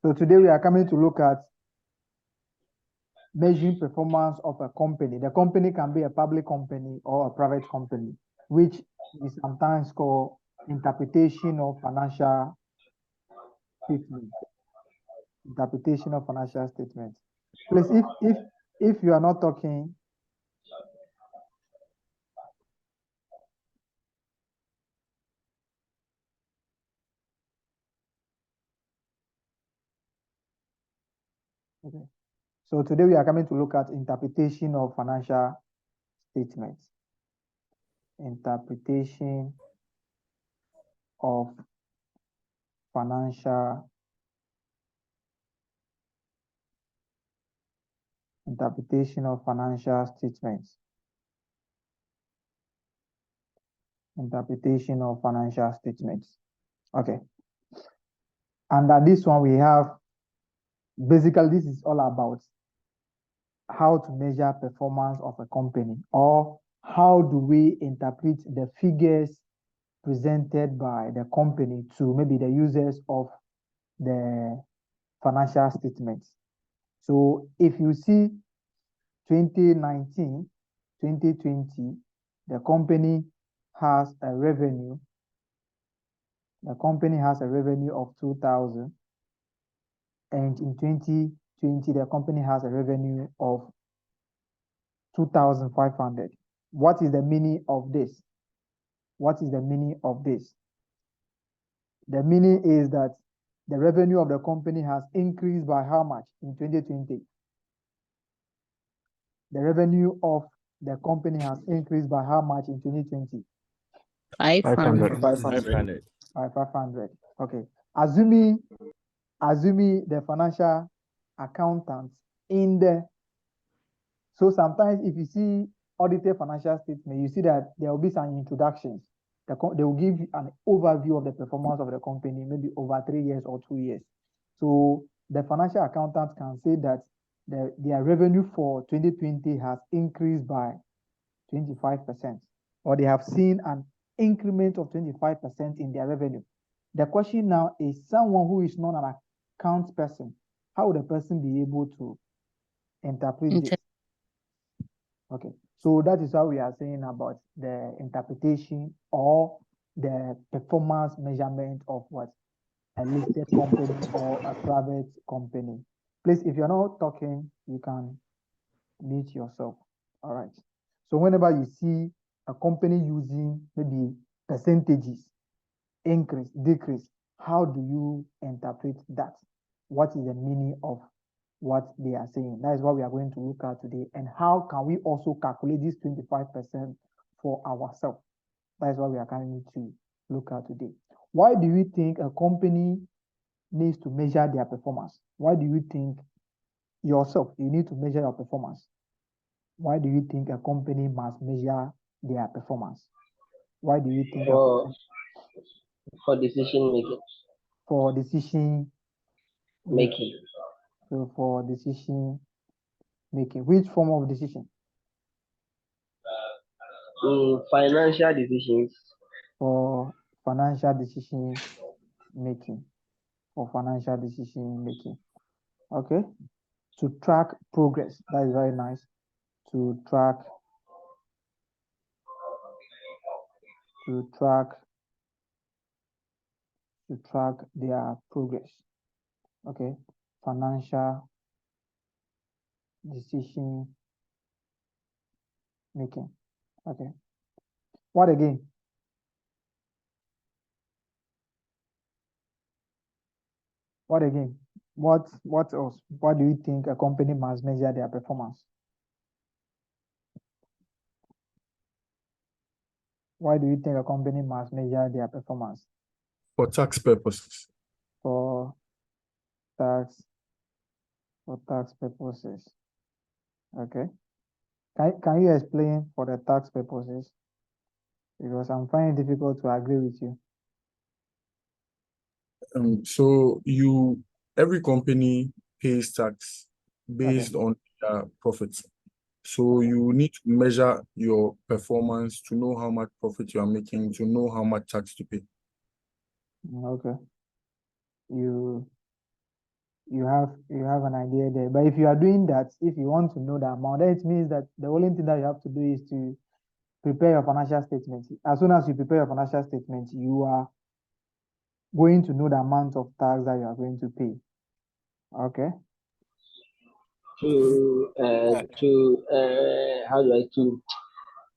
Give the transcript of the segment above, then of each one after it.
So today we are coming to look at measuring performance of a company. The company can be a public company or a private company, which is sometimes called interpretation of financial statements. Interpretation of financial statements. Please, if you are not talking, okay. So today we are coming to look at interpretation of financial statements. Interpretation of financial statements. Interpretation of financial statements. Okay. Under this one, we have basically this is all about how to measure performance of a company, or how do we interpret the figures presented by the company to maybe the users of the financial statements. So if you see 2019, 2020, the company has a revenue. The company has a revenue of 2,000. And in 2020, the company has a revenue of 2,500. What is the meaning of this? What is the meaning of this? The meaning is that the revenue of the company has increased by how much in 2020? The revenue of the company has increased by how much in 2020? 500. 500. Okay. Assuming the financial accountants in the, so sometimes if you see audited financial statement, you see that there will be some introductions. They will give you an overview of the performance of the company, maybe over 3 years or 2 years. So the financial accountants can say that their revenue for 2020 has increased by 25%, or they have seen an increment of 25% in their revenue. The question now is, someone who is not an account person, how would a person be able to interpret this? Okay, so that is what we are saying about the interpretation or the performance measurement of what? A listed company or a private company. Please, if you're not talking, you can mute yourself. All right. So whenever you see a company using maybe percentages, increase, decrease, how do you interpret that? What is the meaning of what they are saying? That is what we are going to look at today. And how can we also calculate this 25% for ourselves? That is what we are going to look at today. Why do you think a company needs to measure their performance? Why do you think yourself, you need to measure your performance? Why do you think a company must measure their performance? Why do you think for decision making? For decision making. So for decision making, which form of decision? Financial decisions. For financial decision making. For financial decision making. Okay. To track progress. That is very nice. To track their progress. Okay. Financial decision making. Okay. What again? What again? What else? What do you think a company must measure their performance? Why do you think a company must measure their performance? For tax purposes. For tax purposes. Okay. Can you explain for the tax purposes? Because I'm finding it difficult to agree with you. So every company pays tax based on their profits. So you need to measure your performance to know how much profit you are making, to know how much tax to pay. Okay. You you have an idea there. But if you are doing that, if you want to know the amount, then it means that the only thing that you have to do is to prepare your financial statement. As soon as you prepare your financial statement, you are going to know the amount of tax that you are going to pay. Okay. To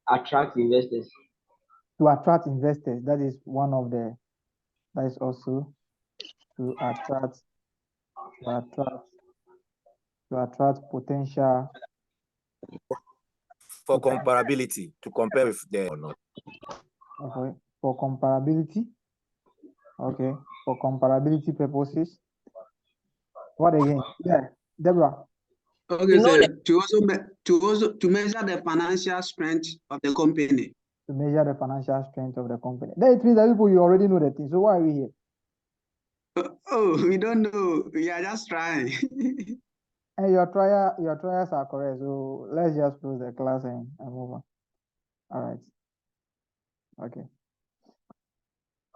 attract investors. To attract investors, that is one of the. That is also to attract potential. For comparability, to compare with the or not. Okay. For comparability. Okay. For comparability purposes. What again? Yeah, Deborah. Okay, sir. To measure the financial strength of the company. To measure the financial strength of the company. Then it means that people, you already know the thing. So why are we here? Oh, we don't know. We are just trying. And your trials are correct. So let's just close the class and move on. All right. Okay.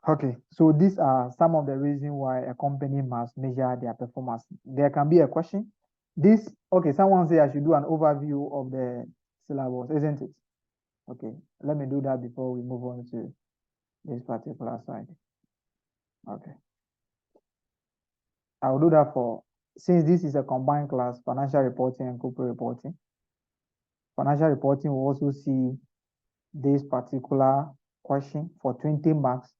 Okay. So these are some of the reasons why a company must measure their performance. There can be a question. Okay, someone say I should do an overview of the syllabus, isn't it? Okay, let me do that before we move on to this particular slide. Okay. I will do that since this is a combined class, financial reporting and corporate reporting. Financial reporting will also see this particular question for 20 marks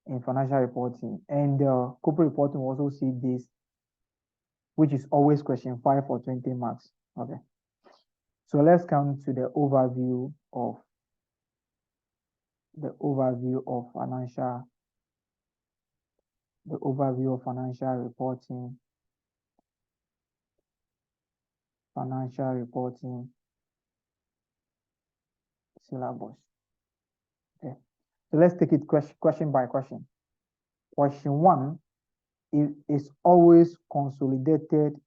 in financial reporting, and corporate reporting will also see this, which is always question 5 for 20 marks. Okay. So let's come to the overview of financial reporting. Financial reporting syllabus. Okay. So let's take it question by question. Question 1 is always consolidated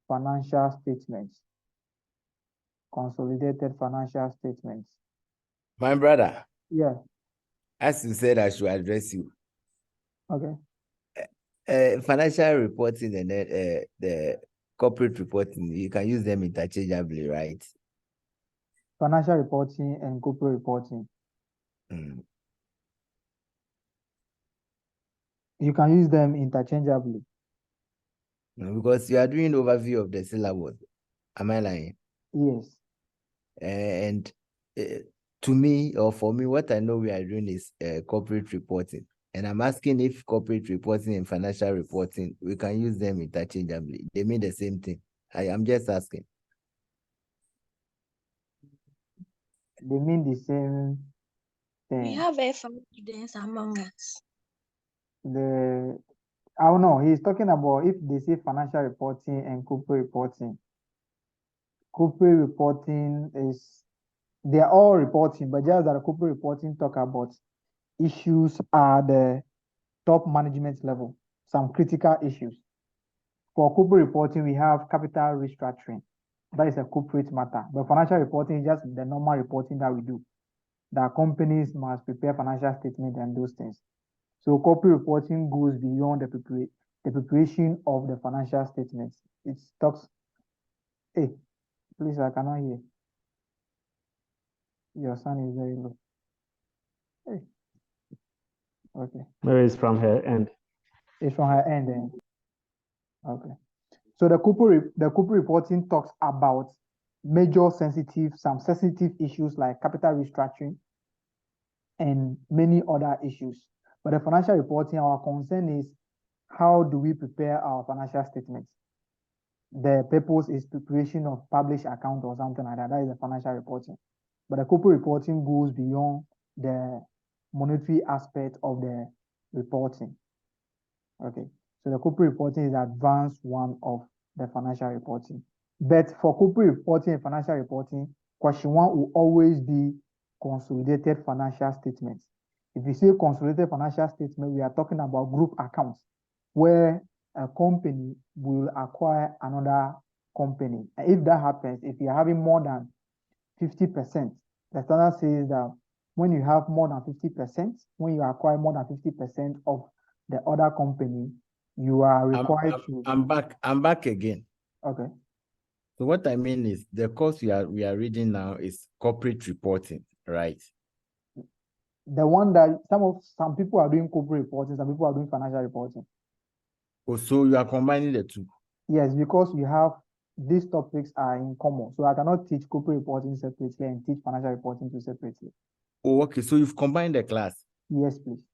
financial statements. Consolidated financial statements. My brother. Yeah. As you said, I should address you. Okay. Financial reporting and the corporate reporting, you can use them interchangeably, right? Financial reporting and corporate reporting. Mm. You can use them interchangeably. Because you are doing overview of the syllabus. Am I lying? Yes. And to me, or for me, what I know we are doing is corporate reporting. And I'm asking if corporate reporting and financial reporting, we can use them interchangeably. They mean the same thing. I am just asking. They mean the same thing. We have a students among us. I don't know. He's talking about if they say financial reporting and corporate reporting. Corporate reporting they are all reporting, but just that corporate reporting talk about issues at the top management level, some critical issues. For corporate reporting, we have capital restructuring. That is a corporate matter. But financial reporting is just the normal reporting that we do. That companies must prepare financial statements and those things. So corporate reporting goes beyond the preparation of the financial statements. It talks. Hey, please, I cannot hear. Your sound is very low. Hey. Okay. Maybe it's from her end. It's from her end then. Okay. So the corporate reporting talks about some sensitive issues like capital restructuring and many other issues. But the financial reporting, our concern is how do we prepare our financial statements? The purpose is preparation of published account or something like that. That is the financial reporting. But the corporate reporting goes beyond the monetary aspect of the reporting. Okay. So the corporate reporting is the advanced one of the financial reporting. But for corporate reporting and financial reporting, question 1 will always be consolidated financial statements. If you say consolidated financial statement, we are talking about group accounts where a company will acquire another company. And if that happens, if you're having more than 50%, the standard says that when you have more than 50%, when you acquire more than 50% of the other company, you are I'm, required I'm, to. I'm back again. Okay. So what I mean is the course we are reading now is corporate reporting, right? The one that some people are doing corporate reporting, some people are doing financial reporting. Oh, so you are combining the two. Yes, because you have these topics are in common. So I cannot teach corporate reporting separately and teach financial reporting separately. Oh, okay. So you've combined the class. Yes, please.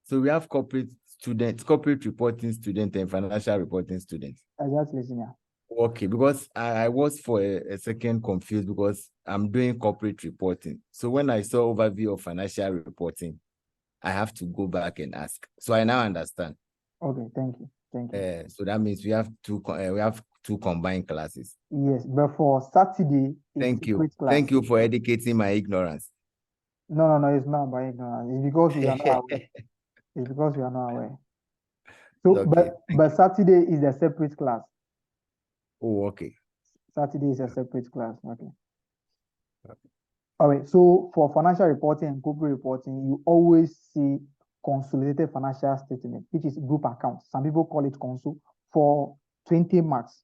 So we have corporate students, corporate reporting student, and financial reporting students. Exactly, senior. Okay, because I was for a second confused because I'm doing corporate reporting. So when I saw overview of financial reporting, I have to go back and ask. So I now understand. Okay, thank you. Thank you. So that means we have two combined classes. Yes, but for Saturday, it's Thank you. separate class. Thank you for educating my ignorance. No, it's not by ignorance. It's because we are not aware. It's because we are not aware. So, Okay, but Saturday is a separate class. Oh, okay. Saturday is a separate class. Okay. All right. So for financial reporting and corporate reporting, you always see consolidated financial statement, which is group accounts. Some people call it console for 20 marks.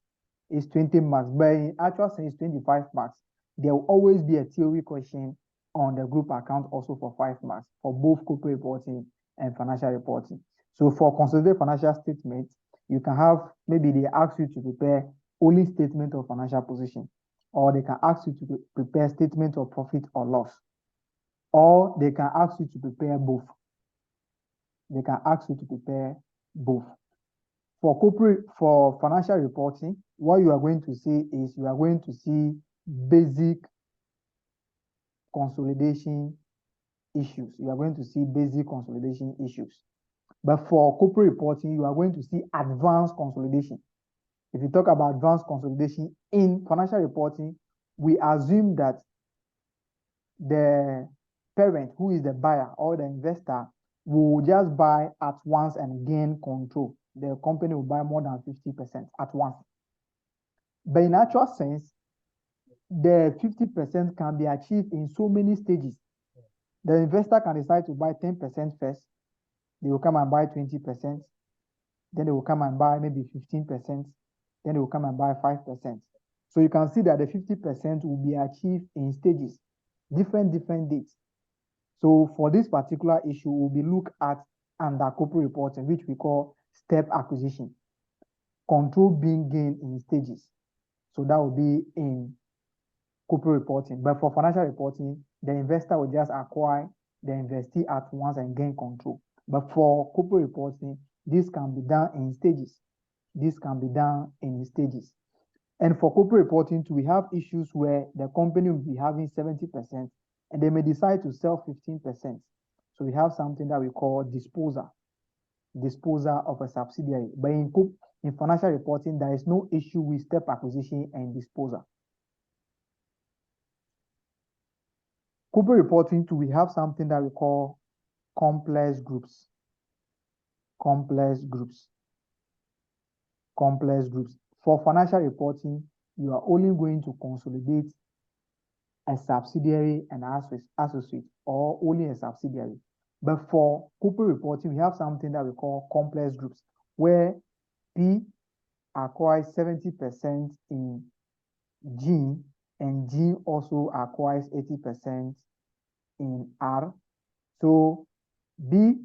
It's 20 marks, but in actual sense, 25 marks. There will always be a theory question on the group account also for 5 marks for both corporate reporting and financial reporting. So for consolidated financial statements, you can have, maybe they ask you to prepare only statement of financial position, or they can ask you to prepare statement of profit or loss, or they can ask you to prepare both. They can ask you to prepare both. For financial reporting, what you are going to see is you are going to see basic consolidation issues. You are going to see basic consolidation issues. But for corporate reporting, you are going to see advanced consolidation. If you talk about advanced consolidation in financial reporting, we assume that the parent, who is the buyer or the investor, will just buy at once and gain control. The company will buy more than 50% at once. But in actual sense, the 50% can be achieved in so many stages. The investor can decide to buy 10% first. They will come and buy 20%. Then they will come and buy maybe 15%. Then they will come and buy 5%. So you can see that the 50% will be achieved in stages, different dates. So for this particular issue, we'll be look at under corporate reporting, which we call step acquisition. Control being gained in stages. So that will be in corporate reporting. But for financial reporting, the investor will just acquire the investee at once and gain control. But for corporate reporting, this can be done in stages. This can be done in stages. And for corporate reporting too, we have issues where the company will be having 70% and they may decide to sell 15%. So we have something that we call disposal of a subsidiary. But in financial reporting, there is no issue with step acquisition and disposal. Corporate reporting too, we have something that we call complex groups. For financial reporting, you are only going to consolidate a subsidiary and associate, or only a subsidiary. But for corporate reporting, we have something that we call complex groups, where P acquires 70% in G, and G also acquires 80% in R. So P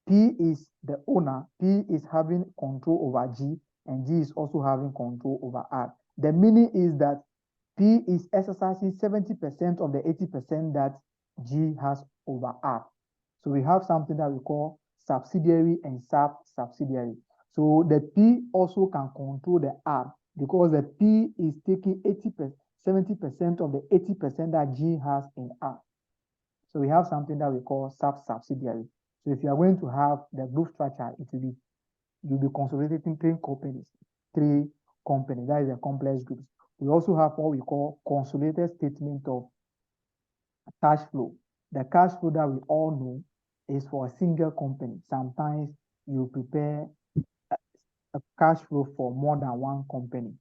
is the owner, P is having control over G, and G is also having control over R. The meaning is that P is exercising 70% of the 80% that G has over R. So we have something that we call subsidiary and sub-subsidiary. So the P also can control the R because the P is taking 70% of the 80% that G has in R. So we have something that we call sub-subsidiary. So if you are going to have the group structure, you'll be consolidating three companies. That is a complex group. We also have what we call consolidated statement of cash flow. The cash flow that we all know is for a single company. Sometimes you prepare a cash flow for more than one company.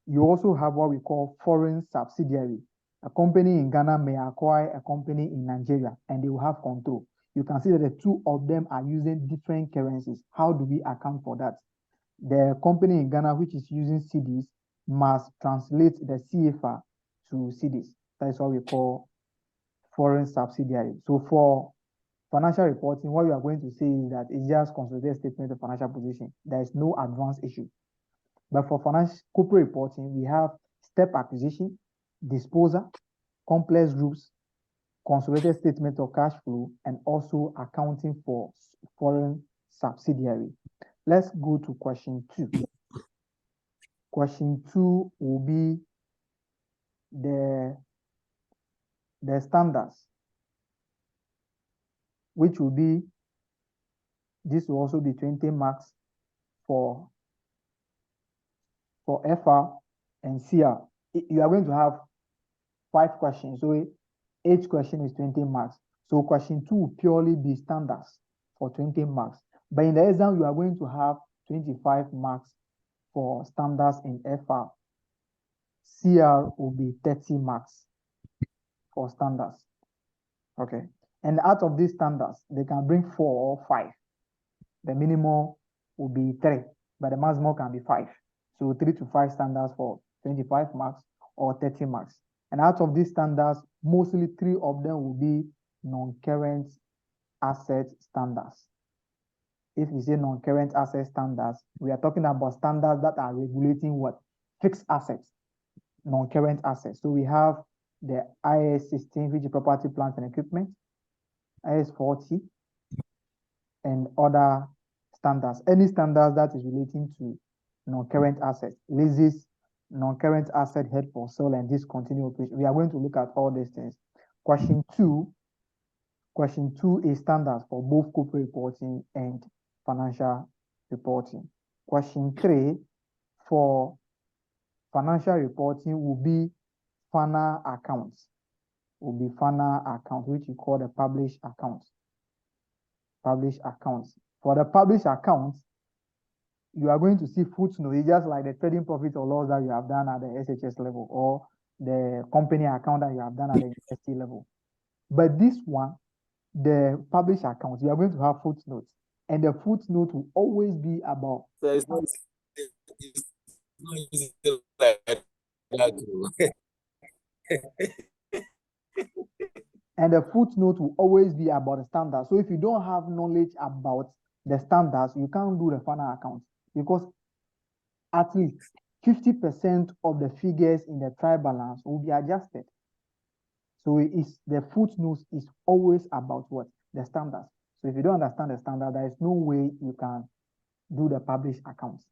You also have what we call foreign subsidiary. A company in Ghana may acquire a company in Nigeria and they will have control. you can see that the two of them are using different currencies. How do we account for that? The company in Ghana, which is using cedis, must translate the CFA to cedis. That is what we call foreign subsidiary. So for financial reporting, what we are going to say is that it's just consolidated statement of financial position. There is no advanced issue. But for financial corporate reporting, we have step acquisition, disposal, complex groups, consolidated statement of cash flow, and also accounting for foreign subsidiary. Let's go to question 2. Question 2 will be the standards, which will be, this will also be 20 marks for FR and CR. You are going to have 5 questions, so each question is 20 marks. So question 2 will purely be standards for 20 marks. But in the exam, you are going to have 25 marks for standards in FR. CR will be 30 marks for standards. Okay. And out of these standards, they can bring 4 or 5. The minimum will be 3, but the maximum can be 5. So 3 to 5 standards for 25 marks or 30 marks. And out of these standards, mostly 3 of them will be non-current asset standards. If we say non-current asset standards, we are talking about standards that are regulating what? Fixed assets, non-current assets. So we have the IAS 16, which is property, plant, and equipment, IAS 40, and other standards. Any standards that is relating to non-current assets, leases, non-current asset held for sale, and discontinued operation. We are going to look at all these things. Question 2 is standards for both corporate reporting and financial reporting. Question 3 for financial reporting will be final accounts. Will be final accounts, which we call the published accounts. Published accounts. For the published accounts, you are going to see footnotes. It's just like the trading profit or loss that you have done at the SHS level, or the company account that you have done at the university level. But this one, the published accounts, you are going to have footnotes, and the footnote will always be about. So it's not easy like that. And the footnote will always be about the standards. So if you don't have knowledge about the standards, you can't do the final account, because at least 50% of the figures in the trial balance will be adjusted. So the footnotes is always about what? The standards. So if you don't understand the standard, there is no way you can do the published accounts.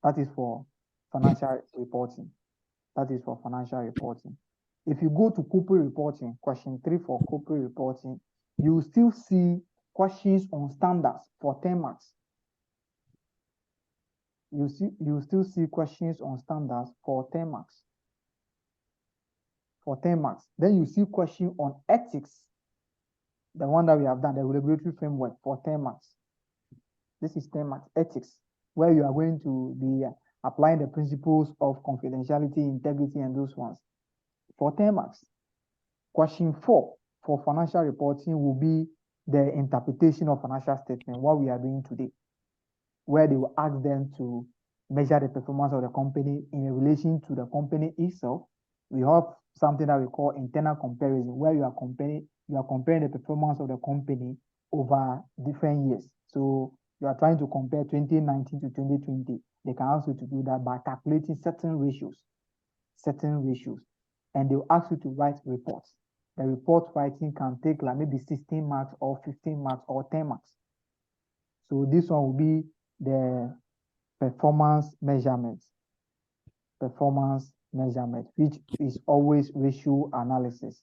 That is for financial reporting. That is for financial reporting. If you go to corporate reporting, question 3 for corporate reporting, you will still see questions on standards for 10 marks. You still see questions on standards for 10 marks. For 10 marks. Then you see question on ethics, the one that we have done, the regulatory framework, for 10 marks. This is 10 marks, ethics, where you are going to be applying the principles of confidentiality, integrity, and those ones, for 10 marks. Question 4 for financial reporting will be the interpretation of financial statement, what we are doing today, where they will ask them to measure the performance of the company in relation to the company itself. We have something that we call internal comparison, where you are comparing the performance of the company over different years. So you are trying to compare 2019 to 2020. They can ask you to do that by calculating certain ratios, and they will ask you to write reports. The report writing can take like maybe 16 marks or 15 marks or 10 marks. So this one will be the performance measurement, which is always ratio analysis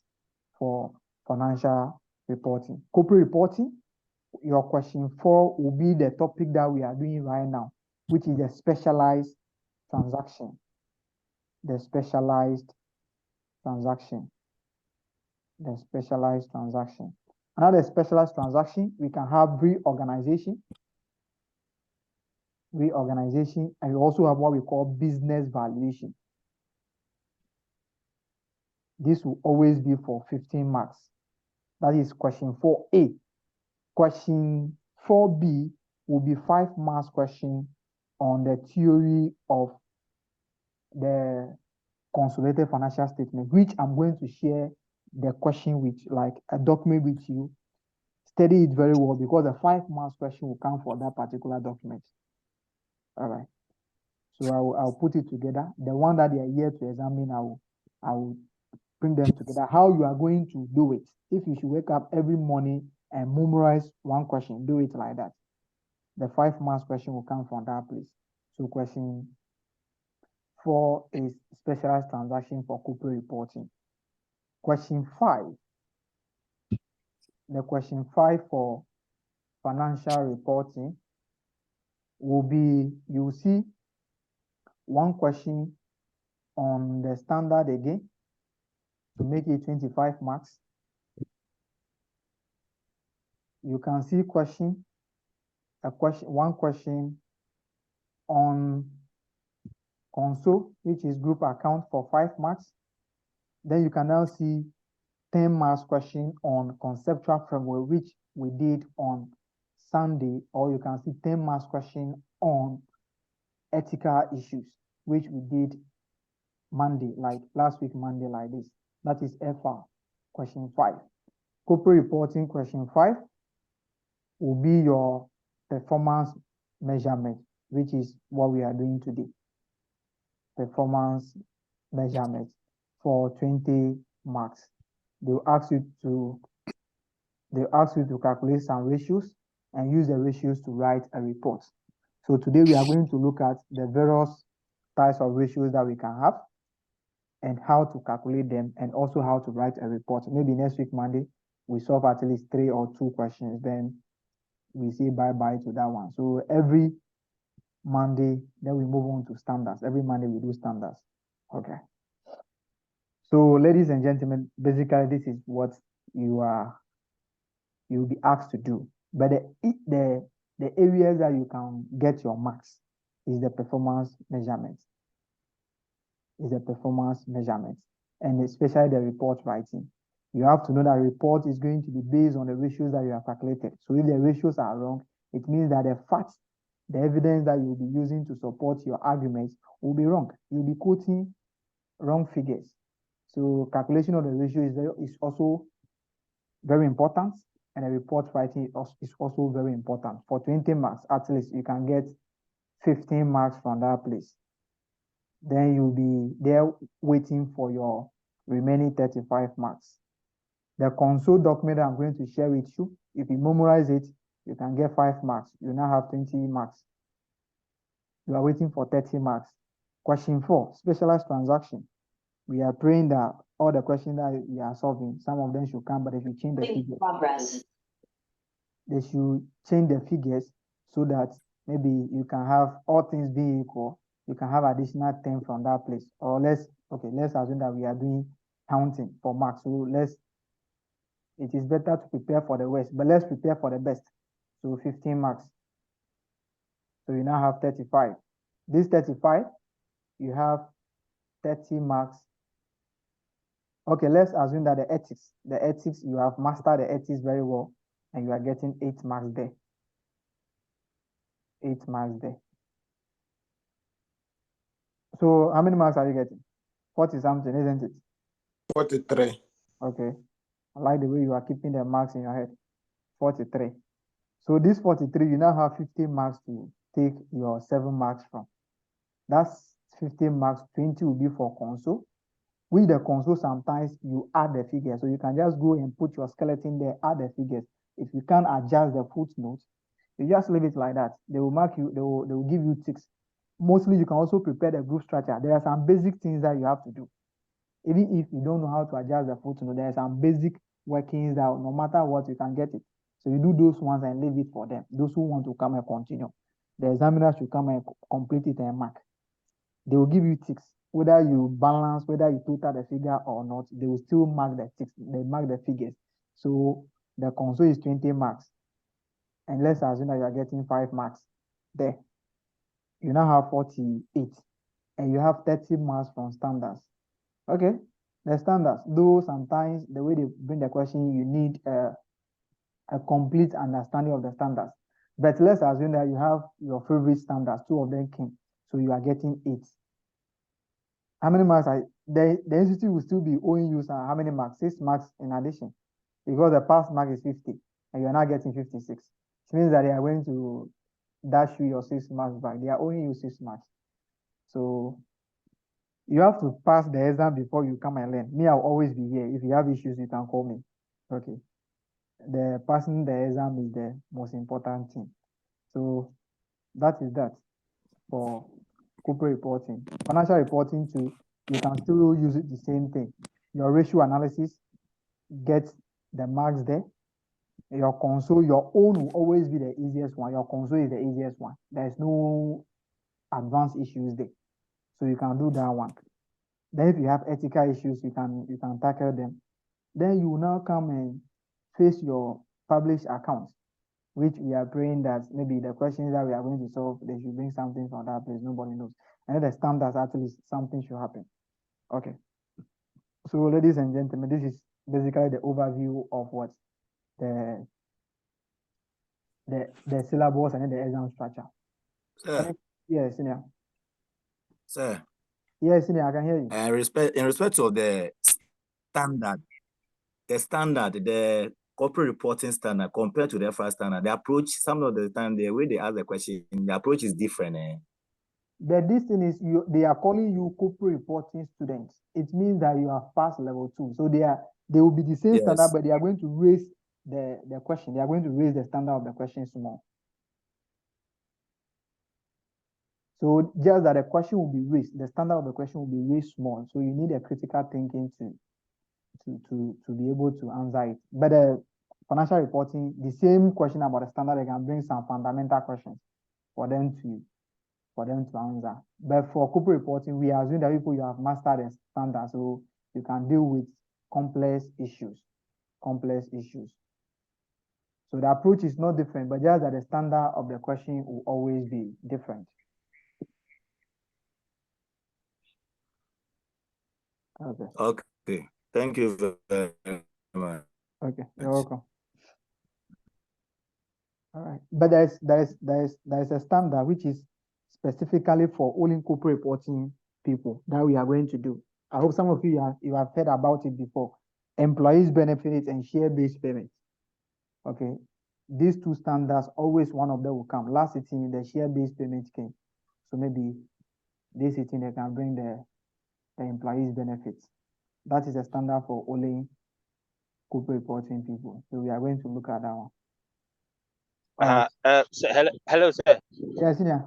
for financial reporting. Corporate reporting, your question 4 will be the topic that we are doing right now, which is the specialized transaction. The specialized transaction. Another specialized transaction, we can have reorganization, and we also have what we call business valuation. This will always be for 15 marks. That is question 4A. Question 4B will be 5 marks question on the theory of the consolidated financial statement, which I'm going to share the question with, like a document with you. Study it very well because the 5 marks question will come for that particular document. All right. So I'll put it together. The one that they are here to examine, I will bring them together. How you are going to do it. If you should wake up every morning and memorize one question, do it like that. The 5 marks question will come from that place. So question 4 is specialized transaction for corporate reporting. Question 5. The question 5 for financial reporting will be, you will see one question on the standard again to make it 25 marks. You can see one question on console, which is group account for 5 marks. Then you can now see 10 marks question on conceptual framework, which we did on Sunday, or you can see 10 marks question on ethical issues, which we did Monday, like last week, Monday, like this. That is FR, question 5. Corporate reporting, question 5 will be your performance measurement, which is what we are doing today. Performance measurement for 20 marks. They'll ask you to calculate some ratios and use the ratios to write a report. So today we are going to look at the various types of ratios that we can have and how to calculate them, and also how to write a report. Maybe next week, Monday, we solve at least 3 or 2 questions, then we say bye-bye to that one. So every Monday, then we move on to standards. Every Monday we do standards. Okay. So ladies and gentlemen, basically this is what you'll be asked to do. But the areas that you can get your marks is the performance measurements. And especially the report writing. You have to know that report is going to be based on the ratios that you have calculated. So if the ratios are wrong, it means that the facts, the evidence that you'll be using to support your arguments will be wrong. You'll be quoting wrong figures. So calculation of the ratio is also very important, and the report writing is also very important. For 20 marks, at least you can get 15 marks from that place. Then you'll be there waiting for your remaining 35 marks. The console document that I'm going to share with you, if you memorize it, you can get 5 marks. You now have 20 marks. You are waiting for 30 marks. Question 4, specialized transaction. We are praying that all the questions that we are solving, some of them should come, but they should change the figures. They should change the figures so that maybe you can have all things being equal. You can have additional 10 from that place. Or let's assume that we are doing counting for marks. So it is better to prepare for the worst, but let's prepare for the best. So 15 marks. So you now have 35. This 35, you have 30 marks. Okay, let's assume that the ethics, you have mastered the ethics very well, and you are getting 8 marks there. 8 marks there. So how many marks are you getting? 40 something, isn't it? 43. Okay. I like the way you are keeping the marks in your head. 43. So this 43, you now have 15 marks to take your 7 marks from. That's 15 marks, 20 will be for console. With the console, sometimes you add the figures. So you can just go and put your skeleton there, add the figures. If you can't adjust the footnotes, you just leave it like that. They will mark you, they will give you ticks. Mostly you can also prepare the group structure. There are some basic things that you have to do. Even if you don't know how to adjust the footnote, there are some basic workings that no matter what, you can get it. So you do those ones and leave it for them. Those who want to come and continue. The examiner should come and complete it and mark. They will give you ticks. Whether you balance, whether you total the figure or not, they will still mark the ticks. They mark the figures. So the console is 20 marks. And let's assume that you are getting 5 marks there. You now have 48. And you have 30 marks from standards. Okay. The standards, though sometimes the way they bring the question, you need a complete understanding of the standards. But let's assume that you have your favorite standards, 2 of them came, so you are getting 8. How many marks are the institute will still be owing you how many marks? 6 marks in addition, because the pass mark is 50 and you're not getting 56. It means that they are going to dash you your 6 marks back. They are owing you 6 marks. So you have to pass the exam before you come and learn. Me, I'll always be here. If you have issues, you can call me. Okay. The passing the exam is the most important thing. So that is that for corporate reporting. Financial reporting too, you can still use it the same thing. Your ratio analysis, get the marks there. Your console, your own will always be the easiest one. Your console is the easiest one. There's no advanced issues there. So you can do that one. Then if you have ethical issues, you can tackle them. Then you will now come and face your published accounts, which we are praying that maybe the questions that we are going to solve, they should bring something from that place. Nobody knows. And the standards actually something should happen. Okay. So ladies and gentlemen, this is basically the overview of what the syllabus and then the exam structure. Sir, Yes, senior. sir, Yes, senior, I can hear you. in respect of the standard, the corporate reporting standard compared to the first standard, the approach, some of the time, the way they ask the question, the approach is different. But this thing is, they are calling you corporate reporting students. It means that you have passed level 2. So they will be the same Yes. standard, but they are going to raise the question. They are going to raise the standard of the question small. So just that the question will be raised, the standard of the question will be raised small. So you need a critical thinking to be able to answer it. But the financial reporting, the same question about the standard, they can bring some fundamental questions for them to answer. But for corporate reporting, we assume that people you have mastered the standard, so you can deal with complex issues. So the approach is not different, but just that the standard of the question will always be different. Okay. Thank you very much. Okay, you're welcome. All right, but there's a standard which is specifically for only corporate reporting people that we are going to do. I hope some of you have heard about it before. Employees benefits and share-based payments. Okay, these 2 standards, always one of them will come. Last sitting, the share-based payment came. So maybe this sitting, they can bring the employees benefits. That is a standard for only corporate reporting people. So we are going to look at that one. So hello, sir. Yes, yeah.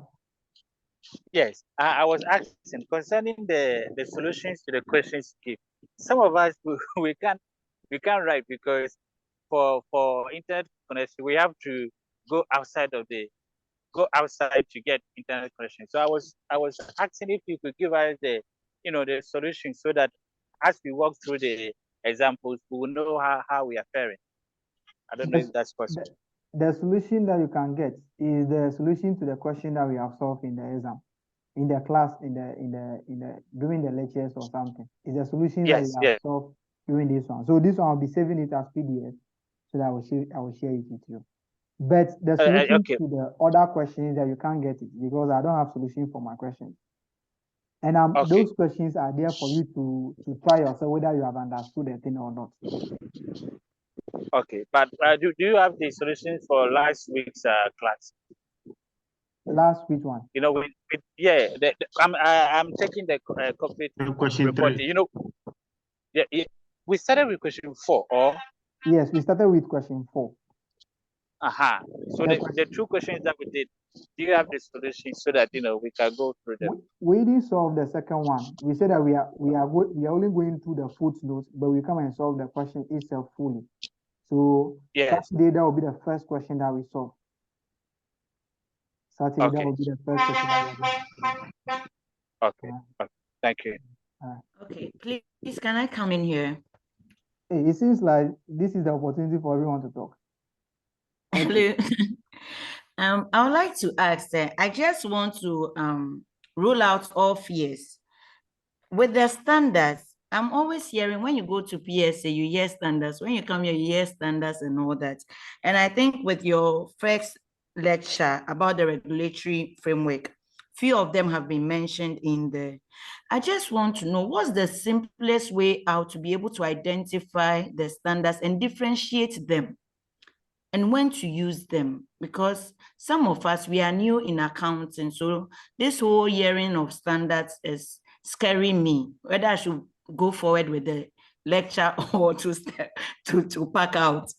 Yes, I was asking concerning the solutions to the questions given. Some of us we can't write because for internet connection we have to go outside to get internet connection. So I was asking if you could give us the solution so that as we walk through the examples, we will know how we are faring. I don't know if that's possible. The solution that you can get is the solution to the question that we have solved in the exam, in the class, during the lectures or something. It's a solution that you have solved during this one. So this one I'll be saving it as PDF, so that I will share it with you. But the solution to the other questions that you can't get it because I don't have solution for my questions. And those questions are there for you to try yourself whether you have understood the thing or not. Okay, but do you have the solution for last week's class? Last week one. I'm taking the corporate question reporting. 3. We started with question 4, or? Yes, we started with question 4. So the 2 questions that we did, do you have the solution so that we can go through them? We didn't solve the second one. We said that we are only going through the footnotes, but we come and solve the question itself fully. So Saturday that will be the first question that we solve. Saturday that will be the first question that we solve. Okay. Thank you. Okay, please can I come in here? Hey, it seems like this is the opportunity for everyone to talk. Hello. I would like to ask that I just want to rule out all fears. With the standards, I'm always hearing when you go to PSA, you hear standards. When you come here, you hear standards and all that. And I think with your first lecture about the regulatory framework, few of them have been mentioned in there. I just want to know what's the simplest way out to be able to identify the standards and differentiate them and when to use them, because some of us, we are new in accounting. So this whole hearing of standards is scaring me, whether I should go forward with the lecture or to pack out.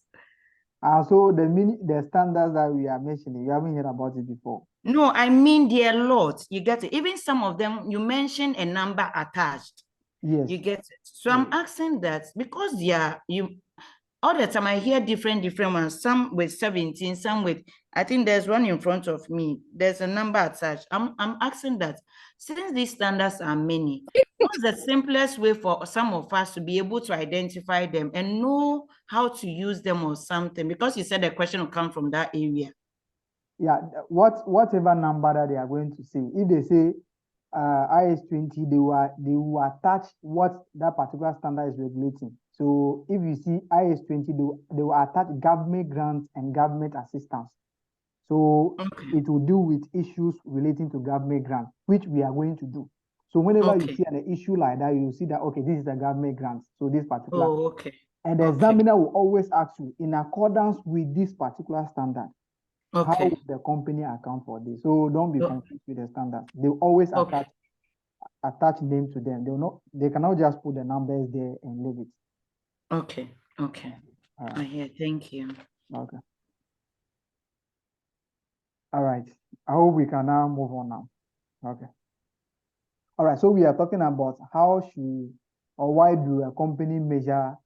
So the standards that we are mentioning, you haven't heard about it before. No, I mean, there are lots. You get it. Even some of them, you mentioned a number attached. Yes. You get it. So I'm asking that because all the time I hear different ones, some with 17, some with, I think there's one in front of me. There's a number attached. I'm asking that since these standards are many, what's the simplest way for some of us to be able to identify them and know how to use them or something? Because you said the question will come from that area. Yeah, whatever number that they are going to say, if they say IS20, they will attach what that particular standard is regulating. So if you see IS20, they will attach government grants and government assistance. So it will deal with issues relating to government grant, which we are going to do. So whenever you see an issue like that, you see that, okay, this is a government grant. So this particular. And the examiner will always ask you, in accordance with this particular standard, how will the company account for this? So don't be confused with the standards. They always attach name to them. They cannot just put the numbers there and leave it. Okay. I hear. Thank you. Okay. All right. I hope we can now move on now. Okay. All right. So we are talking about how should or why do a company measure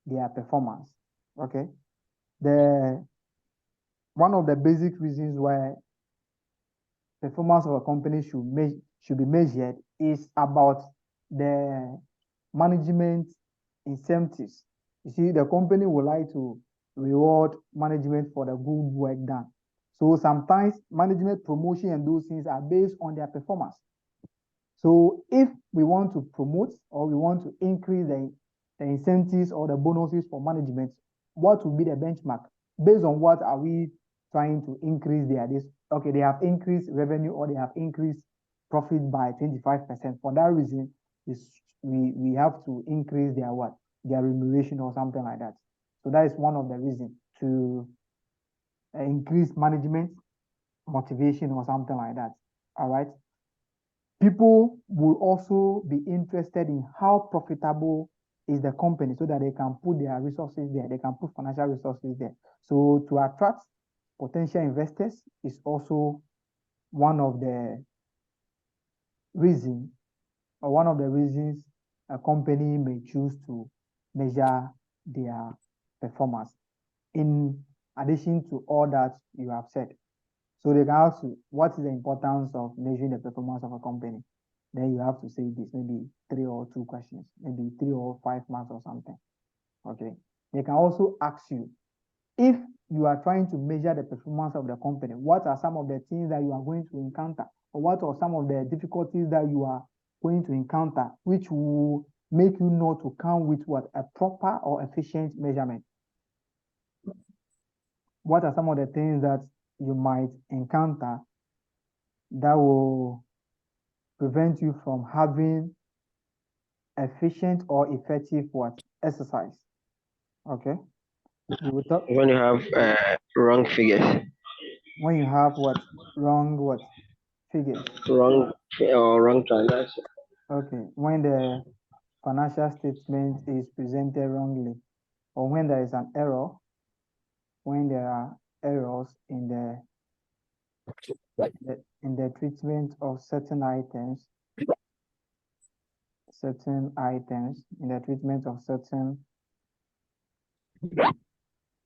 their performance? Okay. One of the basic reasons why performance of a company should be measured is about the management incentives. You see, the company would like to reward management for the good work done. So sometimes management promotion and those things are based on their performance. So if we want to promote or we want to increase the incentives or the bonuses for management, what will be the benchmark? Based on what are we trying to increase okay, they have increased revenue or they have increased profit by 25%. For that reason, we have to increase their remuneration or something like that. So that is one of the reasons to increase management motivation or something like that. All right. People will also be interested in how profitable is the company so that they can put their resources there. They can put financial resources there. So to attract potential investors is also one of the reasons a company may choose to measure their performance in addition to all that you have said. So they can ask you, what is the importance of measuring the performance of a company? Then you have to say this, maybe 3 or 2 questions, maybe 3 or 5 marks or something. Okay. They can also ask you, if you are trying to measure the performance of the company, what are some of the things that you are going to encounter? Or what are some of the difficulties that you are going to encounter, which will make you know to come with a proper or efficient measurement? What are some of the things that you might encounter that will prevent you from having efficient or effective exercise? Okay. When you have wrong figures. When you have wrong figures? Wrong transaction. Okay. When the financial statement is presented wrongly, or when there is an error, when there are errors in the treatment of certain items, in the treatment of certain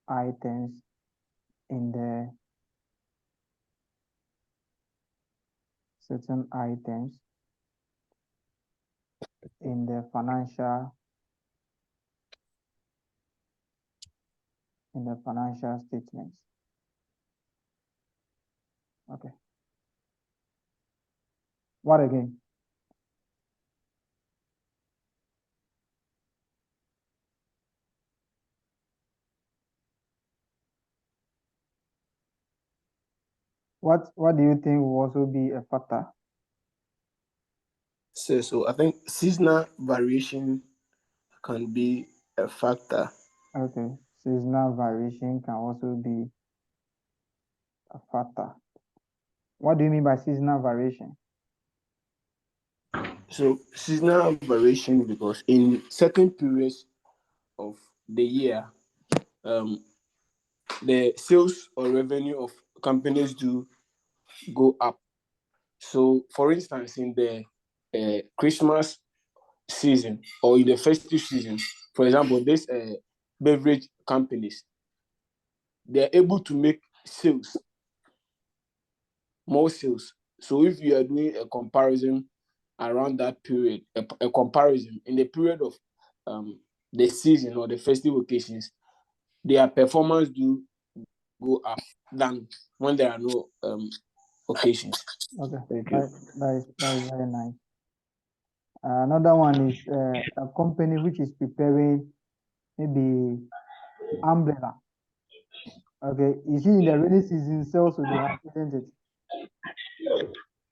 items in the financial statements. Okay. What again? What do you think will also be a factor? So I think seasonal variation can be a factor. Okay, seasonal variation can also be a factor. What do you mean by seasonal variation? So seasonal variation, because in certain periods of the year, the sales or revenue of companies do go up. So, for instance, in the Christmas season or in the festive season, for example, this beverage companies, they are able to make sales, more sales. So, if you are doing a comparison around that period, a comparison in the period of the season or the festive occasions, their performance do go up than when there are no occasions. Okay, Thank you. that is very nice. Another one is a company which is preparing maybe umbrella. Okay, you see in the rainy season sales will be high, isn't it?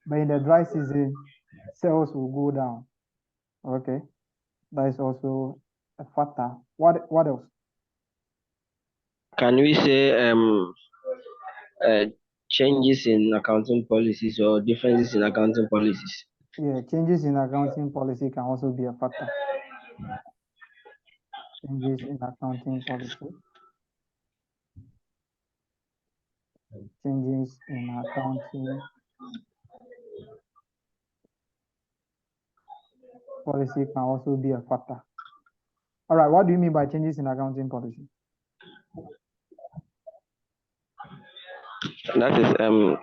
But in the dry season, sales will go down. Okay, that is also a factor. What else? Can we say changes in accounting policies or differences in accounting policies? Yeah, changes in accounting policy can also be a factor. Changes in accounting policy. Changes in accounting policy can also be a factor. All right, what do you mean by changes in accounting policy? That is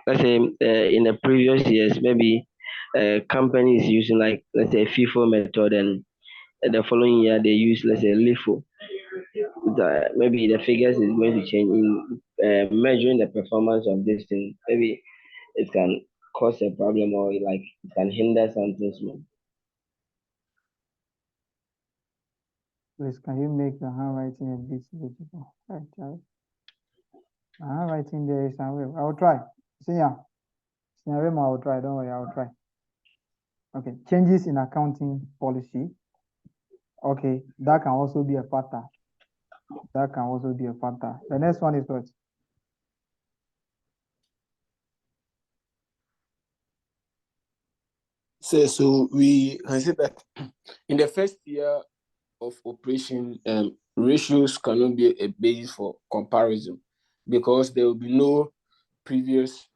let's say in the previous years maybe companies using like let's say FIFO method, and the following year they use let's say LIFO. Maybe the figures is going to change in measuring the performance of this thing. Maybe it can cause a problem or like it can hinder something small. Please, can you make the handwriting a bit legible? Right, Charlie. The handwriting there is somewhere. I will try. Senior, I will try. Don't worry, I will try. Okay, changes in accounting policy. Okay, that can also be a factor. That can also be a factor. The next one is what? So we can say that in the first year of operation, ratios cannot be a basis for comparison because there will be no previous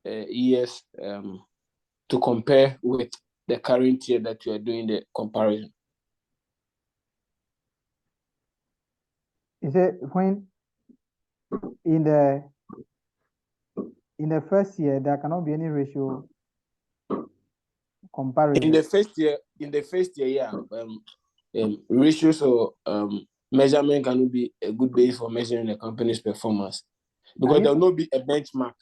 years to compare with the current year that you are doing the comparison. Is it when in the first year there cannot be any ratio comparison? In the first year, yeah, ratios or measurement cannot be a good base for measuring a company's performance because there will not be a benchmark.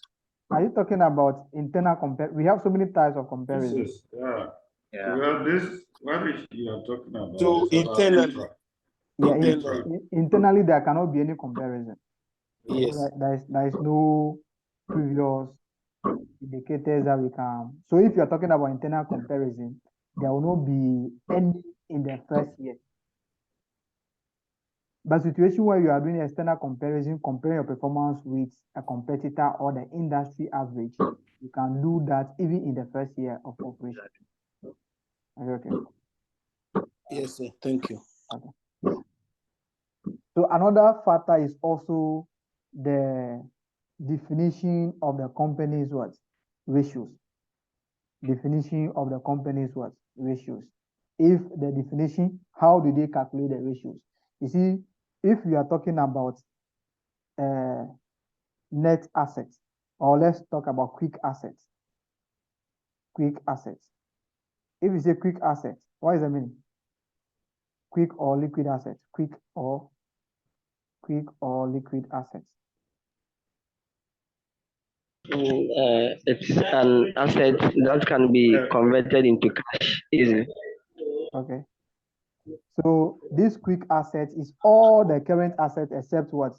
Are you talking about internal compare? We have so many types of comparison. Well, this what is you are talking about? So internally, internally there cannot be any comparison. Yes, there is no previous indicators that we can. So if you are talking about internal comparison, there will not be any in the first year. But situation where you are doing external comparison, comparing your performance with a competitor or the industry average, you can do that even in the first year of operation. Okay. Yes, sir. Thank you. Okay. So another factor is also the definition of the company's what? Ratios. Definition of the company's what? Ratios. If the definition, how do they calculate the ratios? You see, if we are talking about net assets, or let's talk about quick assets. Quick assets. If you say quick assets, what is the meaning? Quick or liquid assets? Quick or liquid assets? It's an asset that can be converted into cash easily. Okay. So this quick asset is all the current assets except what?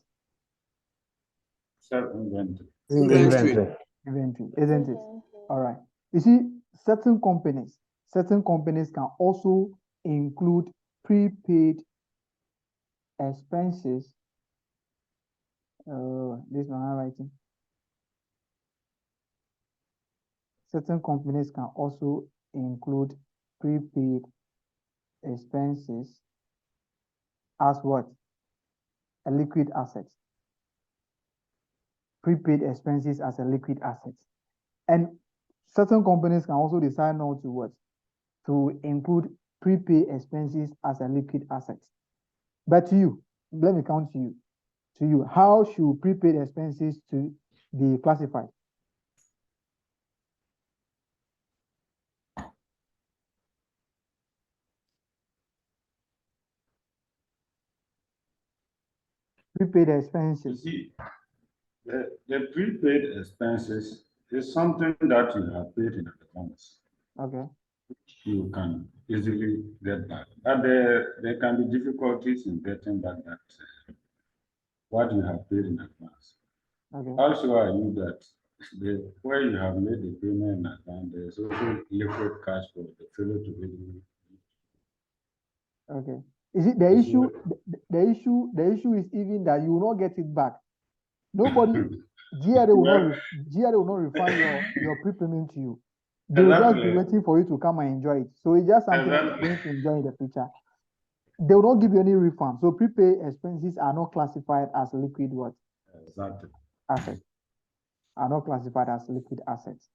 Inventory. Inventory. Inventory, isn't it? All right. You see, certain companies can also include prepaid expenses. This one I'm writing. Certain companies can also include prepaid expenses as what? A liquid asset. Prepaid expenses as a liquid asset. And certain companies can also decide not to what? To include prepaid expenses as a liquid asset. But to you, let me count to you. To you, how should prepaid expenses to be classified? Prepaid expenses. You see, the prepaid expenses is something that you have paid in advance. Okay. You can easily get back. But there can be difficulties in getting back that what you have paid in advance. Okay. How sure are you that where you have made the payment in advance, there's also liquid cash for the failure to pay? Okay. Is it the issue? The issue is even that you will not get it back. Nobody, GRA will not refund your prepayment to you. They will just be waiting for you to come and enjoy it. So it's just something that you're going to enjoy in the future. They will not give you any refund. So prepaid expenses are not classified as liquid what? Exactly. Assets. Are not classified as liquid assets.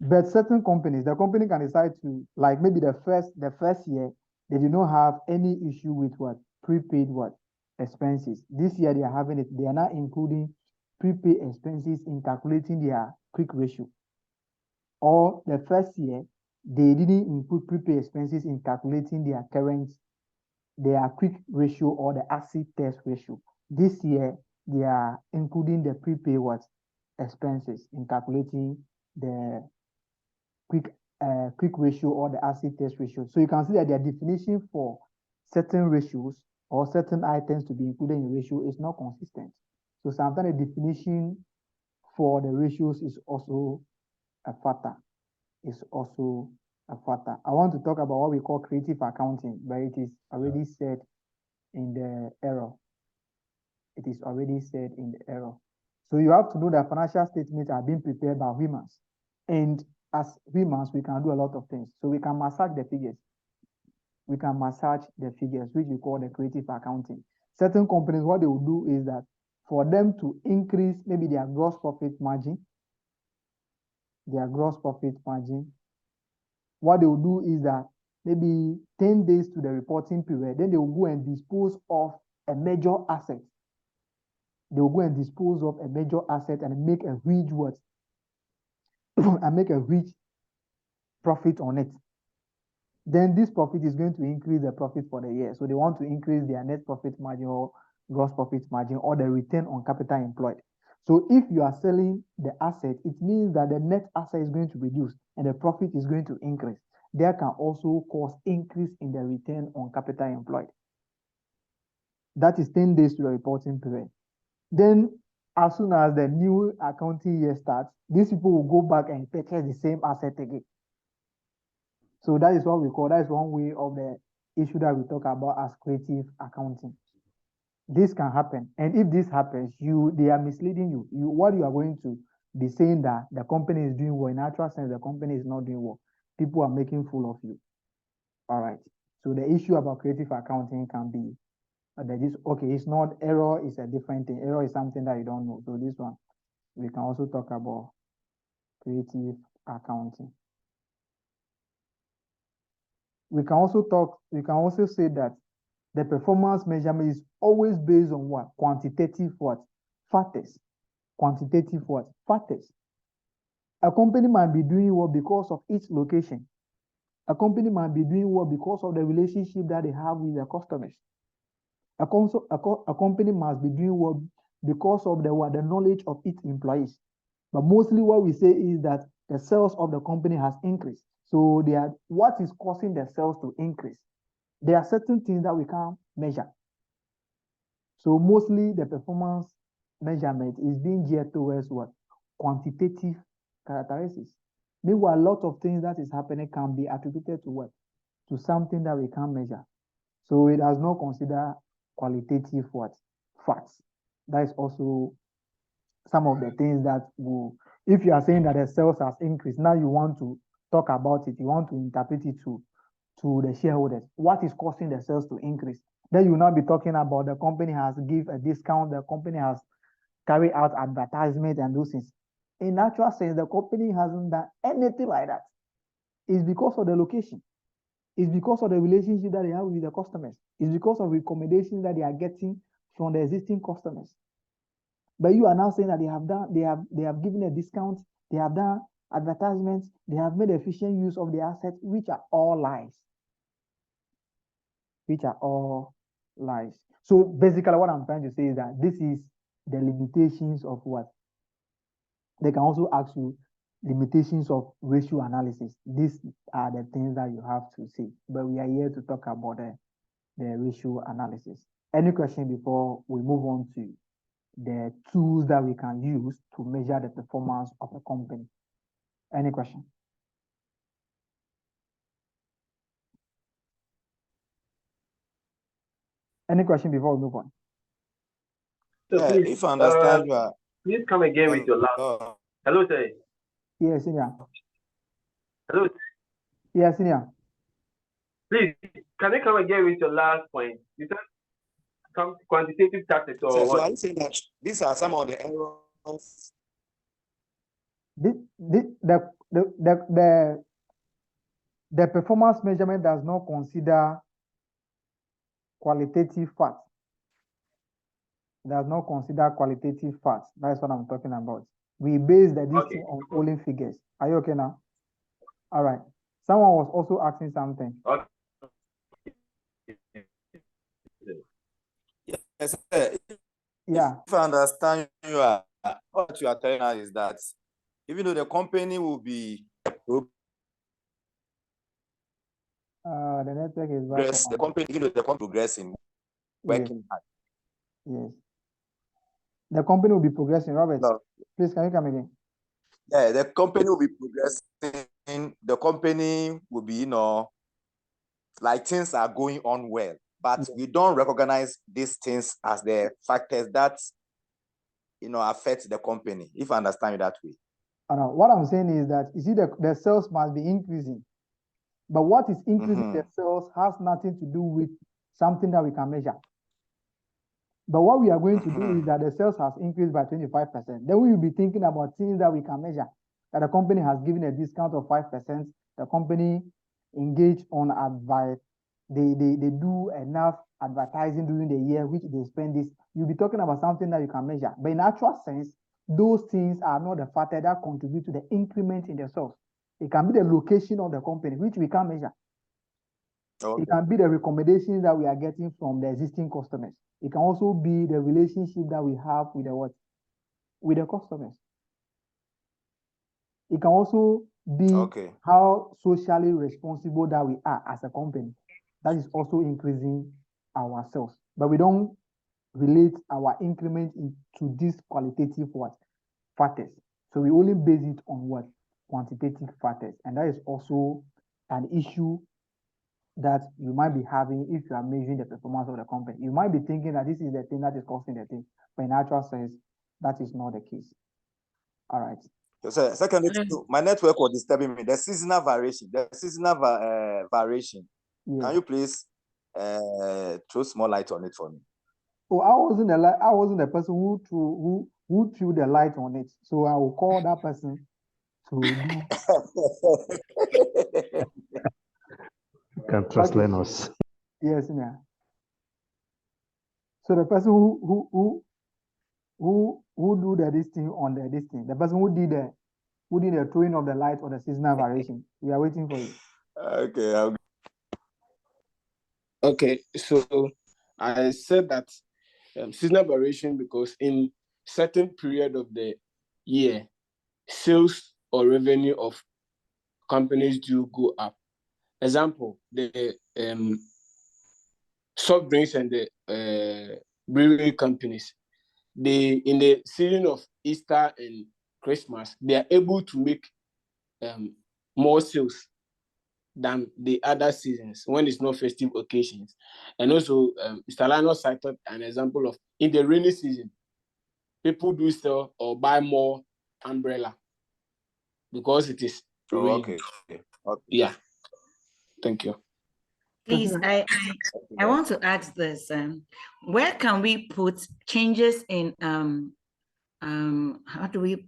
But certain companies, the company can decide to, like maybe the first year, they do not have any issue with what? Prepaid what? Expenses. This year they are having it. They are not including prepaid expenses in calculating their quick ratio. Or the first year, they didn't include prepaid expenses in calculating their quick ratio or the acid test ratio. This year, they are including the prepaid what? Expenses in calculating the quick ratio or the acid test ratio. So you can see that their definition for certain ratios or certain items to be included in ratio is not consistent. So sometimes the definition for the ratios is also a factor. I want to talk about what we call creative accounting, but it is already said in the error. It is already said in the error. So you have to know that financial statements are being prepared by humans. And as humans, we can do a lot of things. So we can massage the figures. We can massage the figures, which we call the creative accounting. Certain companies, what they will do is that for them to increase maybe their gross profit margin, what they will do is that maybe 10 days to the reporting period, then they will go and dispose of a major asset. They will go and dispose of a major asset and make a huge what? And make a huge profit on it. Then this profit is going to increase the profit for the year. So they want to increase their net profit margin or gross profit margin or the return on capital employed. So if you are selling the asset, it means that the net asset is going to reduce and the profit is going to increase. There can also cause increase in the return on capital employed. That is 10 days to the reporting period. Then as soon as the new accounting year starts, these people will go back and purchase the same asset again. So that is what we call, that is one way of the issue that we talk about as creative accounting. This can happen. And if this happens, they are misleading you. What you are going to be saying that the company is doing well, in actual sense, the company is not doing well. People are making fool of you. All right. So the issue about creative accounting can be okay, it's not error, it's a different thing. Error is something that you don't know. So this one, we can also talk about creative accounting. We can also say that the performance measurement is always based on what? Quantitative what? Factors. Quantitative what? Factors. A company might be doing well because of its location. A company might be doing well because of the relationship that they have with their customers. A company must be doing well because of the knowledge of its employees. But mostly what we say is that the sales of the company has increased. So what is causing the sales to increase? There are certain things that we can't measure. So mostly the performance measurement is being geared towards what? quantitative characteristics. Meanwhile, a lot of things that is happening can be attributed to what? To something that we can't measure. So it does not consider qualitative what? Facts. That is also some of the things that will, if you are saying that the sales has increased, now you want to talk about it, you want to interpret it to the shareholders. What is causing the sales to increase? Then you will not be talking about the company has give a discount, the company has carried out advertisement and those things. In actual sense, the company hasn't done anything like that. It's because of the location. It's because of the relationship that they have with the customers. It's because of recommendations that they are getting from the existing customers. But you are now saying that they have given a discount, they have done advertisements, they have made efficient use of the assets, which are all lies. Which are all lies. So basically what I'm trying to say is that this is the limitations of what? They can also ask you limitations of ratio analysis. These are the things that you have to see. But we are here to talk about the ratio analysis. Any question before we move on to the tools that we can use to measure the performance of a company? Any question? Any question before we move on? So Yeah, please, if I understand you are, please come again with your last. Hello, sir. Yes, senior. Hello. Yes, senior. Please, can you come again with your last point? You said some quantitative tactics or so what? are you saying that these are some of the errors? The performance measurement does not consider qualitative facts. Does not consider qualitative facts. That's what I'm talking about. We base the thing on only figures. Are you okay now? All right. Someone was also asking something. Okay. Yes, sir. Yeah. If I understand you are, what you are telling us is that even though the company will be the network is the company, even though the company progressing, working hard. Yes. The company will be progressing. Robert, No. please, can you come again? Yeah, the company will be progressing. The company will be, like things are going on well, but we don't recognize these things as the factors that, affect the company, if I understand you that way. What I'm saying is that, you see, the sales must be increasing. But what is increasing the sales has nothing to do with something that we can measure. But what we are going to do is that the sales has increased by 25%. Then we will be thinking about things that we can measure. That the company has given a discount of 5%. The company engaged on advice. They do enough advertising during the year, which they spend this. You'll be talking about something that you can measure. But in actual sense, those things are not the factor that contribute to the increment in the sales. It can be the location of the company, which we can't measure. Okay. It can be the recommendations that we are getting from the existing customers. It can also be the relationship that we have with with the customers. It can also be how socially responsible that we are as a company. That is also increasing our sales. But we don't relate our increment into these qualitative factors. So we only base it on quantitative factors. And that is also an issue that you might be having if you are measuring the performance of the company. You might be thinking that this is the thing that is causing the thing, but in actual sense, that is not the case. All right. So secondly, my network was disturbing me. The seasonal variation. Yes. Can you please throw small light on it for me? Oh, I wasn't the person who threw the light on it. So I will call that person to do. You can translate us. Yes, yeah. So the person who do this thing on this thing, the person who did the throwing of the light or the seasonal variation. We are waiting for you. Okay. Okay, so I said that seasonal variation because in certain period of the year, sales or revenue of companies do go up. Example, the soft drinks and the brewery companies, in the season of Easter and Christmas, they are able to make more sales than the other seasons when it's not festive occasions. And also, Mr. Lionel cited an example of in the rainy season, people do sell or buy more umbrella because it is rain. Okay. Yeah. Thank you. Please, I want to ask this. Where can we put changes in how do we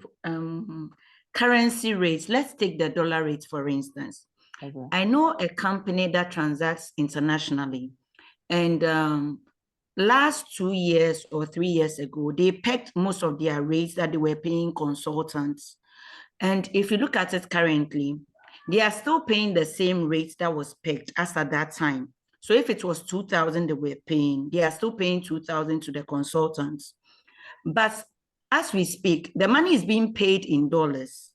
currency rates? Let's take the dollar rate, for instance. Okay. I know a company that transacts internationally, and last 2 years or 3 years ago, they pegged most of their rates that they were paying consultants. And if you look at it currently, they are still paying the same rate that was pegged as at that time. So if it was 2,000 they were paying, they are still paying 2,000 to the consultants. But as we speak, the money is being paid in dollars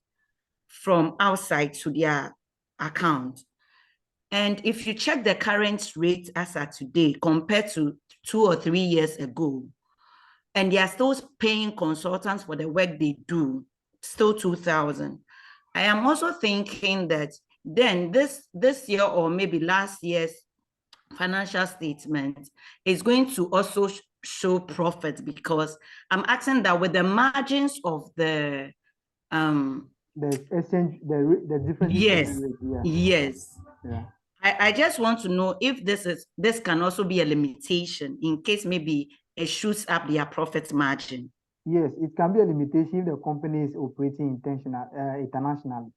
from outside to their account. And if you check the current rate as at today compared to 2 or 3 years ago, and they are still paying consultants for the work they do, still 2,000. I am also thinking that then this year or maybe last year's financial statement is going to also show profit, because I'm asking that with the margins of the exchange, the different yes, rates, yeah. Yes. Yeah. I just want to know if this can also be a limitation in case maybe it shoots up their profit margin. Yes, it can be a limitation if the company is operating internationally.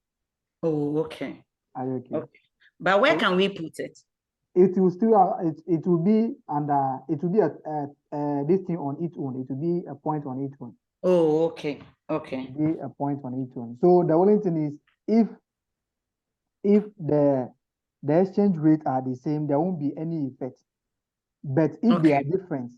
Oh, okay. Are you okay? Okay. But where can we put it? It will still it will be under, it will be this thing on its own. It will be a point on its own. Oh, okay. Okay. It will be a point on its own. So the only thing is, if the exchange rates are the same, there won't be any effect. But if they are different,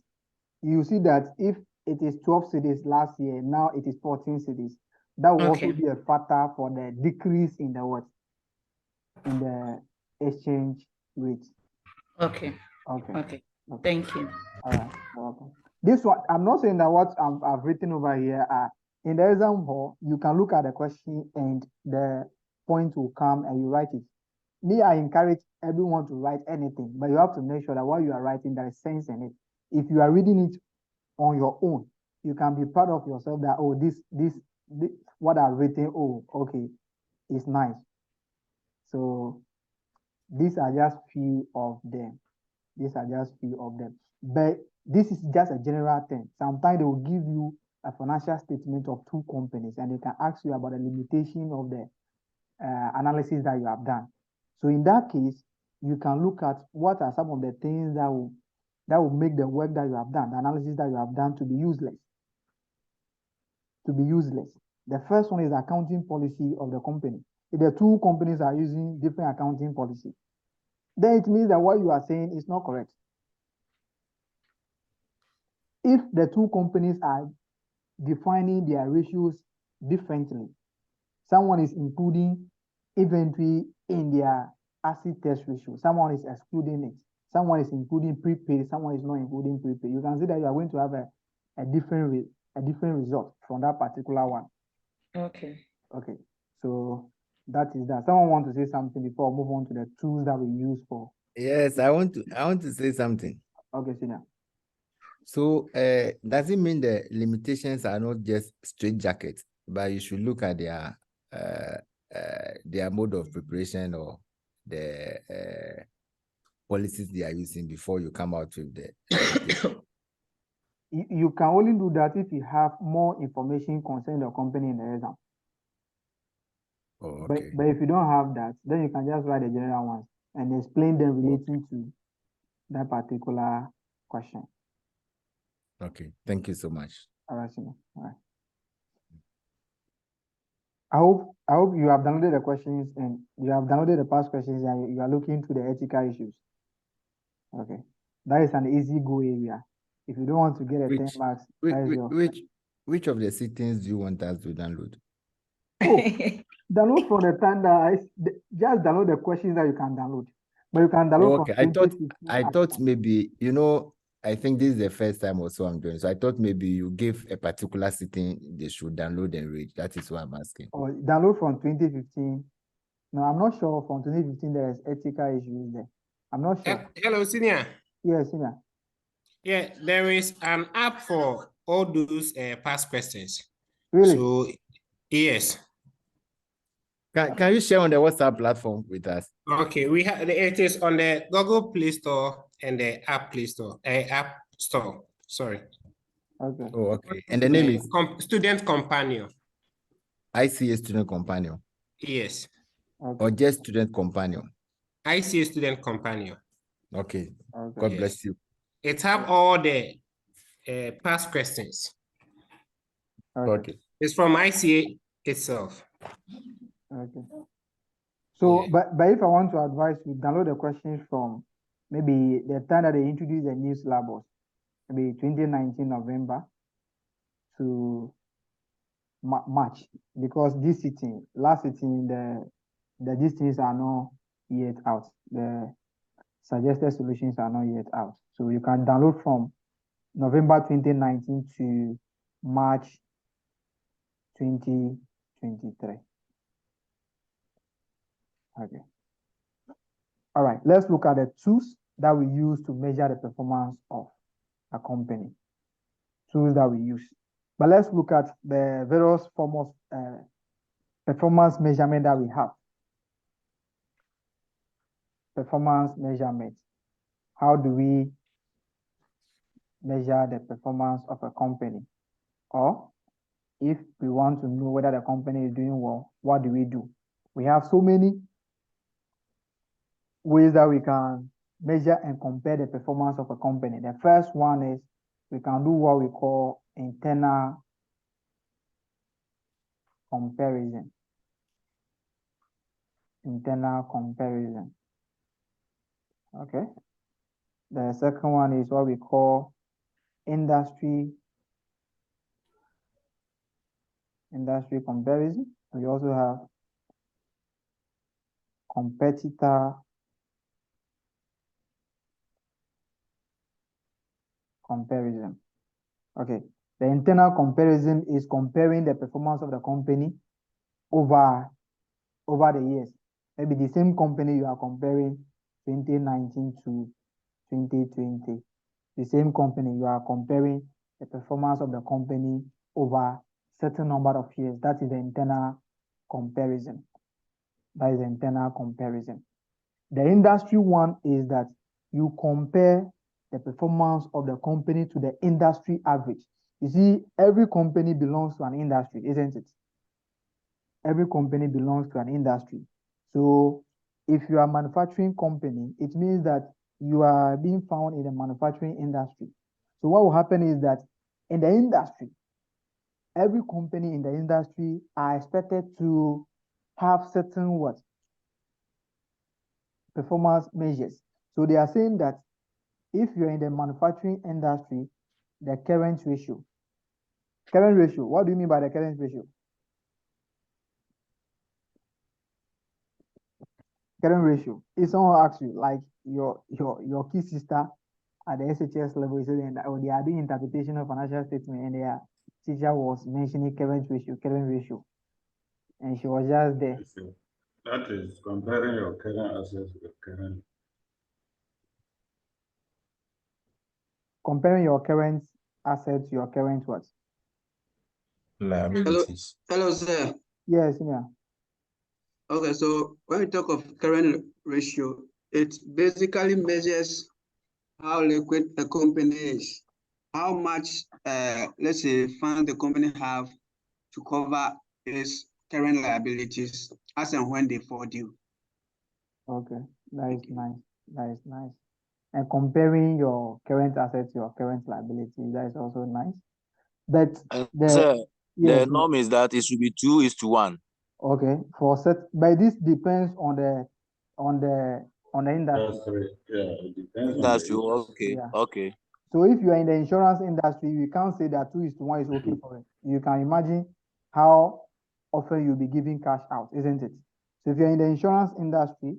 you see that if it is 12 cedis last year, now it is 14 cedis. That will also be a factor for the decrease in the what? In the exchange rate. Okay. Okay. Okay. Thank you. All right. Welcome. This one, I'm not saying that what I've written over here in the exam hall, you can look at the question and the point will come and you write it. Me, I encourage everyone to write anything, but you have to make sure that what you are writing, there is sense in it. If you are reading it on your own, you can be proud of yourself that, oh, this what I've written, oh, okay, it's nice. So these are just few of them. These are just few of them. But this is just a general thing. Sometimes they will give you a financial statement of 2 companies and they can ask you about the limitation of the analysis that you have done. So in that case, you can look at what are some of the things that will make the work that you have done, the analysis that you have done, to be useless. To be useless. The first one is accounting policy of the company. If the 2 companies are using different accounting policy, then it means that what you are saying is not correct. If the 2 companies are defining their ratios differently, someone is including inventory in their asset test ratio, someone is excluding it, someone is including prepaid, someone is not including prepaid, you can see that you are going to have a different result from that particular one. Okay. Okay. So that is that. Someone want to say something before we move on to the tools that we use for. Yes, I want to say something. Okay, Senior. So does it mean the limitations are not just straitjackets, but you should look at their mode of preparation or the policies they are using before you come out with the You can only do that if you have more information concerning the company in the exam. Oh, okay. But if you don't have that, then you can just write the general ones and explain them relating to that particular question. Okay, thank you so much. All right, Senior. All right. I hope you have downloaded the questions and you have downloaded the past questions and you are looking to the ethical issues. Okay, that is an easy go area. If you don't want to get a 10 marks, which of the settings do you want us to download? Oh, download from the standard. Just download the questions that you can download. But you can download okay. from I thought maybe, you know, I think this is the first time also I'm doing. So I thought maybe you give a particular setting they should download and read. That is what I'm asking. Or download from 2015. No, I'm not sure from 2015 there is ethical issues there. I'm not sure. Hello, senior. Yes, senior. Yeah, there is an app for all those past questions. Really? So, yes. Can you share on the WhatsApp platform with us? Okay, we have it is on the Google Play Store and the App Play Store, App Store. Sorry. Okay. Oh, okay. And the name is Student Companion. ICA Student Companion. Yes. Okay. Or just Student Companion. ICA Student Companion. Okay. Okay. God Yes. bless you. It have all the past questions. Okay. It's from ICA itself. Okay. So, but if I want to advise you, download the questions from maybe the time that they introduced the new syllabus, maybe 2019 November to March, because this sitting, last sitting, these things are not yet out. The suggested solutions are not yet out. So you can download from November 2019 to March 2023. Okay. All right, let's look at the tools that we use to measure the performance of a company. Tools that we use. But let's look at the various forms of performance measurement that we have. Performance measurement. How do we measure the performance of a company? Or if we want to know whether the company is doing well, what do? We have so many ways that we can measure and compare the performance of a company. The first one is we can do what we call internal comparison. Internal comparison. Okay. The second one is what we call industry comparison. We also have competitor comparison. Okay. The internal comparison is comparing the performance of the company over the years. Maybe the same company you are comparing 2019 to 2020. The same company you are comparing the performance of the company over certain number of years. That is the internal comparison. That is the internal comparison. The industry one is that you compare the performance of the company to the industry average. You see, every company belongs to an industry, isn't it? Every company belongs to an industry. So if you are a manufacturing company, it means that you are being found in the manufacturing industry. So what will happen is that in the industry, every company in the industry are expected to have certain what? Performance measures. So they are saying that if you're in the manufacturing industry, the current ratio. Current ratio, what do you mean by the current ratio? Current ratio. If someone asks you, like your key sister at the SHS level, or they are doing interpretation of financial statement and their teacher was mentioning current ratio. And she was just there. That is comparing your current assets with current. Comparing your current assets to your current what? Liabilities. Hello, sir. Yes, yeah. Okay, so when we talk of current ratio, it basically measures how liquid a company is, how much, let's say, fund the company have to cover its current liabilities as and when they fall due. Okay, that is nice. That is nice. And comparing your current assets to your current liabilities, that is also nice. But the norm is that it should be 2:1. Okay, but this depends on the industry. Yeah, it depends Industry, on the okay, Yeah. okay. So if you are in the insurance industry, you can't say that 2:1 is okay for it. You can imagine how often you'll be giving cash out, isn't it? So if you're in the insurance industry,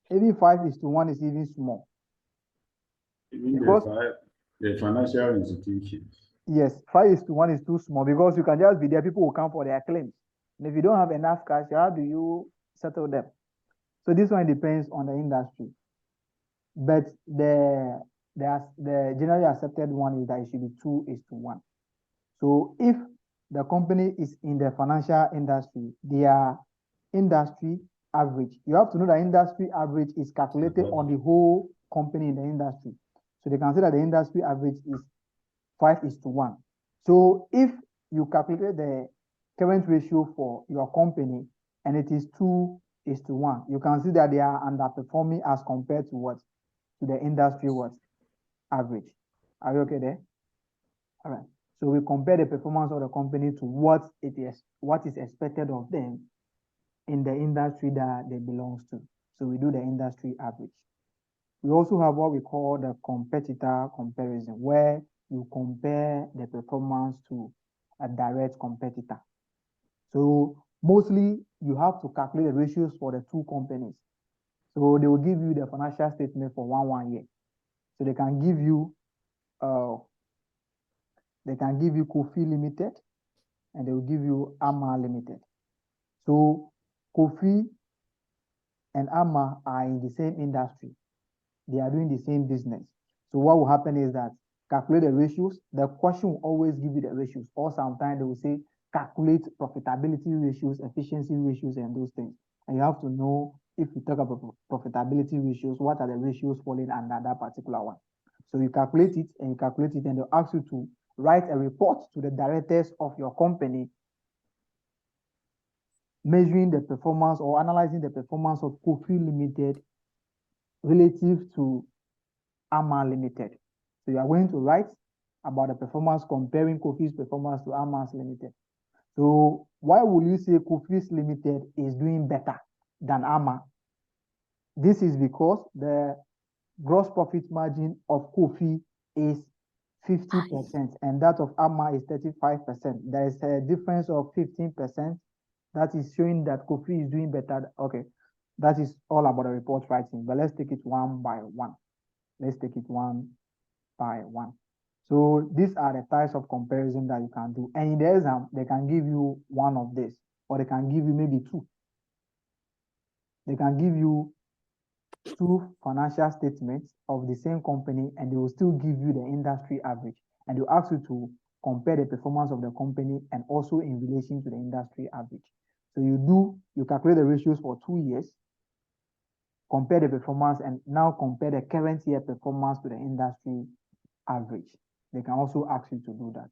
even 5:1 is even small. Even Because the financial institutions. yes, 5:1 is too small because you can just be there, people will come for their claims. And if you don't have enough cash, how do you settle them? So this one depends on the industry. But the generally accepted one is that it should be 2:1. So if the company is in the financial industry, their industry average, you have to know that industry average is calculated on the whole company in the industry. So they can say that the industry average is 5:1. So if you calculate the current ratio for your company and it is 2:1, you can see that they are underperforming as compared to what? To the industry what? Average. Are you okay there? All right. So we compare the performance of the company to what is expected of them in the industry that they belongs to. So we do the industry average. We also have what we call the competitor comparison, where you compare the performance to a direct competitor. So mostly you have to calculate the ratios for the two companies. So they will give you the financial statement for one year. So they can give you Kofi Limited and they will give you AMA Limited. So Kofi and AMA are in the same industry. They are doing the same business. So what will happen is that calculate the ratios. The question will always give you the ratios, or sometimes they will say calculate profitability ratios, efficiency ratios, and those things. And you have to know, if you talk about profitability ratios, what are the ratios falling under that particular one. So you calculate it and they'll ask you to write a report to the directors of your company measuring the performance or analyzing the performance of Kofi Limited relative to AMA Limited. So you are going to write about the performance, comparing Kofi's performance to AMA's Limited. So why will you say Kofi's Limited is doing better than AMA? This is because the gross profit margin of Kofi is 50% and that of AMA is 35%. There is a difference of 15%. That is showing that Kofi is doing better. Okay, that is all about the report writing, but let's take it one by one. Let's take it one by one. So these are the types of comparison that you can do. And in the exam, they can give you one of this, or they can give you maybe two. They can give you two financial statements of the same company, and they will still give you the industry average. And they'll ask you to compare the performance of the company and also in relation to the industry average. So you calculate the ratios for 2 years, compare the performance, and now compare the current year performance to the industry average. They can also ask you to do that.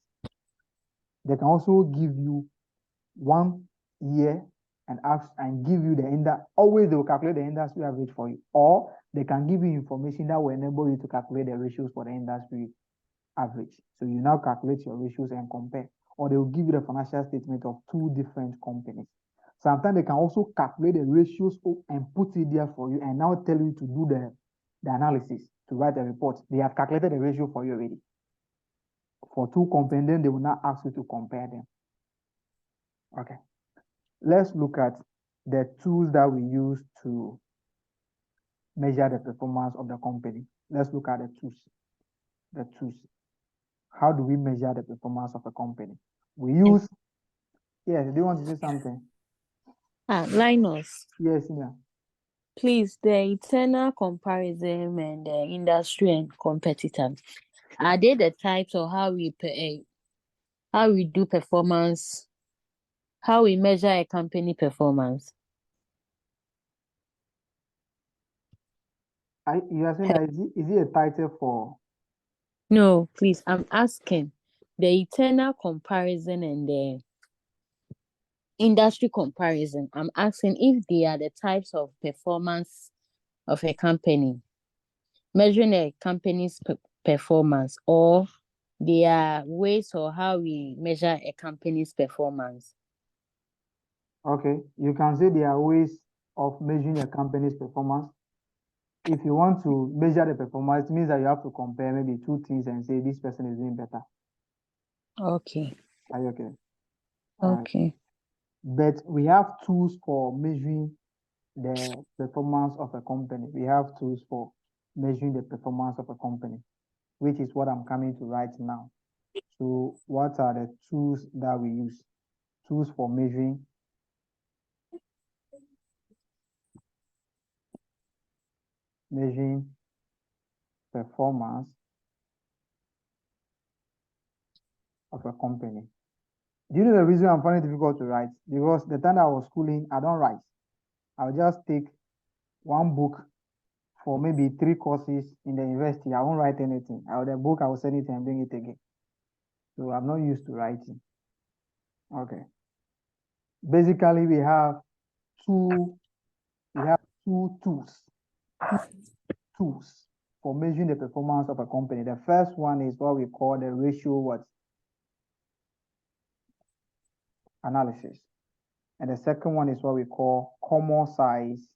They can also give you 1 year and give you always they will calculate the industry average for you, or they can give you information that will enable you to calculate the ratios for the industry average. So you now calculate your ratios and compare, or they will give you the financial statement of two different companies. Sometimes they can also calculate the ratios and put it there for you and now tell you to do the analysis, to write the report. They have calculated the ratio for you already. For two companies, then they will now ask you to compare them. Okay. Let's look at the tools that we use to measure the performance of the company. Let's look at the tools. The tools. How do we measure the performance of a company? We use, yes, do you want to say something? Linus. Yes, yeah. Please, the internal comparison and the industry and competitors, are they the types of how we do performance, how we measure a company performance? You are saying that is it a title for? No, please, I'm asking the internal comparison and the industry comparison. I'm asking if they are the types of performance of a company, measuring a company's performance, or they are ways or how we measure a company's performance. Okay, you can say there are ways of measuring a company's performance. If you want to measure the performance, it means that you have to compare maybe two things and say this person is doing better. Okay. Are you okay? Okay. Right. But we have tools for measuring the performance of a company. We have tools for measuring the performance of a company, which is what I'm coming to right now. So what are the tools that we use? Tools for measuring performance of a company. Do you know the reason I'm finding it difficult to write? Because the time I was schooling, I don't write. I'll just take one book for maybe 3 courses in the university. I won't write anything. The book, I will send it and bring it again. So I'm not used to writing. Okay. Basically, we have two tools for measuring the performance of a company. The first one is what we call the ratio analysis. And the second one is what we call common size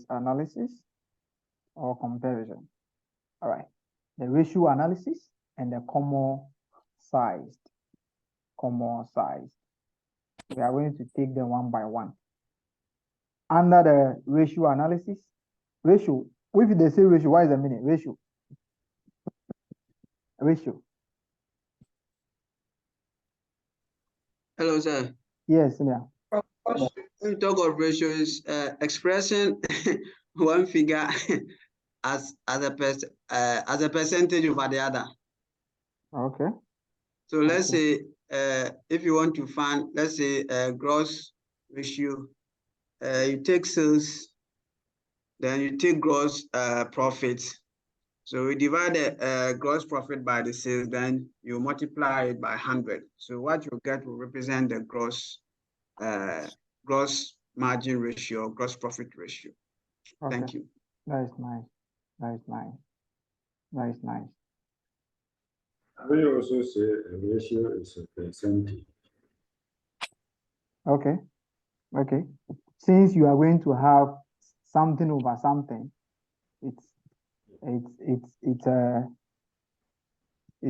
analysis or comparison. All right. The ratio analysis and the common sized. We are going to take them one by one. Under the ratio analysis, if they say ratio, what is the meaning? Ratio. Hello, sir. Yes, yeah. When we talk of ratio, is expressing one figure as a percentage over the other. Okay. So let's say if you want to find, let's say, gross ratio, you take sales, then you take gross profit. So we divide the gross profit by the sales, then you multiply it by 100. So what you get will represent the gross margin ratio, gross profit ratio. Okay. Thank you. That is nice. We also say a ratio is a percentage. Okay. Since you are going to have something over something, it's a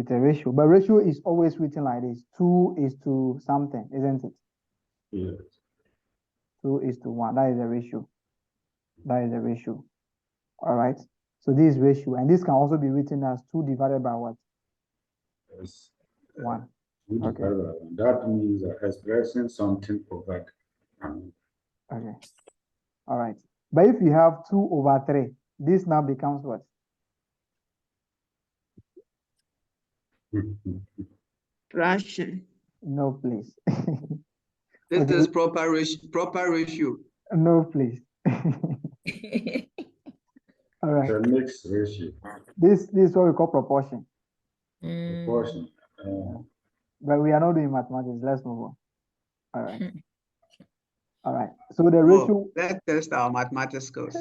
ratio. But ratio is always written like this: 2 is to something, isn't it? Yes. 2 is to 1. That is a ratio. All right. So this is ratio, and this can also be written as 2 divided by what? Yes. 1. 2 divided by 1. That means expressing something over. Okay. All right. But if you have 2 over 3, this now becomes what? Fraction. No, please. This is proper ratio. No, please. All right. The mixed ratio. This is what we call proportion. Proportion. But we are not doing mathematics. Let's move on. All right. So the ratio. Let's test our mathematics skills.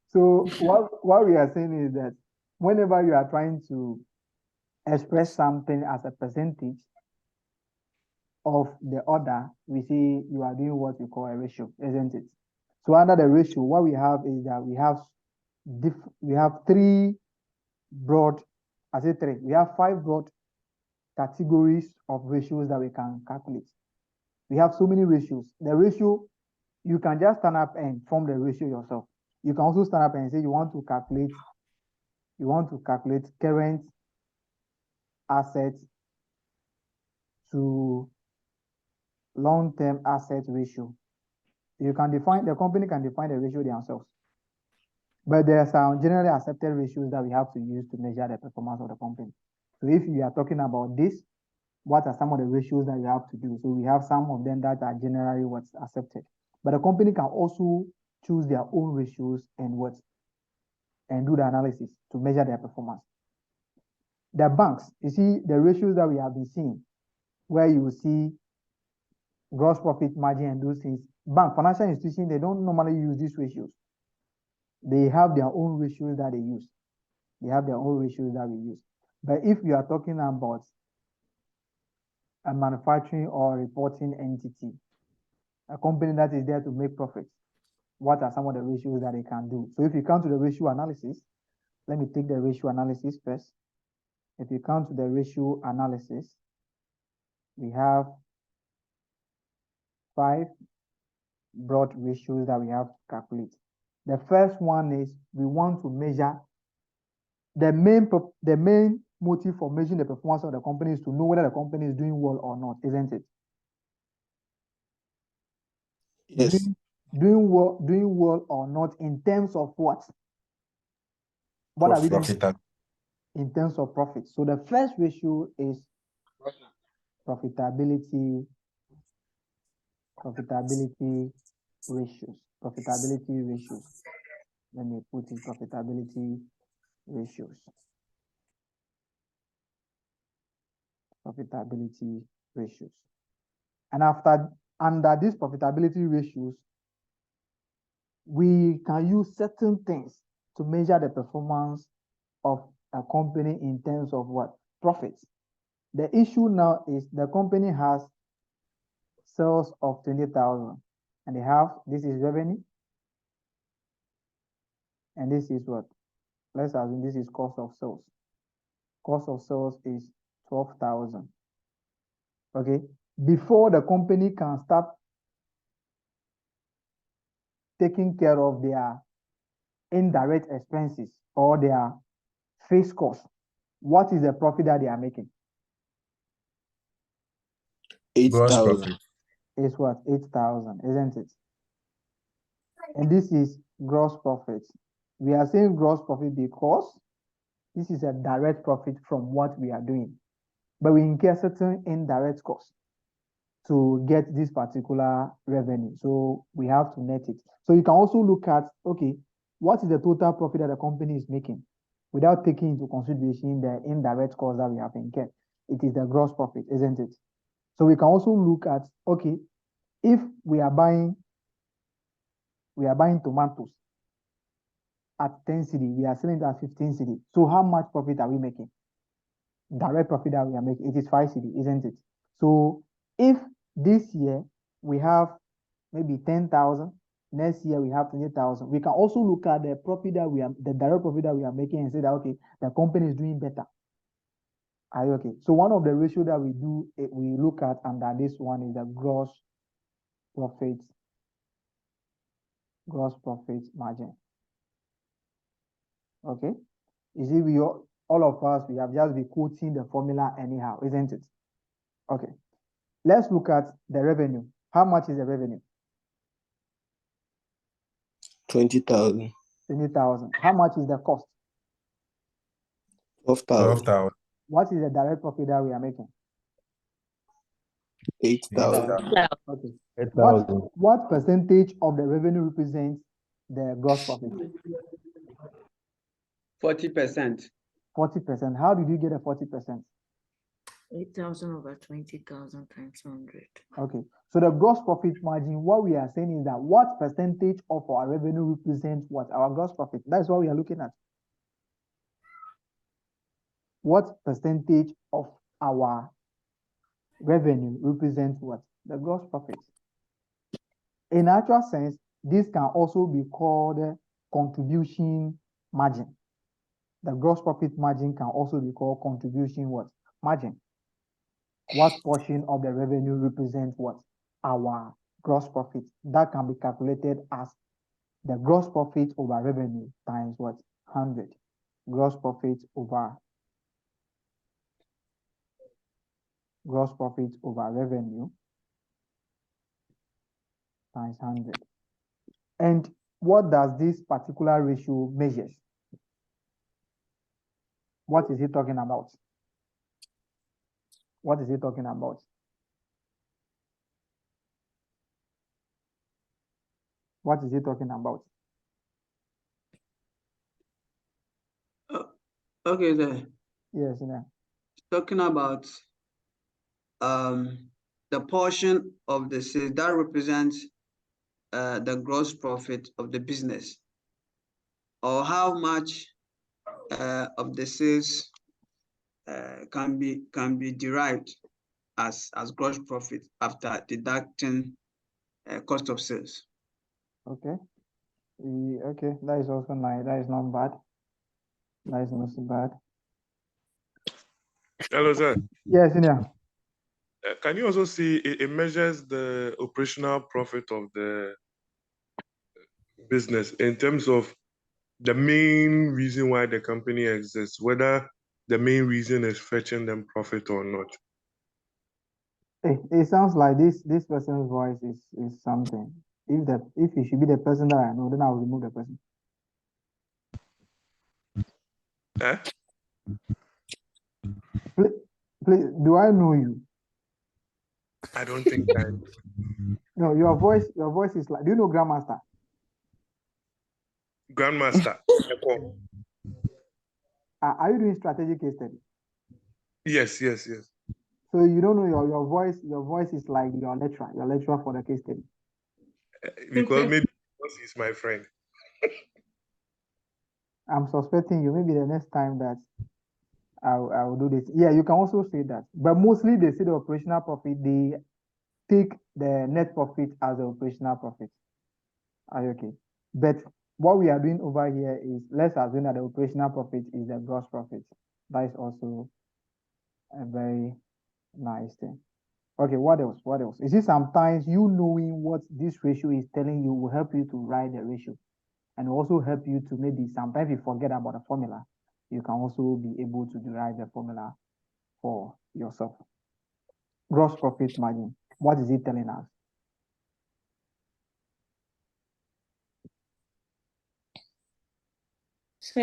So what we are saying is that whenever you are trying to express something as a percentage of the other, we see you are doing what we call a ratio, isn't it? So under the ratio, what we have is that we have 3 broad, we have 5 broad categories of ratios that we can calculate. We have so many ratios. The ratio, you can just stand up and form the ratio yourself. You can also stand up and say you want to calculate current assets to long-term asset ratio. The company can define the ratio themselves. But there are some generally accepted ratios that we have to use to measure the performance of the company. So if you are talking about this, what are some of the ratios that you have to do? So we have some of them that are generally what's accepted. But the company can also choose their own ratios and do the analysis to measure their performance. The banks, you see the ratios that we have been seeing, where you will see gross profit margin and those things. Financial institutions, they don't normally use these ratios. They have their own ratios that they use. But if you are talking about a manufacturing or reporting entity, a company that is there to make profits, what are some of the ratios that they can do? So if you come to the ratio analysis, let me take the ratio analysis first. If you come to the ratio analysis, we have 5 broad ratios that we have to calculate. The first one is we want to measure the main motive for measuring the performance of the company is to know whether the company is doing well or not, isn't it? Yes. Doing well or not in terms of what? What are we doing? In terms of profit. So the first ratio is profitability ratios. Profitability ratios. Let me put in profitability ratios. Profitability ratios. And under these profitability ratios, we can use certain things to measure the performance of a company in terms of what? Profits. The issue now is the company has sales of 20,000 and they have, this is revenue. And this is what? Let's assume this is cost of sales. Cost of sales is 12,000. Okay. Before the company can start taking care of their indirect expenses or their fixed costs, what is the profit that they are making? 8,000. Is what? 8,000, isn't it? And this is gross profit. We are saying gross profit because this is a direct profit from what we are doing. But we incur certain indirect costs to get this particular revenue. So we have to net it. So you can also look at, okay, what is the total profit that the company is making without taking into consideration the indirect costs that we have incurred? It is the gross profit, isn't it? So we can also look at, okay, if we are buying tomatoes at 10 cedi, we are selling it at 15 cedi. So how much profit are we making? Direct profit that we are making, it is 5 cedi, isn't it? So if this year we have maybe 10,000, next year we have 20,000, we can also look at the profit that the direct profit that we are making and say that, okay, the company is doing better. Are you okay? So one of the ratios that we look at under this one is the gross profit margin. Okay. You see, all of us, we have just been quoting the formula anyhow, isn't it? Okay. Let's look at the revenue. How much is the revenue? 20,000. 20,000. How much is the cost? 12,000. What is the direct profit that we are making? 8,000. Okay. 8,000. What percentage of the revenue represents the gross profit? 40%. 40%. How did you get a 40%? 8,000 over 20,000 times 100. Okay. So the gross profit margin, what we are saying is that what percentage of our revenue represents what? Our gross profit. That's what we are looking at. What percentage of our revenue represents what? The gross profit. In actual sense, this can also be called a contribution margin. The gross profit margin can also be called contribution what? Margin. What portion of the revenue represents what? Our gross profit. That can be calculated as the gross profit over revenue times what? 100. Gross profit over revenue times 100. And what does this particular ratio measure? What is he talking about? What is he talking about? What is he talking about? Okay, sir. Yes, yeah. Talking about the portion of the sales that represents the gross profit of the business, or how much of the sales can be derived as gross profit after deducting cost of sales. Okay. Okay, that is also nice. That is not bad. That is not so bad. Hello, sir. Yes, yeah. Can you also see it measures the operational profit of the business in terms of the main reason why the company exists, whether the main reason is fetching them profit or not? It sounds like this person's voice is something. If it should be the person that I know, then I'll remove the person. Eh? Please, do I know you? I don't think I. No, your voice is like. Do you know Grandmaster? Grandmaster. Are you doing strategic case study? Yes. So you don't know your voice is like your lecturer for the case study. Because he's my friend. I'm suspecting you. Maybe the next time that I will do this. Yeah, you can also say that. But mostly they say the operational profit, they take the net profit as the operational profit. Are you okay? But what we are doing over here is, let's assume that the operational profit is the gross profit. That is also a very nice thing. Okay, what else? What else? You see, sometimes you knowing what this ratio is telling you will help you to write the ratio and also help you to maybe sometimes you forget about the formula. You can also be able to derive the formula for yourself. Gross profit margin. What is it telling us? So,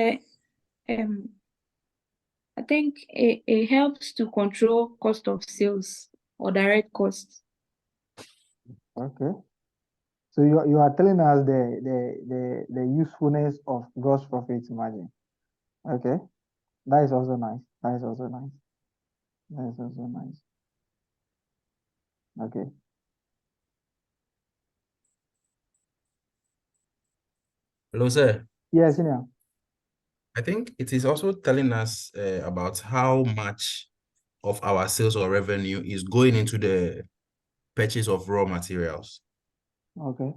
I think it helps to control cost of sales or direct costs. Okay. So you are telling us the usefulness of gross profit margin. Okay. That is also nice. That is also nice. That is also nice. Okay. Hello, sir. Yes, yeah. I think it is also telling us about how much of our sales or revenue is going into the purchase of raw materials. Okay.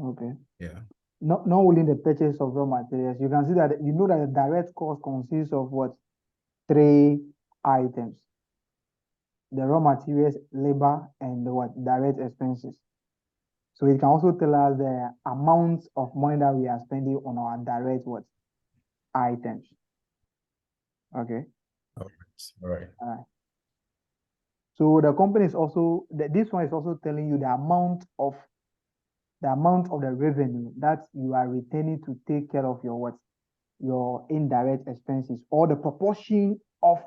Okay. Yeah. Not only the purchase of raw materials, you can see that you know that the direct cost consists of what? 3 items. The raw materials, labor, and the what? Direct expenses. So it can also tell us the amount of money that we are spending on our direct what? Items. Okay. All right. All right. So the company is also this one is also telling you the amount of the revenue that you are retaining to take care of your what? Your indirect expenses, or the proportion of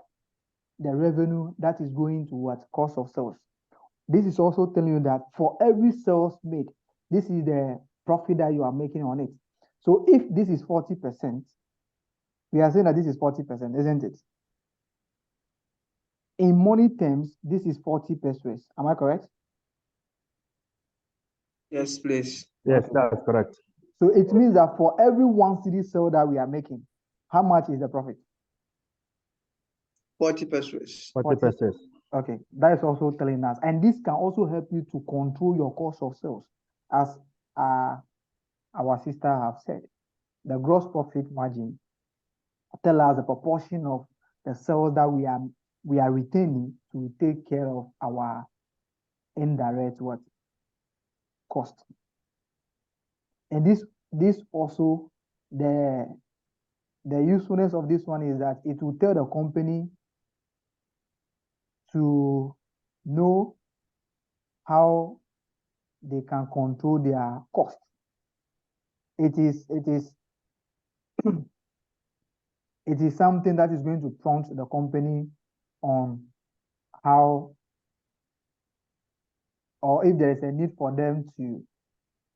the revenue that is going to what? Cost of sales. This is also telling you that for every sales made, this is the profit that you are making on it. So if this is 40%, we are saying that this is 40%, isn't it? In money terms, this is 40 pesos. Am I correct? Yes, please. Yes, that's correct. So it means that for every 1 cedi sale that we are making, how much is the profit? 40 pesos. 40 pesos. Okay, that is also telling us. And this can also help you to control your cost of sales. As our sister have said, the gross profit margin tell us the proportion of the sales that we are retaining to take care of our indirect what? Cost. And this also, the usefulness of this one is that it will tell the company to know how they can control their cost. It is something that is going to prompt the company on how, or if there is a need for them to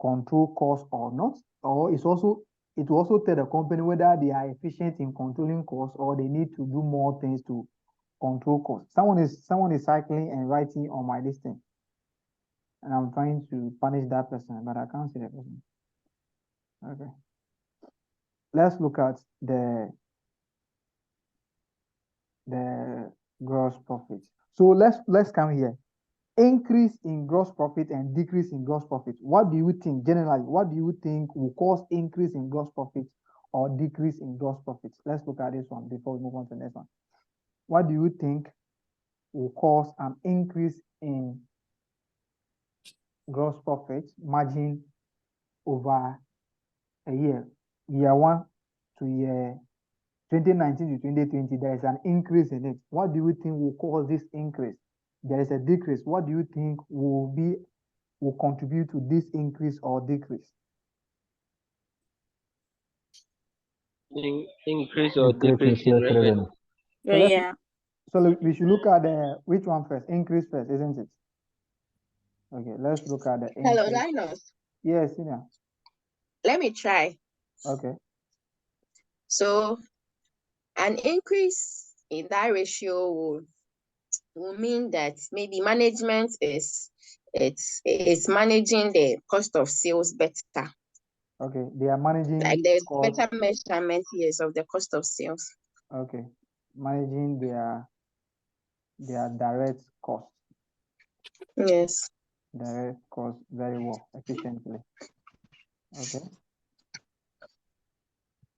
control costs or not, or it will also tell the company whether they are efficient in controlling costs or they need to do more things to control costs. Someone is cycling and writing on my listing, and I'm trying to punish that person, but I can't see the person. Okay. Let's look at the gross profit. So let's come here. Increase in gross profit and decrease in gross profit. What do you think generally? What do you think will cause increase in gross profit or decrease in gross profit? Let's look at this one before we move on to the next one. What do you think will cause an increase in gross profit margin over a year. Year 1 to year 2019 to 2020, there is an increase in it. What do you think will cause this increase? There is a decrease. What do you think will contribute to this increase or decrease? Increase or decrease in revenue. So we should look at which one first? Increase first, isn't it? Okay, let's look at the increase. Hello, Linus. Yes, Sina. Let me try. Okay. So an increase in that ratio will mean that maybe management is managing the cost of sales better. Okay, they are managing like there's cost. better measurement, yes, of the cost of sales. Okay, managing their direct cost. Yes. Direct cost very well, efficiently. Okay.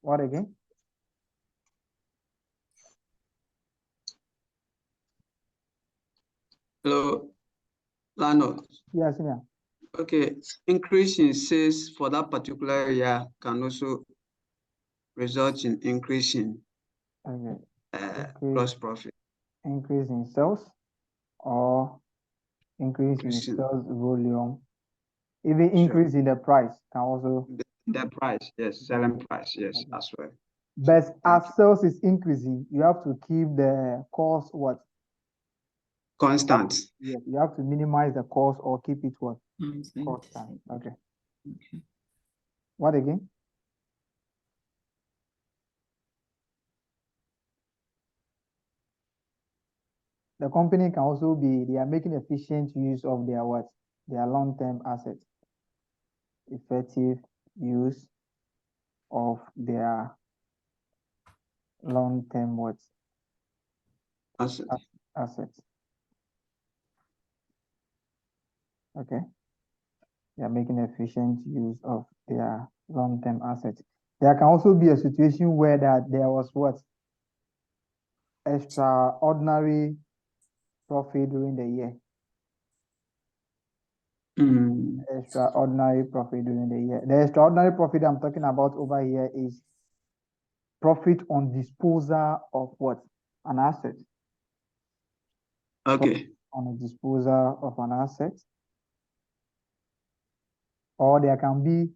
What again? Hello, Lano. Yes, yeah. Okay, increase in sales for that particular year can also result in increase in gross profit. Increase in sales or increase in sales volume. Even increase in the price can also. The price, yes, selling price, yes, as well. But as sales is increasing, you have to keep the cost what? Constant. Yes, you have to minimize the cost or keep it what? Constant. Okay. What again? The company can also they are making efficient use of their what? Their long-term assets. Effective use of their long-term what? Assets. Okay. They are making efficient use of their long-term assets. There can also be a situation where there was what? Extraordinary profit during the year. Extraordinary profit during the year. The extraordinary profit I'm talking about over here is profit on disposal of what? An asset. Okay. Profit on a disposal of an asset. Or there can be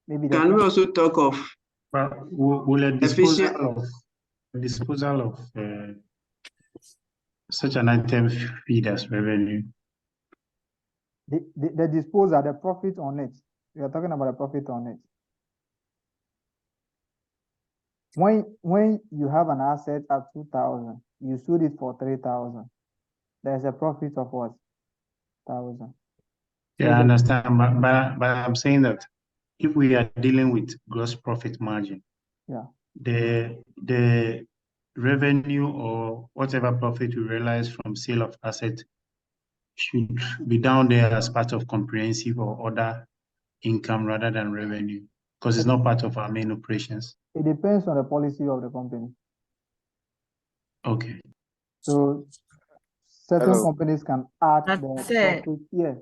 maybe. Can we also talk of? Will a disposal of such an item feed as revenue? The disposal, the profit on it. We are talking about the profit on it. When you have an asset at 2,000, you sold it for 3,000. There's a profit of what? 1,000. Yeah, I understand, but I'm saying that if we are dealing with gross profit margin, yeah, the revenue or whatever profit we realize from sale of asset should be down there as part of comprehensive or other income rather than revenue, because it's not part of our main operations. It depends on the policy of the company. Okay. So certain companies can add the profit. Yeah.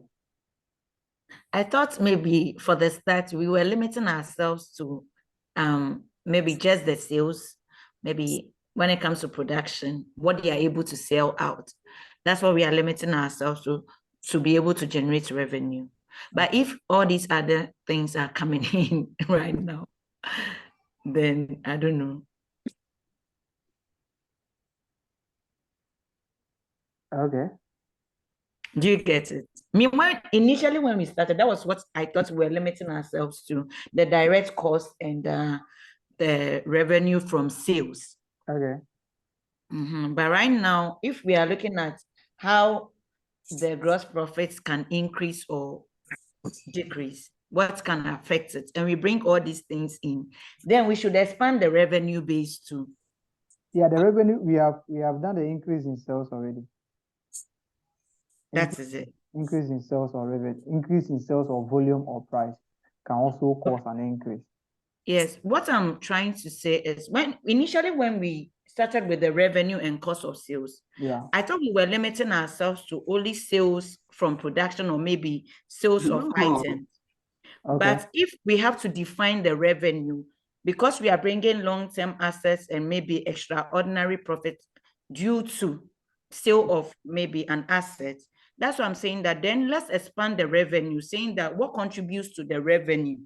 I thought maybe for the start we were limiting ourselves to maybe just the sales, maybe when it comes to production, what they are able to sell out. That's what we are limiting ourselves to be able to generate revenue. But if all these other things are coming in right now, then I don't know. Okay. Do you get it? Meanwhile, initially when we started, that was what I thought we were limiting ourselves to, the direct cost and the revenue from sales. Okay. But right now, if we are looking at how the gross profits can increase or decrease, what can affect it, and we bring all these things in, then we should expand the revenue base too. Yeah, the revenue, we have done the increase in sales already. That is it. Increase in sales or revenue, increase in sales or volume or price can also cause an increase. Yes, what I'm trying to say is when we started with the revenue and cost of sales. Yeah. I thought we were limiting ourselves to only sales from production or maybe sales of No. items. Okay. But if we have to define the revenue, because we are bringing long-term assets and maybe extraordinary profits due to sale of maybe an asset, that's what I'm saying, that then let's expand the revenue, saying that what contributes to the revenue.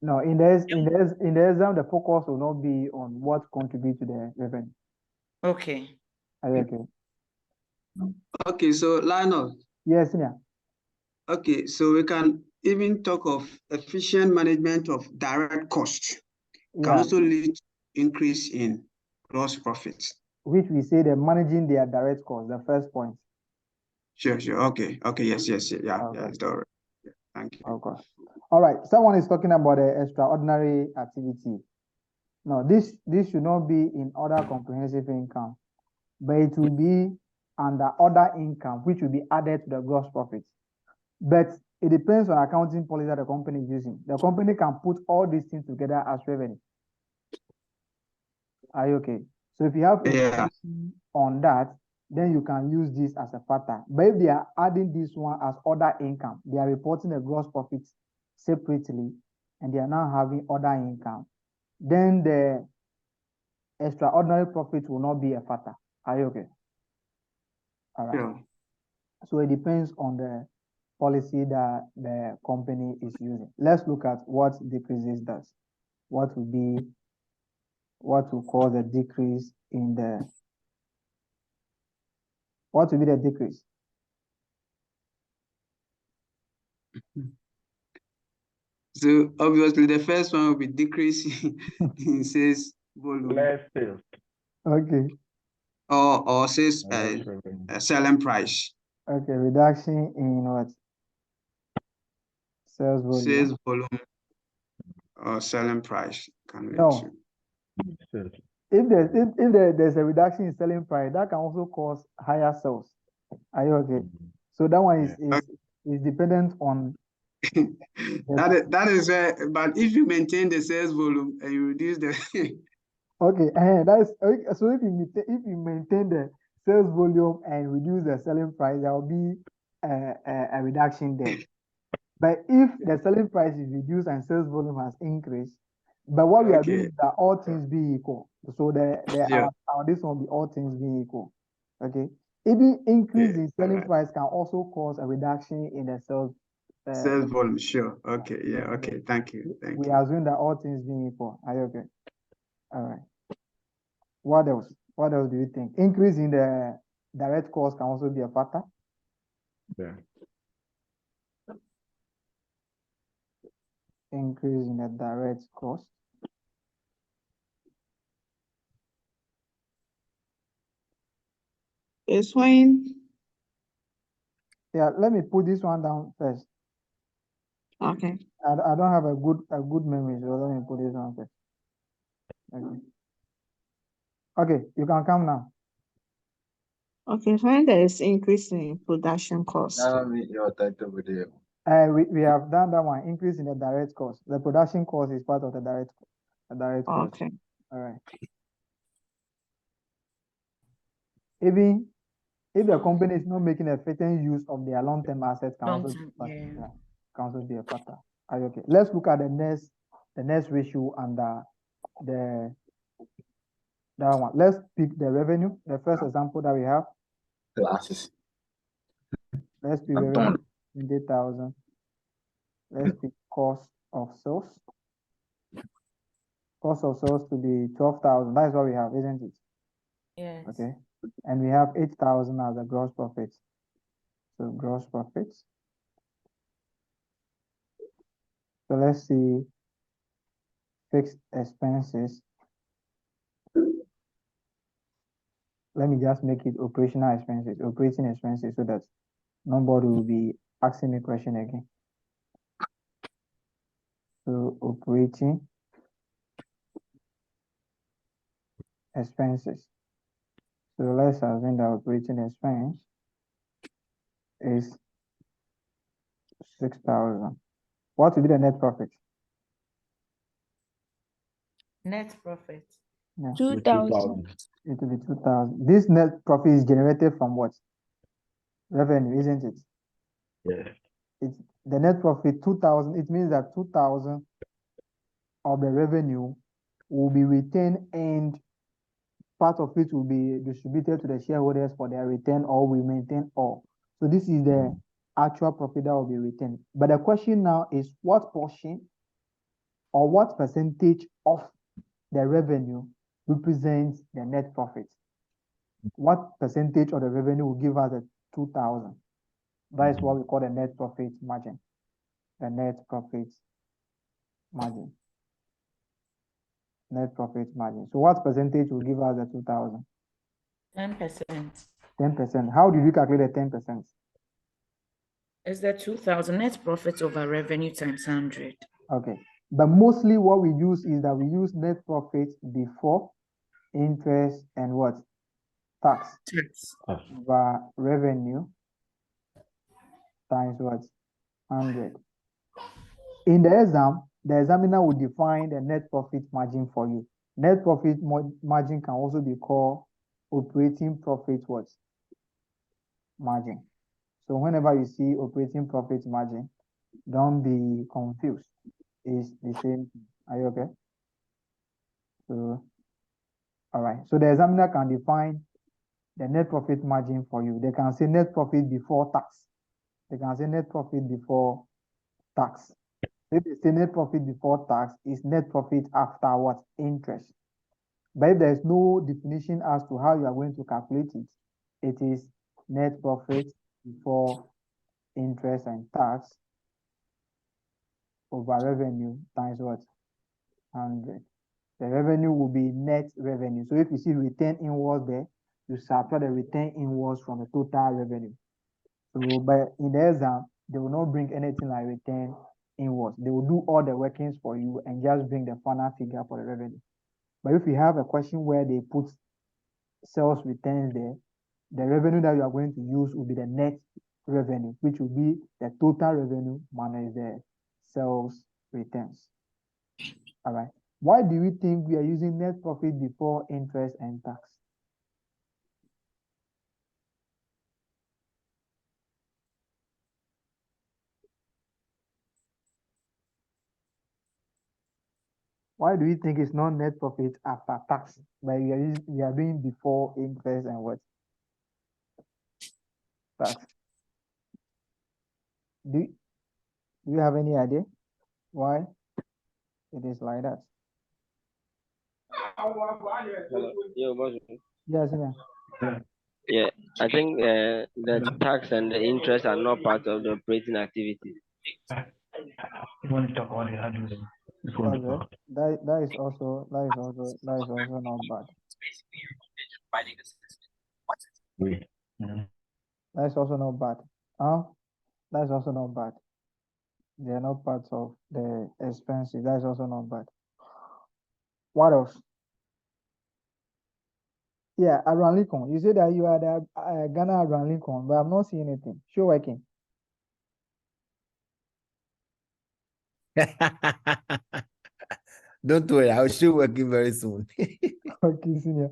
No, in the exam, the focus will not be on what contributes to the revenue. Okay. Are you okay? Okay, so Lionel. Yes, yeah. Okay, so we can even talk of efficient management of direct costs. Can Yeah. also lead to increase in gross profits. Which we say they're managing their direct costs, the first point. Sure. Okay. Yes. Yeah. Okay. It's all right. Yeah, thank you. Okay. All right. Someone is talking about the extraordinary activity. No, this should not be in other comprehensive income, but it will be under other income, which will be added to the gross profit. But it depends on accounting policy that the company is using. The company can put all these things together as revenue. Are you okay? So if you have information on that, then you can use this as a factor. But if they are adding this one as other income, they are reporting the gross profits separately, and they are now having other income, then the extraordinary profit will not be a factor. Are you okay? All right. Yeah. So it depends on the policy that the company is using. Let's look at what decreases does. What will cause a decrease in the, what will be the decrease? So obviously the first one will be decrease in sales volume. Less sales. Okay. Or sales selling price. Okay, reduction in what? Sales volume. Sales volume or selling price can lead No. to. If there's a reduction in selling price, that can also cause higher sales. Are you okay? So that one is dependent on that is but if you maintain the sales volume and you reduce the okay, that's okay. So if you maintain the sales volume and reduce the selling price, there will be a reduction there. But if the selling price is reduced and sales volume has increased, but what we are doing is that all things be equal. So our this one will be all things being equal. Okay. Even increase in selling price can also cause a reduction in the sales volume. Sure. Okay. Yeah. Okay. Thank you. We assume that all things being equal. Are you okay? All right. What else? What else do you think? Increase in the direct cost can also be a factor. Yeah. Increase in the direct cost. It's fine. Yeah, let me put this one down first. Okay. I don't have a good memory, so let me put this one first. Okay. Okay, you can come now. Okay, when there is increase in production cost. We have done that one. Increase in the direct cost. The production cost is part of the direct cost. Okay. All right. Even if the company is not making efficient use of their long-term assets, can also be a factor. Are you okay? Let's look at the next ratio under that one. Let's pick the revenue. The first example that we have. Classes. Let's pick revenue 20,000. Let's pick cost of sales. Cost of sales to be 12,000. That is what we have, isn't it? Yes. Okay. And we have 8,000 as a gross profit. So gross profits. So let's see fixed expenses. Let me just make it operating expenses, so that nobody will be asking me question again. So operating expenses. So let's assume that operating expense is 6,000. What will be the net profit? Net profit. Yeah. 2,000. It will be 2,000. This net profit is generated from what? Revenue, isn't it? Yeah. It's the net profit 2,000. It means that 2,000 of the revenue will be retained and part of it will be distributed to the shareholders for their return, or we maintain all. So this is the actual profit that will be retained. But the question now is what portion or what percentage of the revenue represents the net profit? What percentage of the revenue will give us the 2,000? That is what we call the net profit margin. The net profit margin. Net profit margin. So what percentage will give us the 2,000? 10%. 10%. How did you calculate the 10%? Is that 2,000 net profit over revenue times 100? Okay. But mostly what we use is that we use net profit before interest and what? Tax. Tax. Over revenue times what? 100. In the exam, the examiner will define the net profit margin for you. Net profit margin can also be called operating profit what? Margin. So whenever you see operating profit margin, don't be confused. It's the same. Are you okay? So, all right. So the examiner can define the net profit margin for you. They can say net profit before tax. They can say net profit before tax. If they say net profit before tax, is net profit after what? Interest. But if there is no definition as to how you are going to calculate it, it is net profit before interest and tax over revenue times what? 100. The revenue will be net revenue. So if you see return inwards there, you subtract the return inwards from the total revenue. So but in the exam, they will not bring anything like return inwards. They will do all the workings for you and just bring the final figure for the revenue. But if you have a question where they put sales returns there, the revenue that you are going to use will be the net revenue, which will be the total revenue minus the sales returns. All right. Why do we think we are using net profit before interest and tax? Why do you think it's not net profit after tax, but we are doing before interest and what? Tax. Do you have any idea why it is like that? Yes, yeah. Yeah, I think the tax and the interest are not part of the operating activity. You want to talk about the hardware? Okay. That is also not bad. That's also not bad. That's also not bad. They are not parts of the expenses. That's also not bad. What else? Yeah, Abraham Lincoln. You say that you are the Ghana Abraham Lincoln, but I'm not seeing anything. Show working. Don't worry, I'll show working very soon. Okay, senior.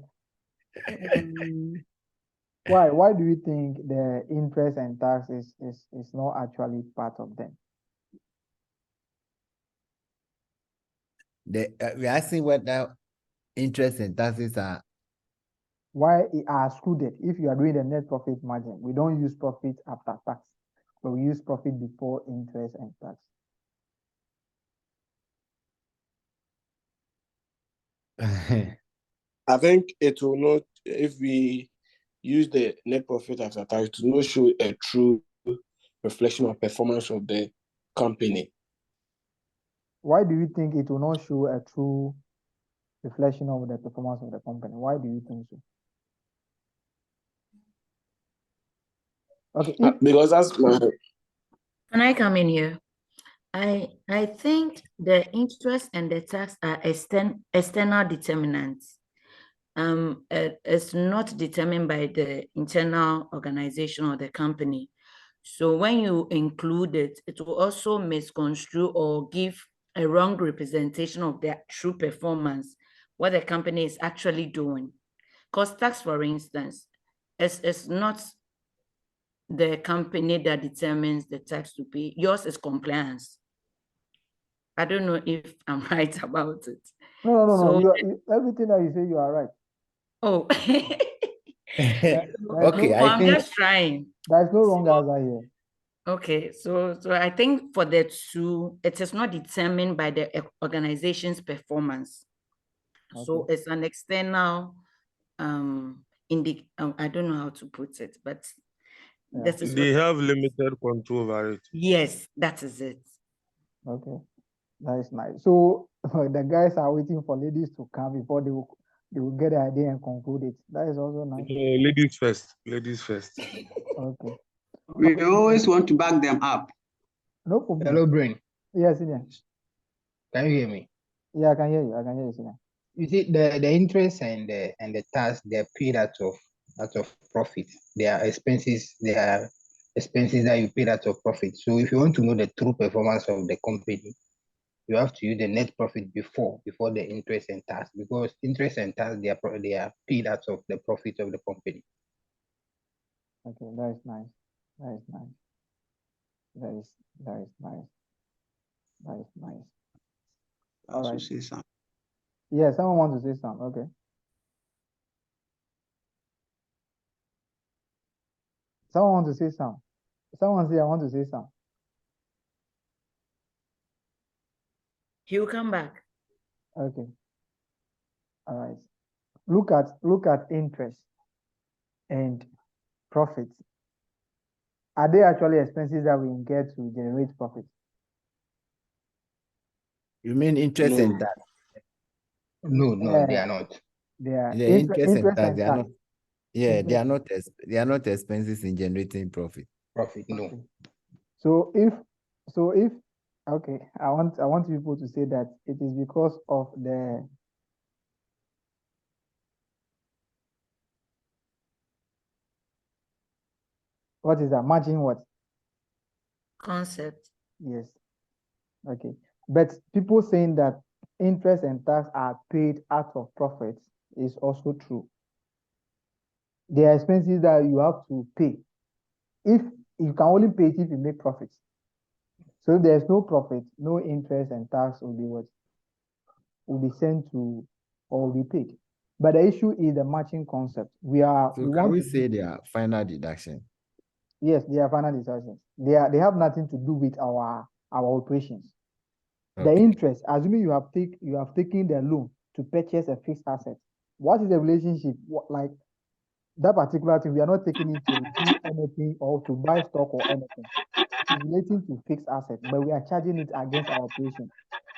Why do you think the interest and tax is not actually part of them? We're asking what the interest and taxes are. Why are excluded? If you are doing the net profit margin, we don't use profit after tax, but we use profit before interest and tax. I think it will not, if we use the net profit after tax, to not show a true reflection of performance of the company. Why do you think it will not show a true reflection of the performance of the company? Why do you think so? Okay. Because that's my... Can I come in here? I think the interest and the tax are external determinants. It's not determined by the internal organization or the company. So when you include it, it will also misconstrue or give a wrong representation of their true performance what the company is actually doing. Because tax, for instance, is not the company that determines the tax to pay. Yours is compliance. I don't know if I'm right about it. No. So, Everything that you say, you are right. oh, Okay, no, I I'm think just trying. There is no wrong answer here. Okay, so I think for the two, it is not determined by the organization's performance. So Okay. it's an external I don't know how to put it, but this is They what, have limited control over it. yes, that is it. Okay. That is nice. So the guys are waiting for ladies to come before they will get the idea and conclude it. That is also nice. Ladies first. Ladies first. Okay. We always want to back them up. No problem. Hello, Brain. Yes, Senior. Can you hear me? Yeah, I can hear you. I can hear you, Senior. You see, the interest and the tax, they're paid out of profit. They are expenses that you paid out of profit. So if you want to know the true performance of the company, you have to use the net profit before the interest and tax, because interest and tax, they are paid out of the profit of the company. Okay, that is nice. That is nice. That is nice. That is nice. All right. Say something. Yeah, someone wants to say something. Okay. Someone wants to say something. Someone say I want to say something. He'll come back. Okay. All right. Look at interest and profits. Are they actually expenses that we incur to generate profit? you mean interest and tax. No, they are not. They are The interest and tax, and they are not. tax. Yeah, they are not expenses in generating profit. Profit, no. Okay. So if okay, I want people to say that it is because of the what is that? Margin what? Concept. Yes. Okay. But people saying that interest and tax are paid out of profits is also true. They are expenses that you have to pay. If you can only pay it if you make profits. So if there's no profit, no interest and tax will be what? Will be sent to or will be paid. But the issue is the matching concept. So we can we say they are final deduction? Yes, they are final deductions. They have nothing to do with our operations. The Okay. interest, assuming you have taken the loan to purchase a fixed asset. What is the relationship? Like that particular thing, we are not taking it to do anything or to buy stock or anything. It's relating to fixed assets, but we are charging it against our operation.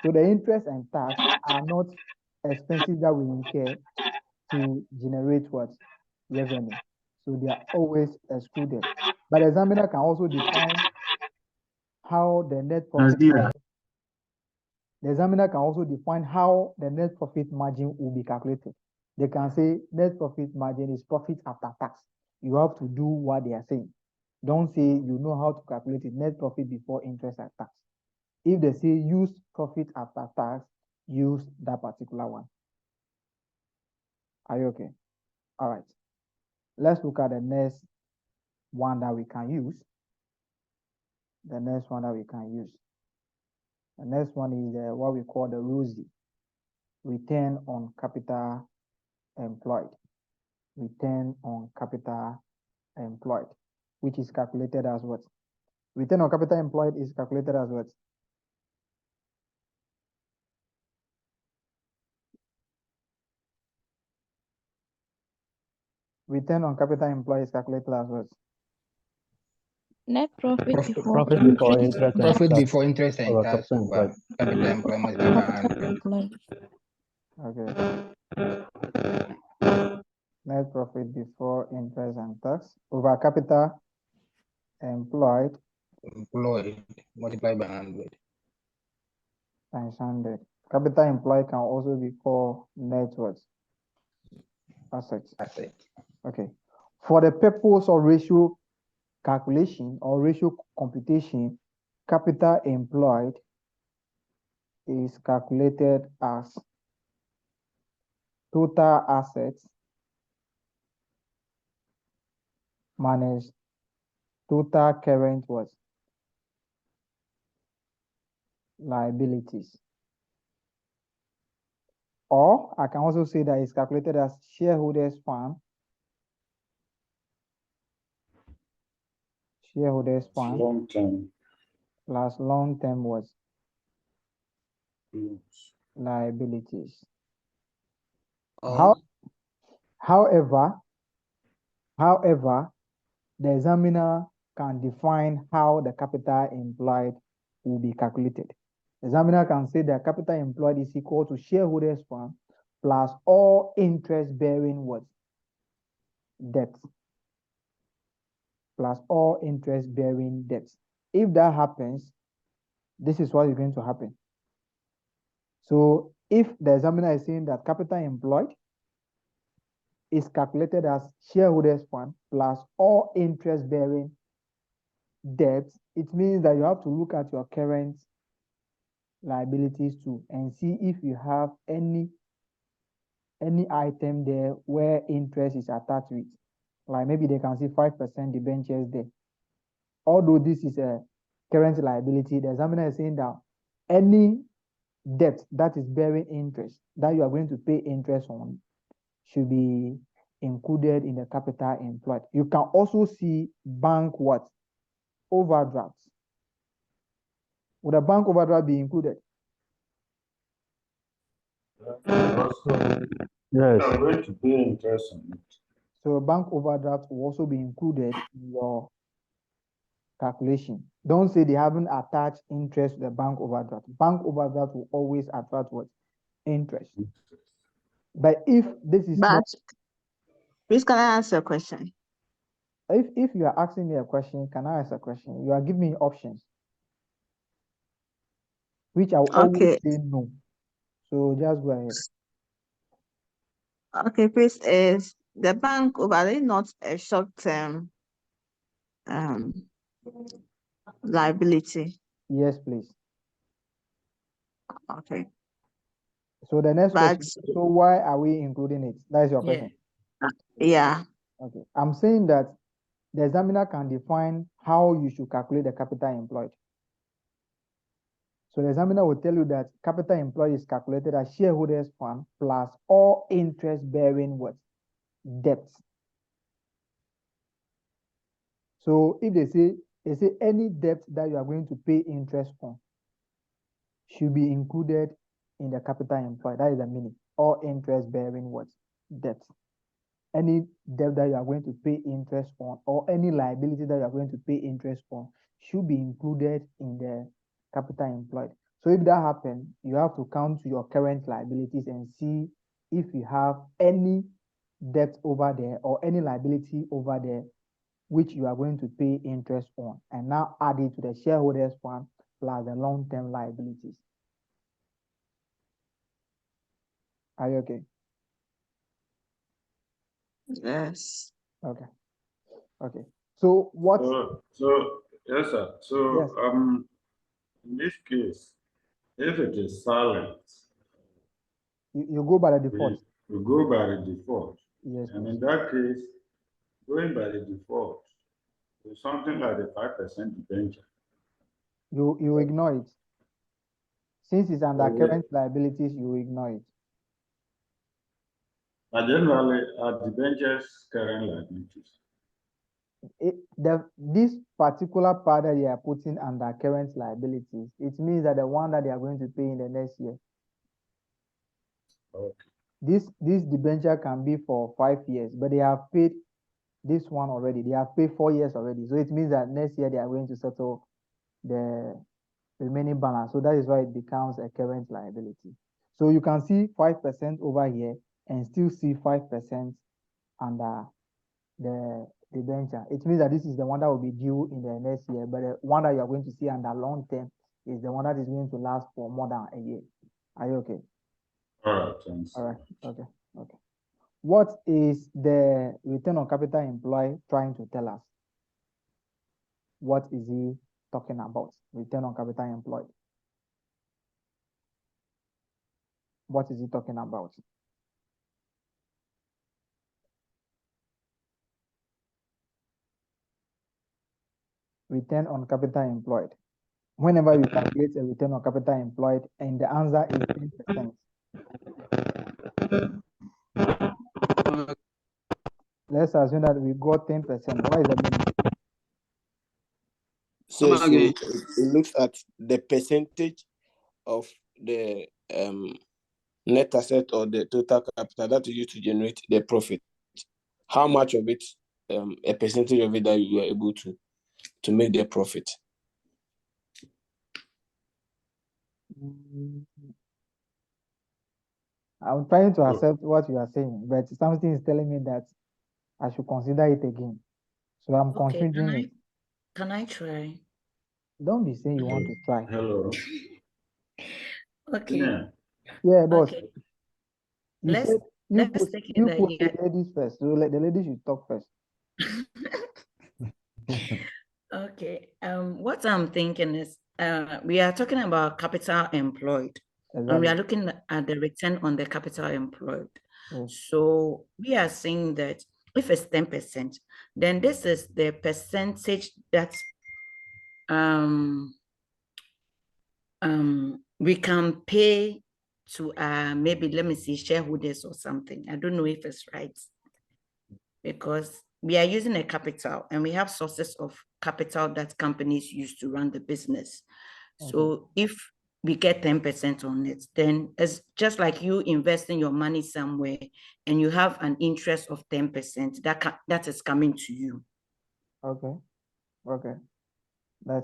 So the interest and tax are not expenses that we incur to generate what? Revenue. So they are always excluded. But the examiner can also define how the net profit margin, the examiner can also define how the net profit margin will be calculated. They can say net profit margin is profit after tax. You have to do what they are saying. Don't say you know how to calculate it, net profit before interest and tax. If they say use profit after tax, use that particular one. Are you okay? All right. Let's look at the next one that we can use. The next one that we can use. The next one is what we call the ROCE, return on capital employed. Return on capital employed, which is calculated as what? Return on capital employed is calculated as what? Return on capital employed is calculated as what? Net profit before Profit before interest. interest and Profit tax before interest and over tax capital over employed. capital employed must be 100. Employed. Okay. Net profit before interest and tax over capital employed Multiplied by 100. times 100. Capital employed can also be called net worth. Assets. Okay. For the purpose of ratio calculation or ratio computation, capital employed is calculated as total assets minus total current what? Liabilities. Or I can also say that it's calculated as shareholders fund. Shareholders fund Long term. plus long-term what? Yes. Liabilities. Oh. However, the examiner can define how the capital employed will be calculated. The examiner can say that capital employed is equal to shareholders fund plus all interest-bearing what? Debt. Plus all interest-bearing debts. If that happens, this is what is going to happen. So if the examiner is saying that capital employed is calculated as shareholders fund plus all interest-bearing debts, it means that you have to look at your current liabilities too and see if you have any item there where interest is attached with. Like maybe they can see 5% debentures there. Although this is a current liability, the examiner is saying that any debt that is bearing interest that you are going to pay interest on should be included in the capital employed. You can also see bank what? Overdrafts. Would a bank overdraft be included? Also, Yes. I'm going to pay interest on it. So bank overdraft will also be included in your calculation. Don't say they haven't attached interest to the bank overdraft. Bank overdraft will always attach what? Interest. But if this is But not, please can I answer a question? if you are asking me a question, can I ask a question? You are giving me options, which I will always Okay. say no. So just go ahead. Okay, please, is the bank overlay not a short-term liability? Yes, please. Okay. So the next But question, so why are we including it? That is your question. yeah. Okay. I'm saying that the examiner can define how you should calculate the capital employed. So the examiner will tell you that capital employed is calculated as shareholders fund plus all interest bearing what? Debts. So if they say any debt that you are going to pay interest on should be included in the capital employed. That is the meaning. All interest bearing what? Debt. Any debt that you are going to pay interest on or any liability that you are going to pay interest on should be included in the capital employed. So if that happens, you have to count your current liabilities and see if you have any debt over there or any liability over there which you are going to pay interest on, and now add it to the shareholders fund plus the long-term liabilities. Are you okay? Yes. Okay. Okay. So what? So yes, sir. So Yes. in this case, if it is silent, You go by the default. we go by the default. Yes. And Please. in that case, going by the default, it's something like the 5% debenture. You ignore it. Since it's under Okay. current liabilities, you ignore it. But generally, are debentures current liabilities? This particular part that they are putting under current liabilities, it means that the one that they are going to pay in the next year. Okay. This debenture can be for 5 years, but they have paid this one already. They have paid 4 years already. So it means that next year they are going to settle the remaining balance. So that is why it becomes a current liability. So you can see 5% over here and still see 5% under the debenture. It means that this is the one that will be due in the next year, but the one that you are going to see under long term is the one that is going to last for more than a year. Are you okay? All right, thanks. All right. Okay. Okay. What is the return on capital employed trying to tell us? What is he talking about? Return on capital employed. What is he talking about? return on capital employed. Whenever you calculate a return on capital employed, and the answer is 10%. Let's assume that we got 10%. What is the meaning? So it looks at the percentage of the net asset or the total capital that you use to generate the profit. How much of it, a percentage of it that you are able to make the profit? I'm trying to accept what you are saying, but something is telling me that I should consider it again. So I'm considering it. Can I try? Don't be saying you want to try. Hello. Okay. Yeah, boss. Okay. You Let's said you let's put take it you that put you the ladies first. So let the ladies should talk first. Okay. What I'm thinking is, we are talking about capital employed, and we are looking at the return on the capital employed. So we are saying that if it's 10%, then this is the percentage that we can pay to maybe, let me see, shareholders or something. I don't know if it's right, because we are using a capital and we have sources of capital that companies use to run the business. So if we get 10% on it, then it's just like you investing your money somewhere and you have an interest of 10% that is coming to you. Okay. That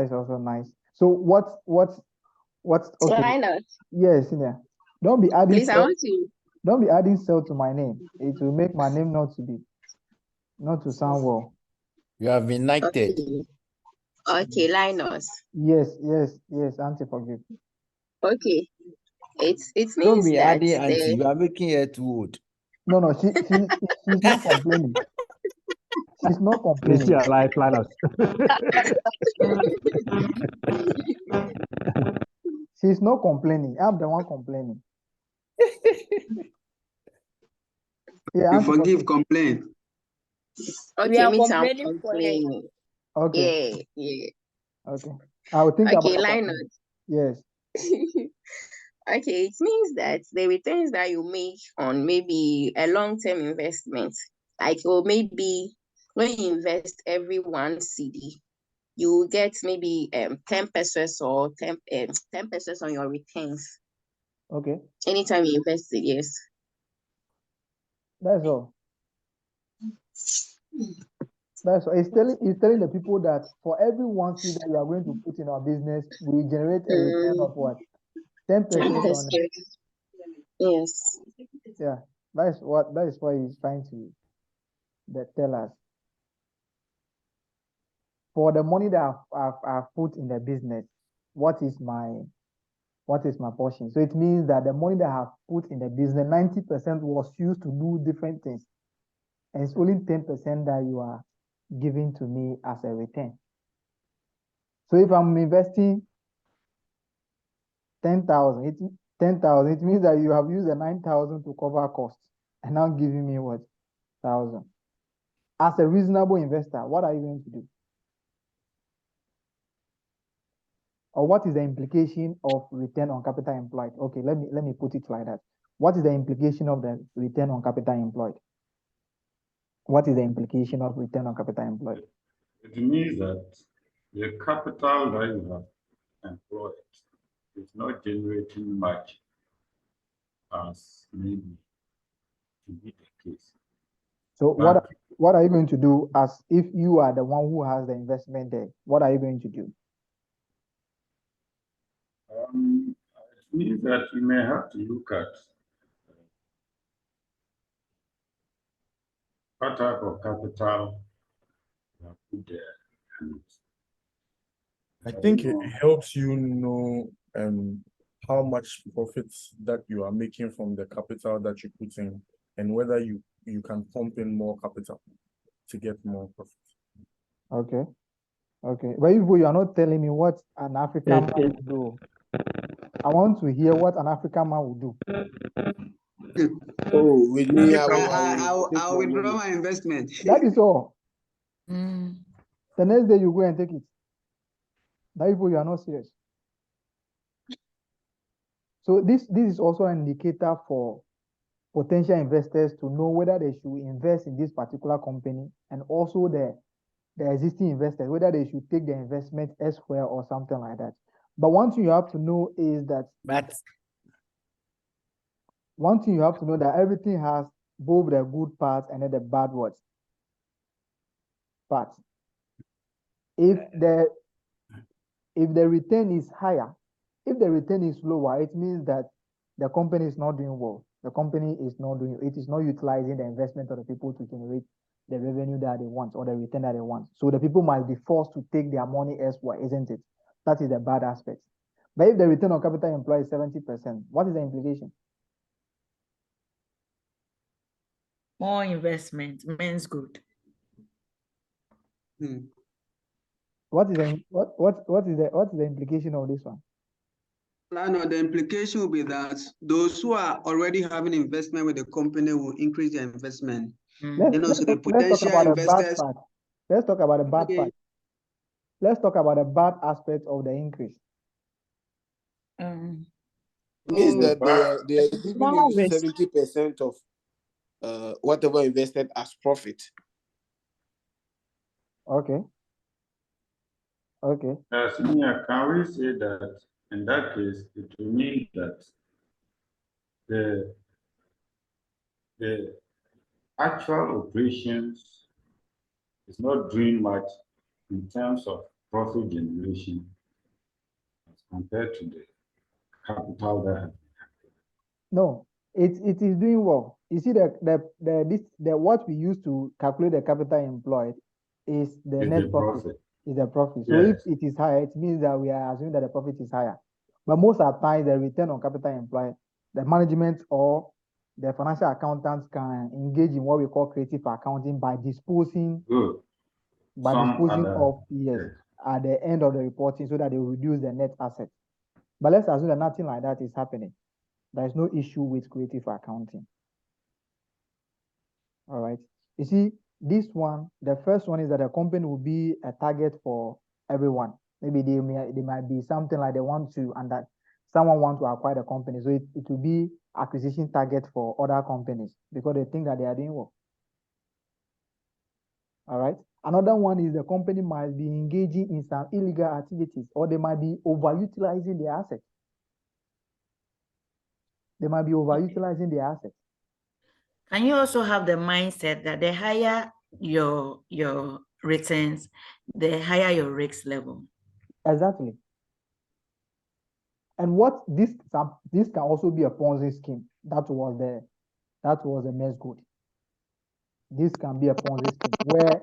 is also nice. So what's okay? Linus. Yes, yeah. Don't be adding Please, I want to. Don't be adding cell to my name. It will make my name not to sound well. You have been knighted. Okay, Linus. Yes, Auntie, forgive. Okay. It means Don't be that adding auntie. You are making it wood. No, she's not complaining. She's not complaining. Please, your life, Linus. She's not complaining. I'm the one complaining. Yeah, you forgive, complain. Okay, means I'm complaining. Okay. Yeah. Okay. I will think about it. Linus. Yes. Okay, it means that the returns that you make on maybe a long-term investment, like, or maybe when you invest every 1 cedi, you get maybe 10 pesos or 10 pesos on your returns. Okay. Anytime you invest it, yes. That's all. That's all. It's telling the people that for every 1 cedi that you are going to put in our business, we generate a return of what? 10% on it. Yes. Yeah. That is what he's trying to tell us. For the money that I've put in the business, what is my portion? So it means that the money that I've put in the business, 90% was used to do different things. And it's only 10% that you are giving to me as a return. So if I'm investing 10,000, it means that you have used the 9,000 to cover costs and now giving me what? 1,000. As a reasonable investor, what are you going to do? Or what is the implication of return on capital employed? Okay, let me put it like that. What is the implication of the return on capital employed? What is the implication of return on capital employed? It means that the capital that you have employed is not generating much as maybe to be the case. So what are you going to do as if you are the one who has the investment there? What are you going to do? It means that you may have to look at what type of capital you have put there. And I think it helps you know how much profits that you are making from the capital that you put in, and whether you can pump in more capital to get more profit. Okay. But you are not telling me what an African man will do. I want to hear what an African man will do. Oh, with me, I'll withdraw my investment. That is all. The next day you go and take it. That people, you are not serious. So this is also an indicator for potential investors to know whether they should invest in this particular company, and also the existing investors, whether they should take the investment elsewhere or something like that. But one thing you have to know is that everything has both the good parts and then the bad parts. If the return is higher, if the return is lower, it means that the company is not doing well. The company is not utilizing the investment of the people to generate the revenue that they want or the return that they want. So the people might be forced to take their money elsewhere, isn't it? That is the bad aspect. But if the return on capital employed is 70%, what is the implication? More investment means good. What is the implication of this one? No, the implication will be that those who are already having investment with the company will increase their investment. Let's talk about the bad part. Let's talk about the bad part. Let's talk about the bad aspect of the increase. Means that they are giving you 70% of whatever invested as profit. Okay. Senior, can we say that in that case it will mean that the actual operations is not doing much in terms of profit generation as compared to the capital that? No, it is doing well. You see, what we use to calculate the capital employed is the net profit. Is the profit. So if it is higher, it means that we are assuming that the profit is higher. But most of the time, the return on capital employed, the management or the financial accountants can engage in what we call creative accounting by disposing of at the end of the reporting, so that they will reduce the net asset. But let's assume that nothing like that is happening. There is no issue with creative accounting. All right. You see, this one, the first one is that a company will be a target for everyone. Maybe they might be something like someone wants to acquire the company. So it will be acquisition target for other companies because they think that they are doing well. All right. Another one is the company might be engaging in some illegal activities, or they might be overutilizing their assets. Can you also have the mindset that the higher your returns, the higher your risk level? Exactly. And what this can also be a Ponzi scheme. That was the mess good. This can be a Ponzi scheme where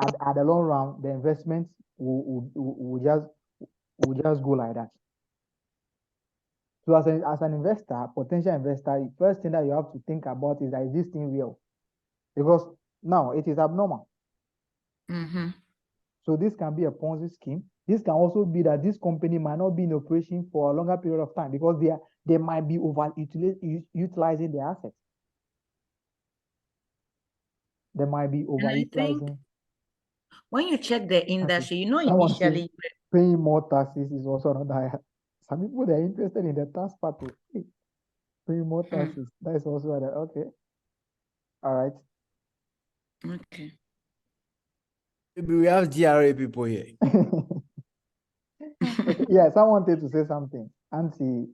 at the long run the investments will just go like that. So as an investor, potential investor, the first thing that you have to think about is that is this thing real? Because now it is abnormal. So this can be a Ponzi scheme. This can also be that this company might not be in operation for a longer period of time because they might be utilizing their assets. They might be overutilizing. When you check the industry, initially paying more taxes is also another. Some people, they're interested in the tax part too. Paying more taxes. That is also another. Okay. All right. Okay. Maybe we have GRA people here. Okay. Yeah, someone wanted to say something. Auntie, you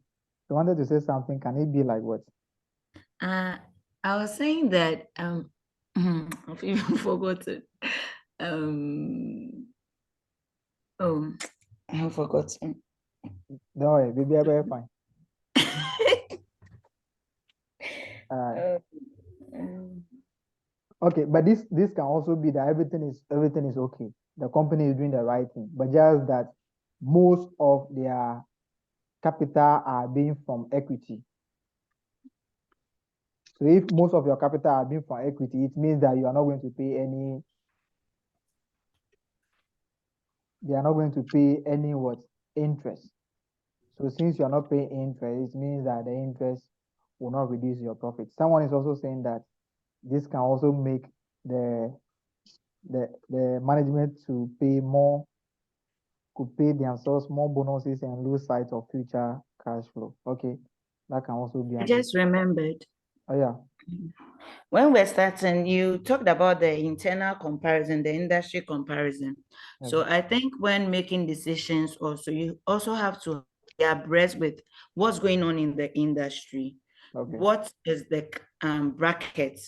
wanted to say something. Can it be like what? I was saying that I've even forgotten. Oh, I have forgotten. Don't worry, baby, I'll be fine. Okay, but this can also be that everything is okay. The company is doing the right thing, but just that most of their capital are being from equity. So if most of your capital are being from equity, it means that you are not going to pay any. They are not going to pay any interest. So since you are not paying interest, it means that the interest will not reduce your profit. Someone is also saying that this can also make the the management to pay more, could pay themselves more bonuses and lose sight of future cash flow. Okay, that can also be I an just remembered. Oh yeah. When we're starting, you talked about the internal comparison, the industry comparison. So I think when making decisions also, you also have to be abreast with what's going on in the industry. Okay. What is the bracket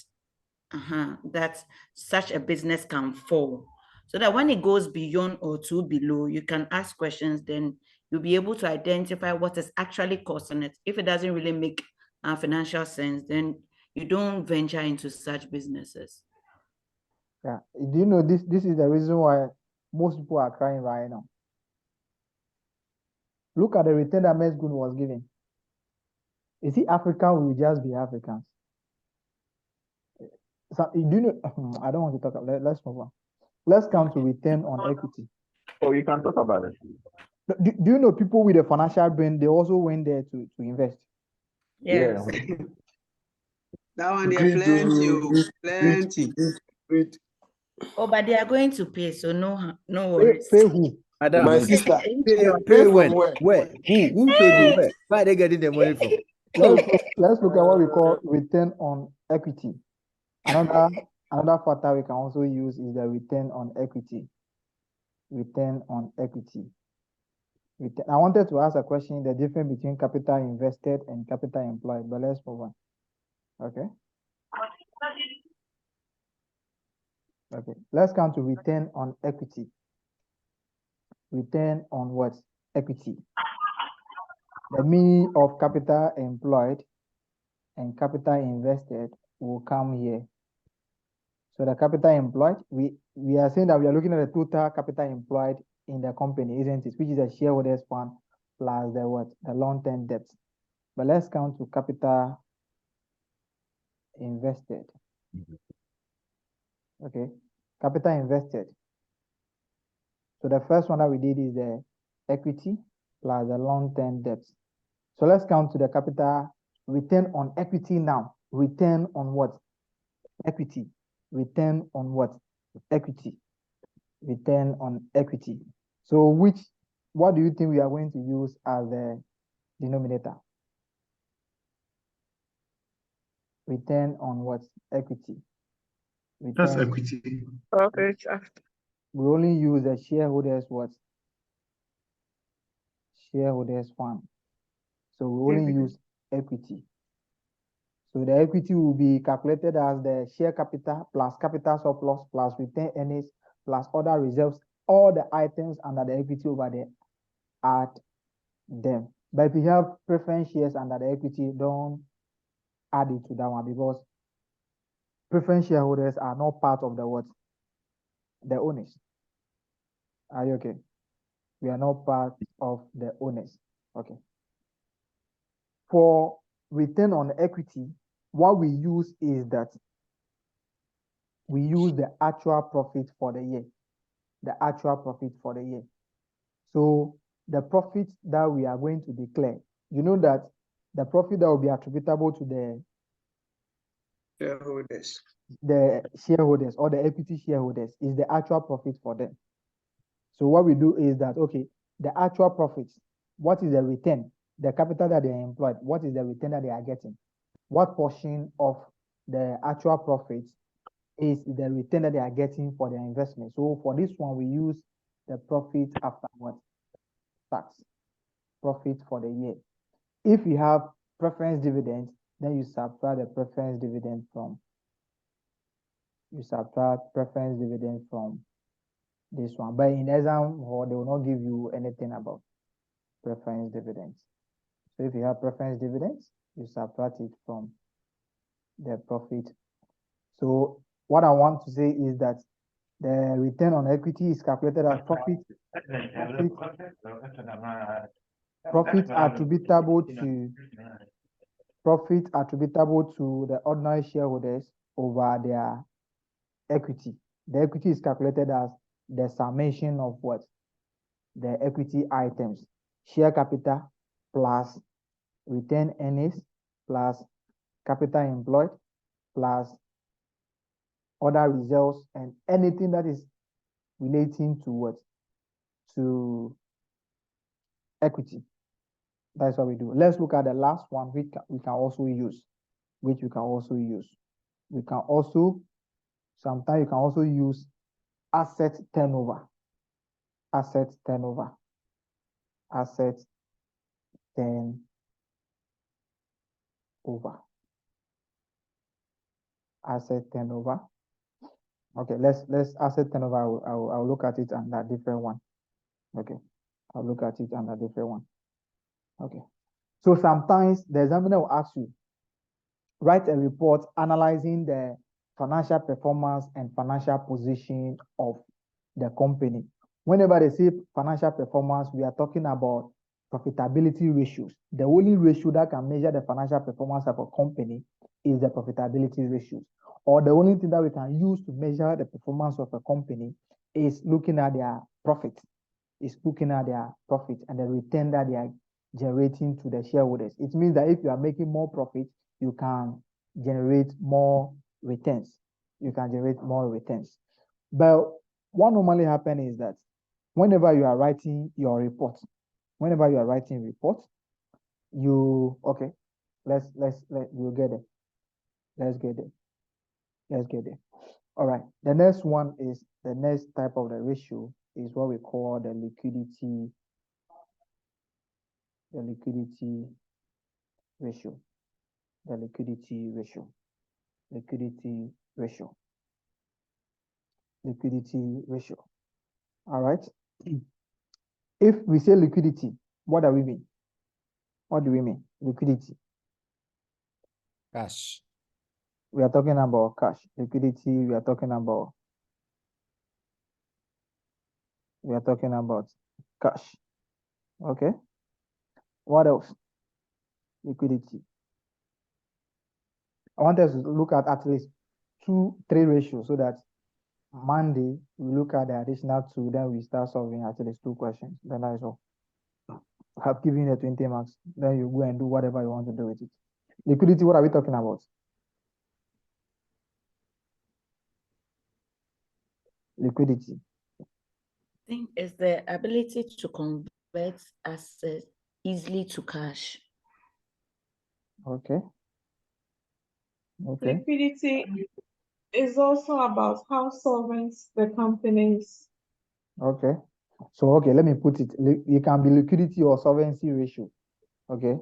that such a business can fall? So that when it goes beyond or too below, you can ask questions, then you'll be able to identify what is actually costing it. If it doesn't really make financial sense, then you don't venture into such businesses. Yeah. Do you know this is the reason why most people are crying right now? Look at the return that Mesgun was giving. Is it African will just be Africans? So do you know I don't want to talk about let's move on. Let's come to return on equity. Oh, you can talk about it. Do you know people with a financial brain, they also went there to invest? Yes. Yeah. That one there plenty. Oh, but they are going to pay, so no worries. Pay who? Madam, My sister, pay when? Where? Who paid you? Where? Where are they getting the money from? Let's look at what we call return on equity. Another factor we can also use is the return on equity. Return on equity. I wanted to ask a question, the difference between capital invested and capital employed, but let's move on. Okay. Okay. Let's come to return on equity. Return on what? Equity. The meaning of capital employed and capital invested will come here. So the capital employed, we are saying that we are looking at the total capital employed in the company, isn't it? Which is the shareholders fund plus the what? The long-term debt. But let's count to capital invested. Okay, capital invested. So the first one that we did is the equity plus the long-term debt. So let's count to the capital return on equity now. Return on what? Equity. Return on what? Equity. Return on equity. So what do you think we are going to use as the denominator? Return on what? Equity. That's equity. Okay. We only use the shareholders what? Shareholders fund. So we only use equity. So the equity will be calculated as the share capital plus capital surplus plus retained earnings plus other reserves, all the items under the equity over there, add them. But if you have preference shares under the equity, don't add it to that one because preference shareholders are not part of the what? The owners. Are you okay? We are not part of the owners. Okay. For return on equity, what we use is that we use the actual profit for the year. The actual profit for the year. So the profit that we are going to declare, you know that the profit that will be attributable to the shareholders or the equity shareholders is the actual profit for them. So what we do is that, okay, the actual profits, what is the return? The capital that they are employed, what is the return that they are getting? What portion of the actual profits is the return that they are getting for their investment? So for this one, we use the profit after what? Tax. Profit for the year. If you have preference dividend, then you subtract the preference dividend from this one. But in exam hall, they will not give you anything about preference dividends. So if you have preference dividends, you subtract it from the profit. So what I want to say is that the return on equity is calculated as profit attributable to the ordinary shareholders over their equity. The equity is calculated as the summation of what? The equity items. Share capital plus retained earnings plus capital employed plus other results, and anything that is relating to what? To equity. That's what we do. Let's look at the last one, which we can also use. We can also, sometimes you can also use asset turnover. Asset turnover. Asset turnover. Asset turnover. Okay, let's asset turnover. I'll look at it under a different one. Okay, I'll look at it under a different one. Okay, so sometimes the examiner will ask you, write a report analyzing the financial performance and financial position of the company. Whenever they say financial performance, we are talking about profitability ratios. The only ratio that can measure the financial performance of a company is the profitability ratios. Or the only thing that we can use to measure the performance of a company is looking at their profit. Is looking at their profit and the return that they are generating to the shareholders. It means that if you are making more profit, you can generate more returns. You can generate more returns. But what normally happens is that whenever you are writing your report, we'll get it. Let's get it. All right. The next one is the next type of the ratio is what we call the liquidity ratio. All right. If we say liquidity, what do we mean? Liquidity. Cash. We are talking about cash. Liquidity, we are talking about cash. Okay. What else? Liquidity. I want us to look at least 2-3 ratios so that Monday we look at the additional 2, then we start solving at least 2 questions. Then that is all. I have given you the 20 marks. Then you go and do whatever you want to do with it. Liquidity, what are we talking about? Liquidity. I think it's the ability to convert assets easily to cash. Okay. Liquidity is also about how solvent the company is. Okay. So, let me put it. It can be liquidity or solvency ratio. Okay.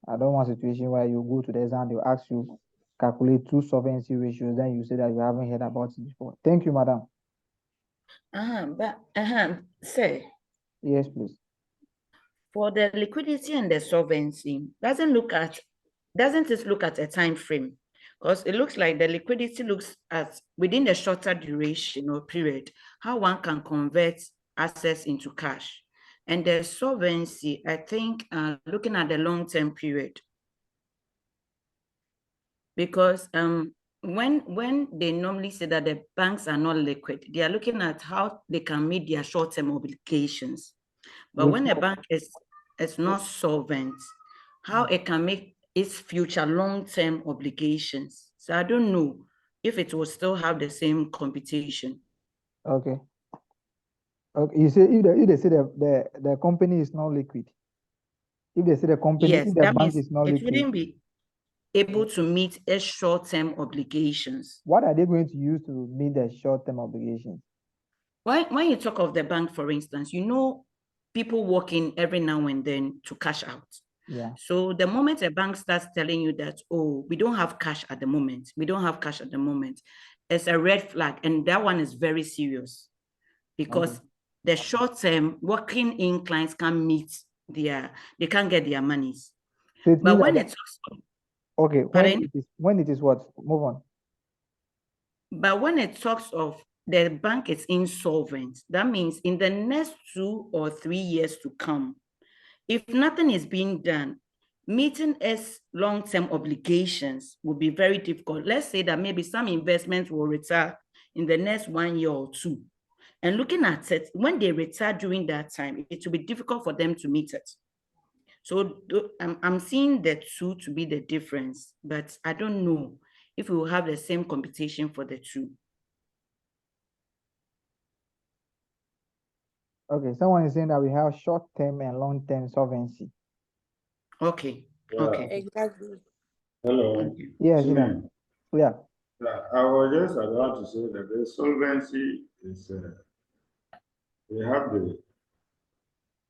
I don't want a situation where you go to the exam, they'll ask you calculate 2 solvency ratios, then you say that you haven't heard about it before. Thank you, madam. Sir. Yes, please. For the liquidity and the solvency, doesn't it look at a time frame? Because it looks like the liquidity looks at within the shorter duration or period, how one can convert assets into cash. And the solvency, I think, looking at the long-term period. Because when they normally say that the banks are not liquid, they are looking at how they can meet their short-term obligations. But when a bank is not solvent, how it can make its future long-term obligations. So I don't know if it will still have the same computation. Okay. You say if they say the company is not liquid. If they say the company, yes, if the bank is not liquid, it wouldn't be able to meet its short-term obligations. What are they going to use to meet the short-term obligations? When you talk of the bank, for instance, people walk in every now and then to cash out. Yeah. So the moment a bank starts telling you that, oh, we don't have cash at the moment, it's a red flag. And that one is very serious because the short-term working in clients can't meet they can't get their monies. So but when it talks when it is what? Move on. But when it talks of the bank is insolvent, that means in the next 2 or 3 years to come, if nothing is being done, meeting its long-term obligations will be very difficult. Let's say that maybe some investments will retire in the next 1 year or 2. And looking at it, when they retire during that time, it will be difficult for them to meet it. So I'm seeing the 2 to be the difference, but I don't know if we will have the same computation for the 2. Okay, someone is saying that we have short-term and long-term solvency. Okay. Yeah. Okay. Exactly. Hello. Yes, Chimen. yeah. I was just about to say that the solvency is we have the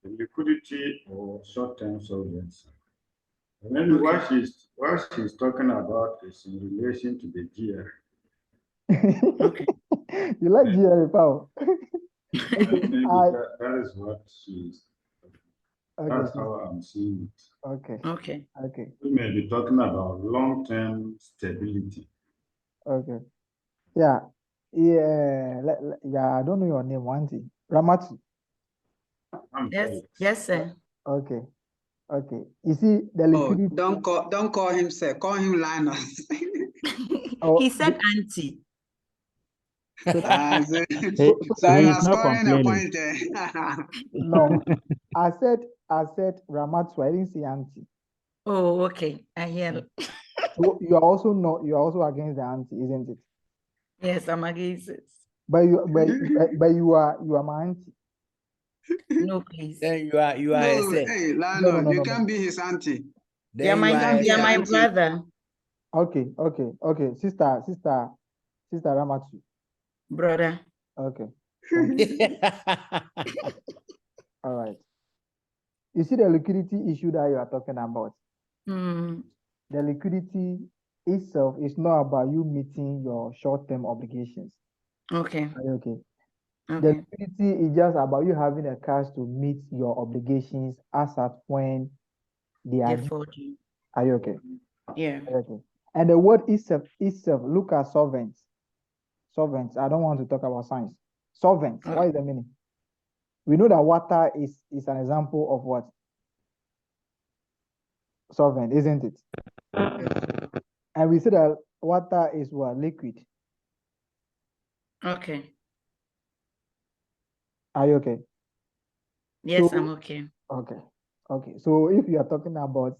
liquidity or short-term solvency. And then what she's talking about is in relation to the GR. Okay. You like GRA, Paul? Maybe that is what she's. Okay, That's how I'm seeing it. Okay. Okay. Okay. We may be talking about long-term stability. Okay. Yeah. Yeah. Yeah. I don't know your name, Wanti. Ramatu. Yes. Yes, sir. Okay. Okay. You see the Oh, liquidity. don't call him sir. Call him Linus. Oh, He said auntie. So He, he he is has not scoring a complaining. point. No, I said Ramatu. I didn't say auntie. Oh, okay. I hear. So you are also not. You are also against the auntie, isn't it? Yes, I'm against it. But you are my auntie. No, please. Then you are No, a hey, Lano, No. you can't be his auntie. You're Then you are be you're her my auntie. brother. Okay. Sister Ramatu. Brother. Okay. Thank you. All right. You see the liquidity issue that you are talking about. Hmm. The liquidity itself is not about you meeting your short-term obligations. Okay. Are you okay? The Okay. liquidity is just about you having a cash to meet your obligations as at when they are due. Default you. Are you okay? Yeah. Are you okay? And the word itself, look at solvents. Solvents. I don't want to talk about science. Solvents. What is the meaning? We know that water is an example of what? Solvent, isn't it? And we say that water is what? Liquid. Okay. Are you okay? Yes, So, I'm okay. Okay. So if you are talking about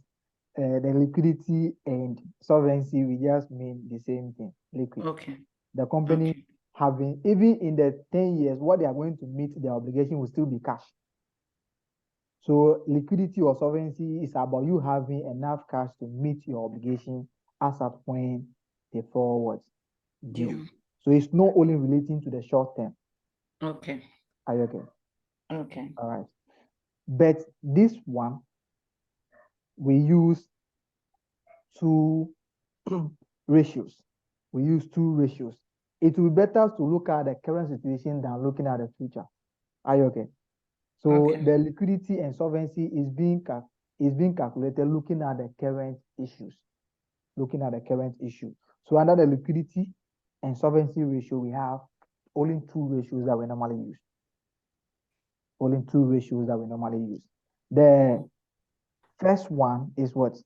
the liquidity and solvency, we just mean the same thing, liquid. Okay. The company having, even in the 10 years, what they are going to meet their obligation will still be cash. So liquidity or solvency is about you having enough cash to meet your obligation as at when they forward due. So it's not only relating to the short term. Okay. Are you okay? Okay. All right. But this one, we use two ratios. We use two ratios. It will be better to look at the current situation than looking at the future. Are you okay? So the liquidity and solvency is being calculated looking at the current issues. Looking at the current issue. So under the liquidity and solvency ratio, we have only two ratios that we normally use. Only two ratios that we normally use. The first one is what?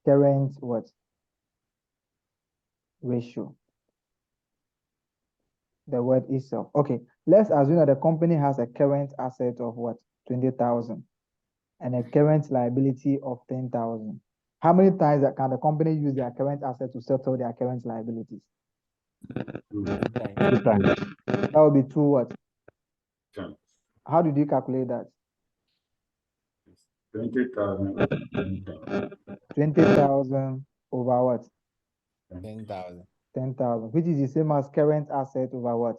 Current what? Ratio. The word itself. Okay, let's assume that the company has a current asset of what? 20,000 and a current liability of 10,000. How many times can the company use their current asset to settle their current liabilities? 2 times. That would be two what? Okay. How did you calculate that? 20,000. 20,000 over what? 10,000. 10,000, which is the same as current asset over what?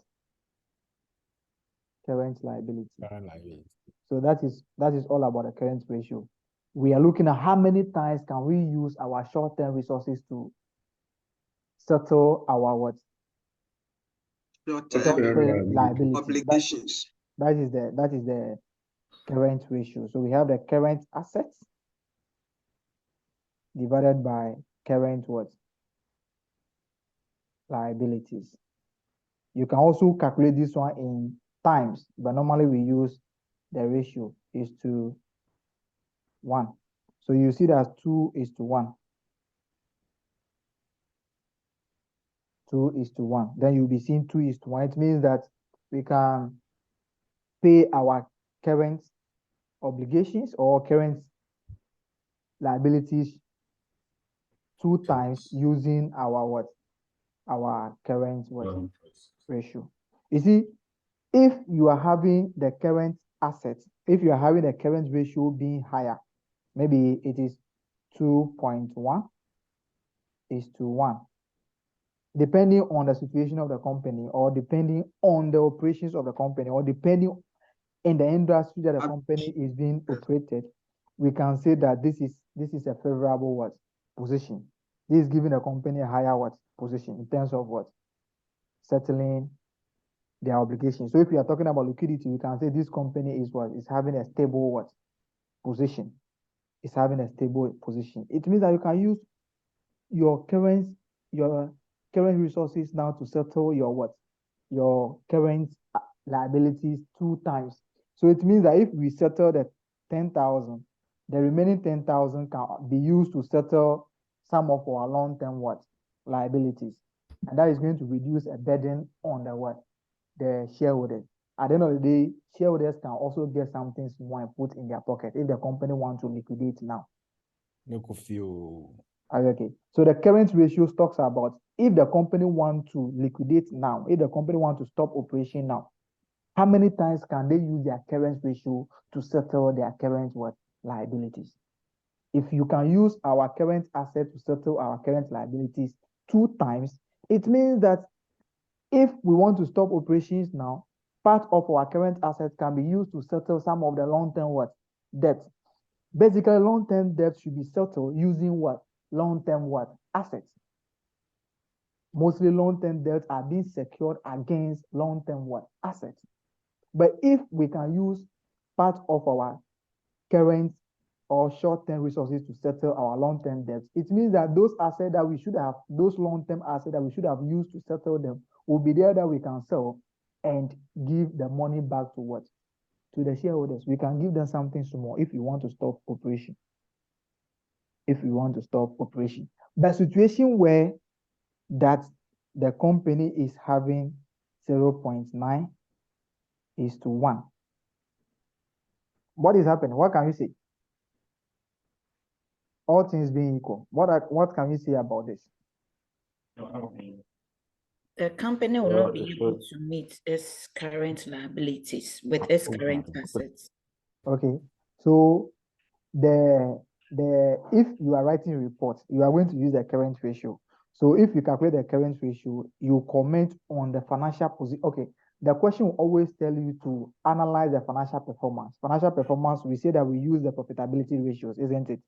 Current liability. Current liability. So that is all about the current ratio. We are looking at how many times can we use our short-term resources to settle our what? Short-term liability. Obligations. That is the current ratio. So we have the current assets divided by current what? Liabilities. You can also calculate this one in times, but normally we use the ratio is to 1. So you see that 2:1. 2:1. Then you'll be seeing 2:1. It means that we can pay our current obligations or current liabilities 2 times using our what? Our current what? Ratio. You see, if you are having the current assets, if you are having the current ratio being higher, maybe it is 2.1 is to 1, depending on the situation of the company, or depending on the operations of the company, or depending in the industry that the company is being operated, we can say that this is a favorable what position. This is giving the company a higher what position in terms of what settling their obligations. So if we are talking about liquidity, we can say this company is what is having a stable what position. It's having a stable position. It means that you can use your current resources now to settle your what your current liabilities 2 times. So it means that if we settle the 10,000, the remaining 10,000 can be used to settle some of our long-term what liabilities, and that is going to reduce a burden on the what the shareholders. At the end of the day, shareholders can also get something small and put in their pocket if the company wants to liquidate now. Okay, so the current ratio talks about if the company want to liquidate now, if the company want to stop operation now, how many times can they use their current ratio to settle their current what liabilities? If you can use our current asset to settle our current liabilities 2 times, it means that if we want to stop operations now, part of our current assets can be used to settle some of the long-term what debt. Basically, long-term debt should be settled using what long-term what assets. Mostly long-term debts are being secured against long-term what assets. But if we can use part of our current or short-term resources to settle our long-term debts, it means that those assets that we should have, those long-term assets that we should have used to settle them will be there that we can sell and give the money back to what? To the shareholders. We can give them something small if we want to stop operation. If we want to stop operation. The situation where that the company is having 0.9 is to 1. What is happening? What can you say? All things being equal. What can you say about this? The company will not be able to meet its current liabilities with its current assets. Okay, so if you are writing a report, you are going to use the current ratio. So if you calculate the current ratio, you comment on the financial position. Okay, the question will always tell you to analyze the financial performance. Financial performance, we say that we use the profitability ratios, isn't it?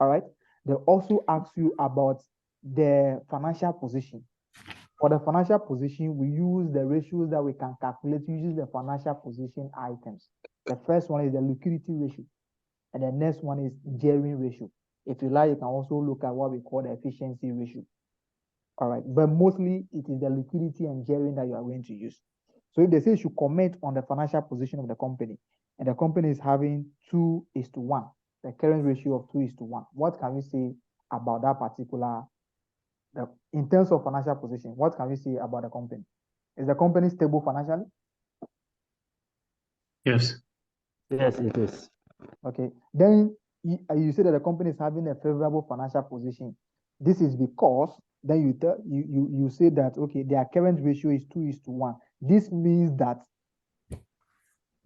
All right. They also ask you about the financial position. For the financial position, we use the ratios that we can calculate using the financial position items. The first one is the liquidity ratio, and the next one is gearing ratio. If you like, you can also look at what we call the efficiency ratio. All right, but mostly it is the liquidity and gearing that you are going to use. So if they say you should comment on the financial position of the company, and the company is having 2:1, the current ratio of 2:1, what can we say about that particular, in terms of financial position, what can we say about the company? Is the company stable financially? Yes. Yes, it is. Okay, then you say that the company is having a favorable financial position. This is because then you say that, okay, their current ratio is 2:1. This means that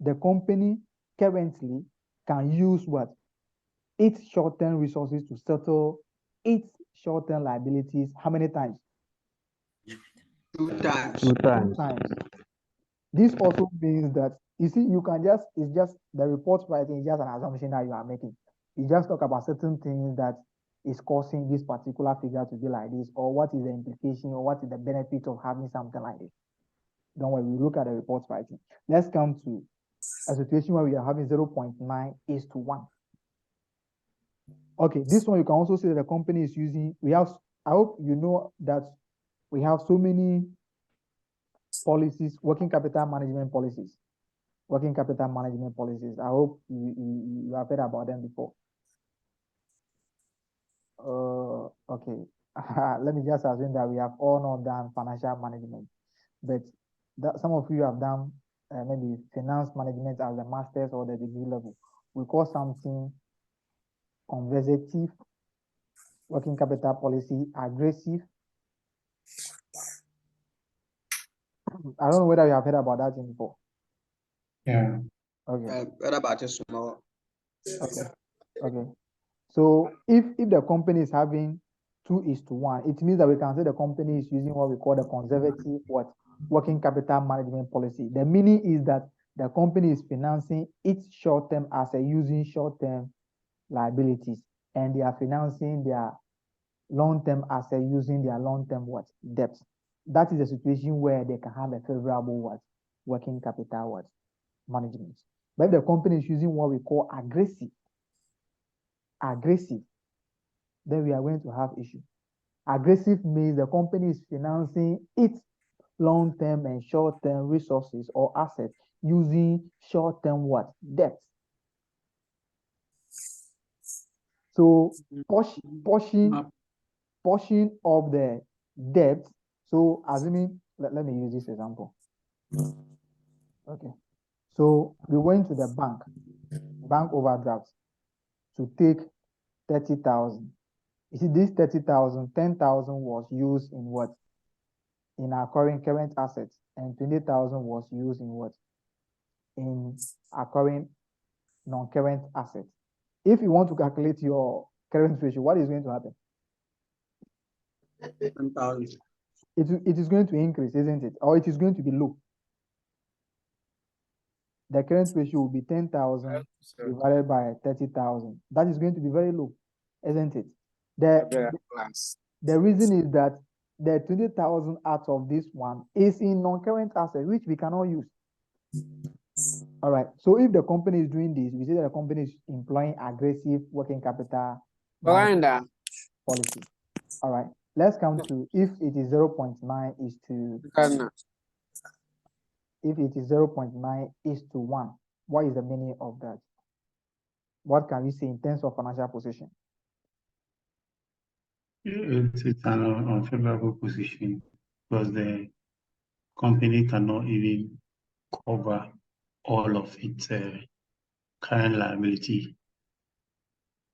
the company currently can use what? Its short-term resources to settle its short-term liabilities. How many times? 2 times. 2 times. 2 times. This also means that, you see, you can just, it's just the report writing is just an assumption that you are making. You just talk about certain things that is causing this particular figure to be like this, or what is the implication, or what is the benefit of having something like this. Don't worry, we look at the report writing. Let's come to a situation where we are having 0.9:1. Okay, this one you can also see that the company is using, I hope you know that we have so many policies, working capital management policies. Working capital management policies. I hope you have heard about them before. Okay. Let me just assume that we have all not done financial management, but some of you have done maybe finance management as a master's or the degree level. We call something conservative working capital policy, aggressive I don't know whether you have heard about that thing before. Yeah. Okay. What about a small? Okay. Okay. So if the company is having 2:1, it means that we can say the company is using what we call the conservative working capital management policy. The meaning is that the company is financing its short-term asset using short-term liabilities, and they are financing their long-term asset using their long-term debt. That is a situation where they can have a favorable working capital management. But if the company is using what we call aggressive, then we are going to have issue. Aggressive means the company is financing its long-term and short-term resources or assets using short-term debt. So portion of the debt. So assuming, let me use this example. Okay. So we went to the bank overdraft to take 30,000. You see, this 30,000, 10,000 was used in what? In our current assets, and 20,000 was used in what? In our current non-current assets. If you want to calculate your current ratio, what is going to happen? 10,000. It is going to increase, isn't it? Or it is going to be low. The current ratio will be 10,000 divided by 30,000. That is going to be very low, isn't it? The reason is that the 20,000 out of this one is in non-current assets, which we cannot use. All right. So if the company is doing this, we say that the company is employing aggressive working capital policy. All right. Let's come to if it is 0.9 is to if it is 0.9 is to 1. What is the meaning of that? What can we say in terms of financial position? It's an unfavorable position because the company cannot even cover all of its current liability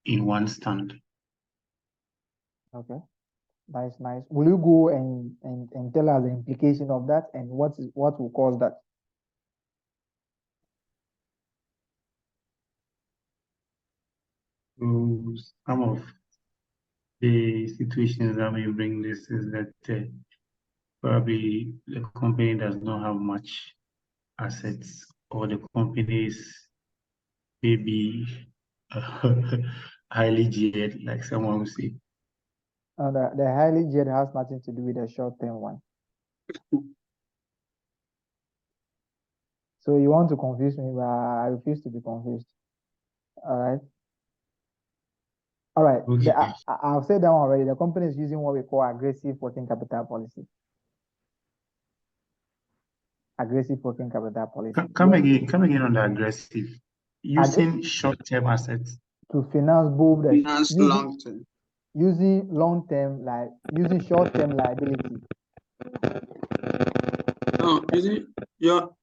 in one stand. Okay, that is nice. Will you go and tell us the implication of that and what will cause that? So some of the situations that may bring this is that probably the company does not have much assets, or the company is maybe highly geared, like someone would say. The highly geared has nothing to do with the short-term one. So you want to confuse me, but I refuse to be confused. All right. All right. Okay. I've said that one already. The company is using what we call aggressive working capital policy. Aggressive working capital policy. Come again on the aggressive. Using short-term assets to finance both the long-term. Using long-term, like using short-term liability. No, using your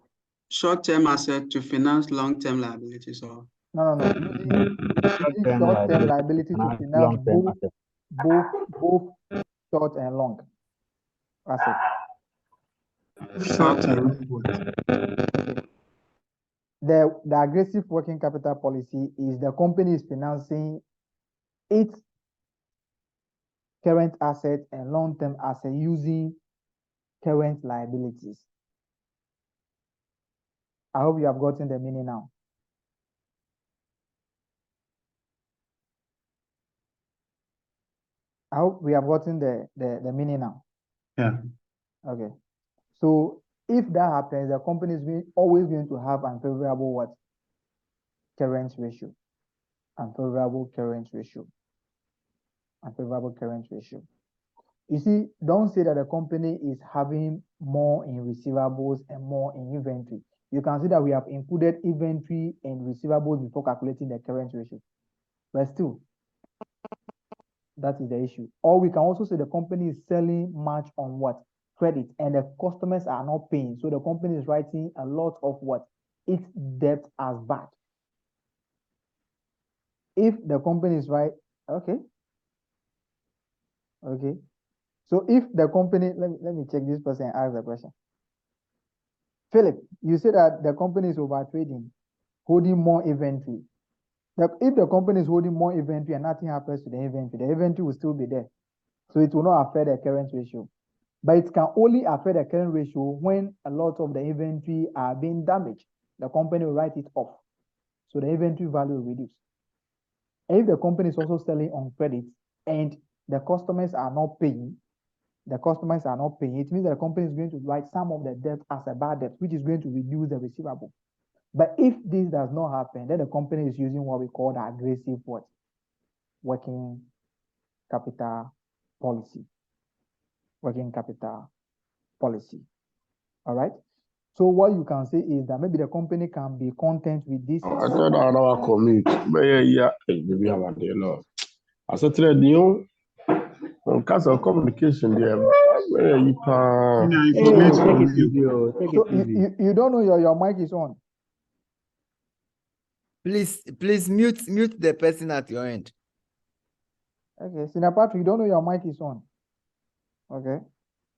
short-term asset to finance long-term liabilities, or no. Using short-term liability to finance both short and long assets. Short-term. The aggressive working capital policy is the company is financing its current asset and long-term asset using current liabilities. I hope you have gotten the meaning now. I hope we have gotten the meaning now. Yeah. Okay. So if that happens, the company is always going to have unfavorable current ratio. Unfavorable current ratio. Unfavorable current ratio. You see, don't say that the company is having more in receivables and more in inventory. You can see that we have included inventory and receivables before calculating the current ratio. But still, that is the issue. Or we can also say the company is selling much on credit, and the customers are not paying. So the company is writing a lot of its debt as bad. If the company is okay. So if the company, let me check this person and ask the question. Philip, you said that the company is overtrading, holding more inventory. If the company is holding more inventory and nothing happens to the inventory will still be there. So it will not affect the current ratio. But it can only affect the current ratio when a lot of the inventory are being damaged. The company will write it off. So the inventory value will reduce. If the company is also selling on credit and the customers are not paying, it means that the company is going to write some of the debt as a bad debt, which is going to reduce the receivable. But if this does not happen, then the company is using what we call the aggressive working capital policy. Working capital policy. All right. So what you can say is that maybe the company can be content with this. I thought our commute, but yeah, maybe about the law. I said to you, because of communication, there, you can. Take it easy. So you don't know your mic is on. Please mute the person at your end. Okay, Senior Patrick, you don't know your mic is on. Okay.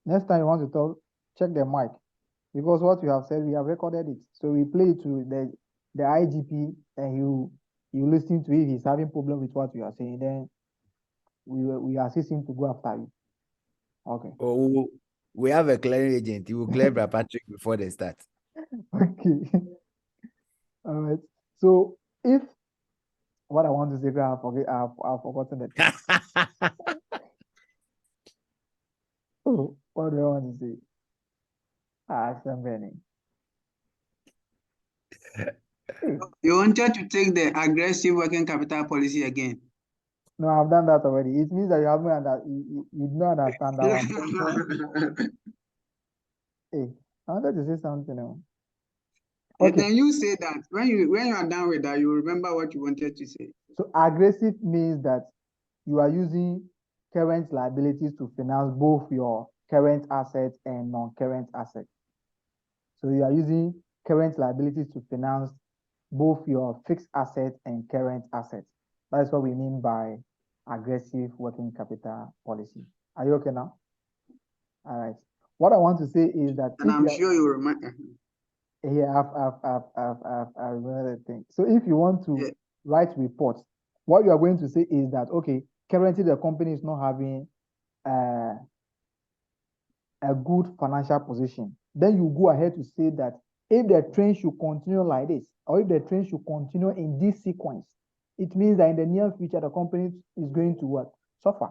Next time you want to talk, check the mic. Because what you have said, we have recorded it. So we play it to the IGP and you listen to it. If he's having problem with what you are saying, then we assist him to go after you. Okay. Oh, we have a clearing agent. He will clear Brother Patrick before they start. Okay. All right. So if what I want to say, I've forgotten it. Oh, what do I want to say? Somebody. You wanted to take the aggressive working capital policy again. No, I've done that already. It means that you haven't you don't understand that one. Hey, I wanted to say something else. Okay. Then you say that when you are done with that, you remember what you wanted to say. So aggressive means that you are using current liabilities to finance both your current assets and non-current assets. So you are using current liabilities to finance both your fixed assets and current assets. That's what we mean by aggressive working capital policy. Are you okay now? All right. What I want to say is that, and I'm sure you remember. Yeah, I remember the thing. So if you want to write reports, what you are going to say is that, okay, currently the company is not having a good financial position. Then you go ahead to say that if the trend should continue like this, or if the trend should continue in this sequence, it means that in the near future, the company is going to what? Suffer.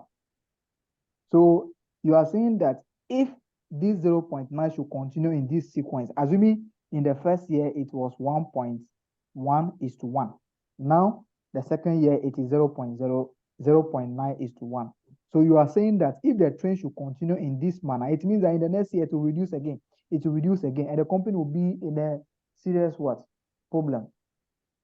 So you are saying that if this 0.9 should continue in this sequence, assuming in the first year it was 1.1:1. Now, the second year it is 0.9:1. So you are saying that if the trend should continue in this manner, it means that in the next year it will reduce again. It will reduce again, and the company will be in a serious what? Problem.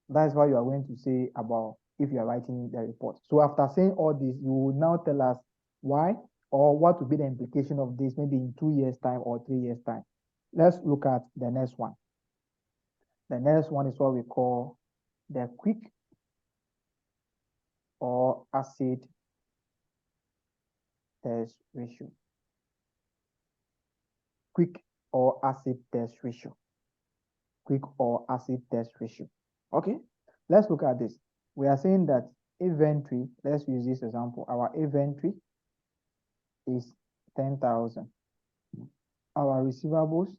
That's what you are going to say about if you are writing the report. So after saying all this, you will now tell us why or what will be the implication of this maybe in 2 years' time or 3 years' time. Let's look at the next one. The next one is what we call the quick or acid test ratio. Quick or acid test ratio. Quick or acid test ratio. Okay, let's look at this. We are saying that inventory, let's use this example. Our inventory is 10,000. Our receivables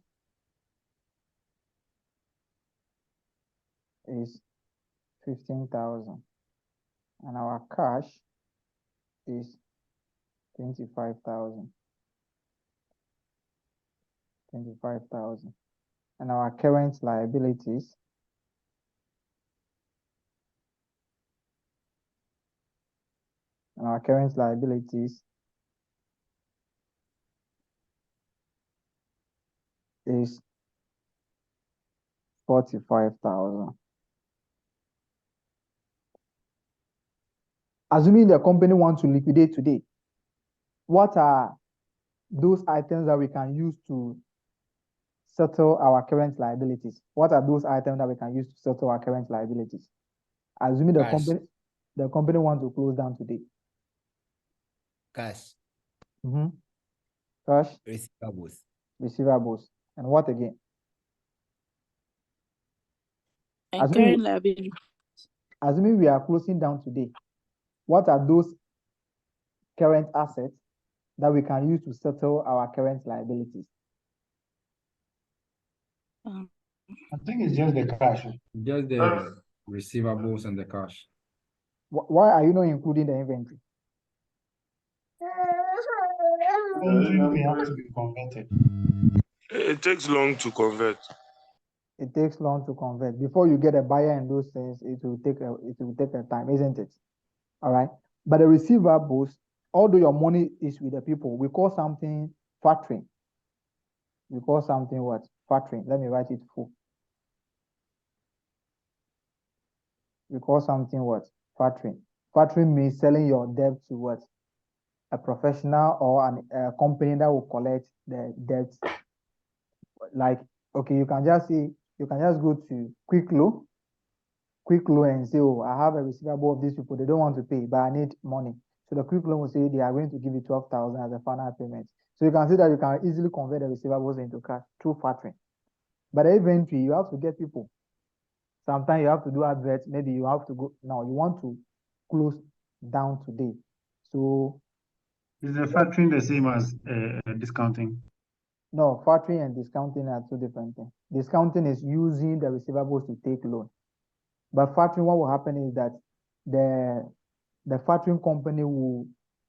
is 15,000. And our cash is 25,000. 25,000. And our current liabilities is 45,000. Assuming the company wants to liquidate today, what are those items that we can use to settle our current liabilities? What are those items that we can use to settle our current liabilities? Assuming the company wants to close down today. Cash. Cash. Receivables. And what again? And current liability. Assuming we are closing down today, what are those current assets that we can use to settle our current liabilities? I think it's just the cash. Just the receivables and the cash. Why are you not including the inventory? Inventory may have to be converted. It takes long to convert. It takes long to convert. Before you get a buyer and those things, it will take a time, isn't it? All right. But the receivables, although your money is with the people, we call something factoring. We call something what? Factoring. Let me write it full. We call something what? Factoring. Factoring means selling your debt to what? A professional or a company that will collect the debt. Like, okay, you can just go to Quick Loan and say, oh, I have a receivable of these people. They don't want to pay, but I need money. So the Quick Loan will say they are going to give you 12,000 as a final payment. So you can see that you can easily convert the receivables into cash through factoring. But the inventory, you have to get people. Sometimes you have to do adverts. Maybe you have to go now. You want to close down today. So is the factoring the same as discounting? No, factoring and discounting are two different things. Discounting is using the receivables to take loan. But factoring, what will happen is that the factoring company will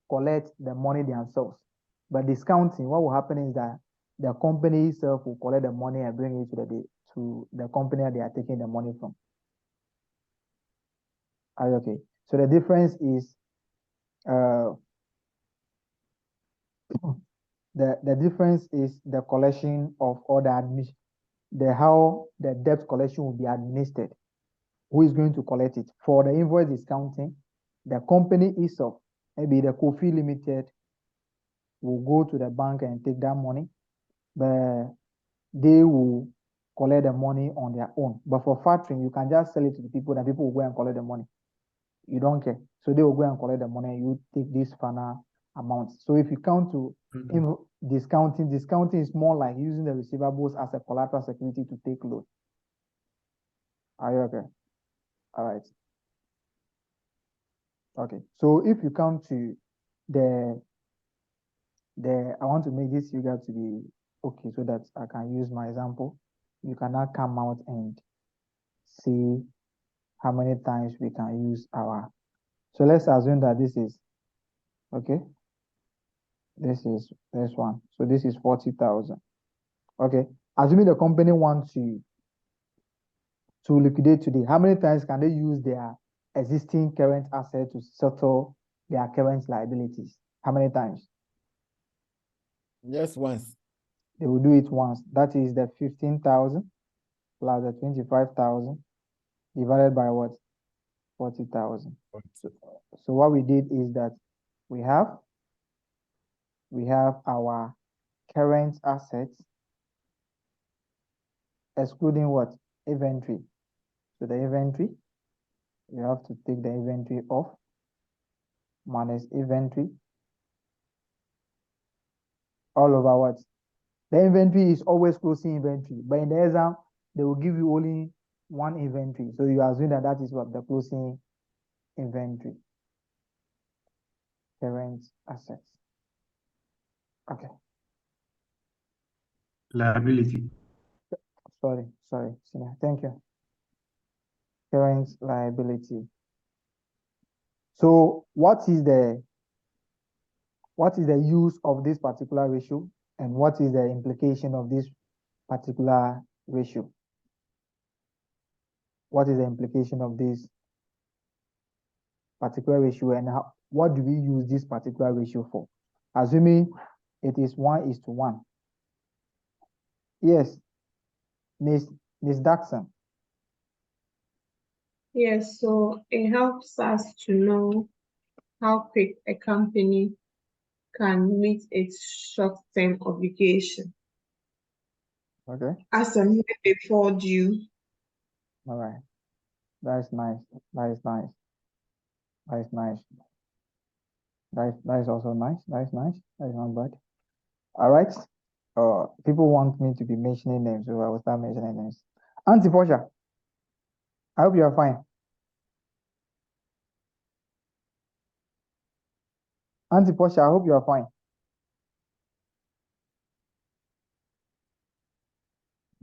collect the money themselves. But discounting, what will happen is that the company itself will collect the money and bring it to the company that they are taking the money from. Are you okay? So the difference is the difference is the collection of all the admission, how the debt collection will be administered. Who is going to collect it? For the invoice discounting, the company itself, maybe the Kofi Limited, will go to the bank and take that money, but they will collect the money on their own. But for factoring, you can just sell it to the people, and people will go and collect the money. You don't care. So they will go and collect the money, and you take this final amount. So if you count to discounting is more like using the receivables as a collateral security to take loan. Are you okay? All right. Okay. So if you come to I want to make this figure to be okay so that I can use my example. You can now come out and see how many times we can use our. So let's assume that this is okay. This is this one. So this is 40,000. Okay. Assuming the company wants to liquidate today, how many times can they use their existing current asset to settle their current liabilities? How many times? Just once. They will do it once. That is the 15,000 plus the 25,000 divided by what? 40,000. So what we did is that we have our current assets excluding what? Inventory. So the inventory, you have to take the inventory off minus inventory all over what? The inventory is always closing inventory, but in the exam, they will give you only one inventory. So you assume that is what? The closing inventory. Current assets. Okay. Liability. Sorry, Sina. Thank you. Current liability. So what is the use of this particular ratio, and what is the implication of this particular ratio? What is the implication of this particular ratio, and what do we use this particular ratio for? Assuming it is 1:1. Yes, Miss Daxon. Yes, so it helps us to know how quick a company can meet its short-term obligation. Okay. As a month before due. All right. That's nice. That is nice. That is nice. That is also nice. That is nice. That is not bad. All right. People want me to be mentioning names, so I will start mentioning names. Auntie Portia. I hope you are fine. Auntie Portia, I hope you are fine.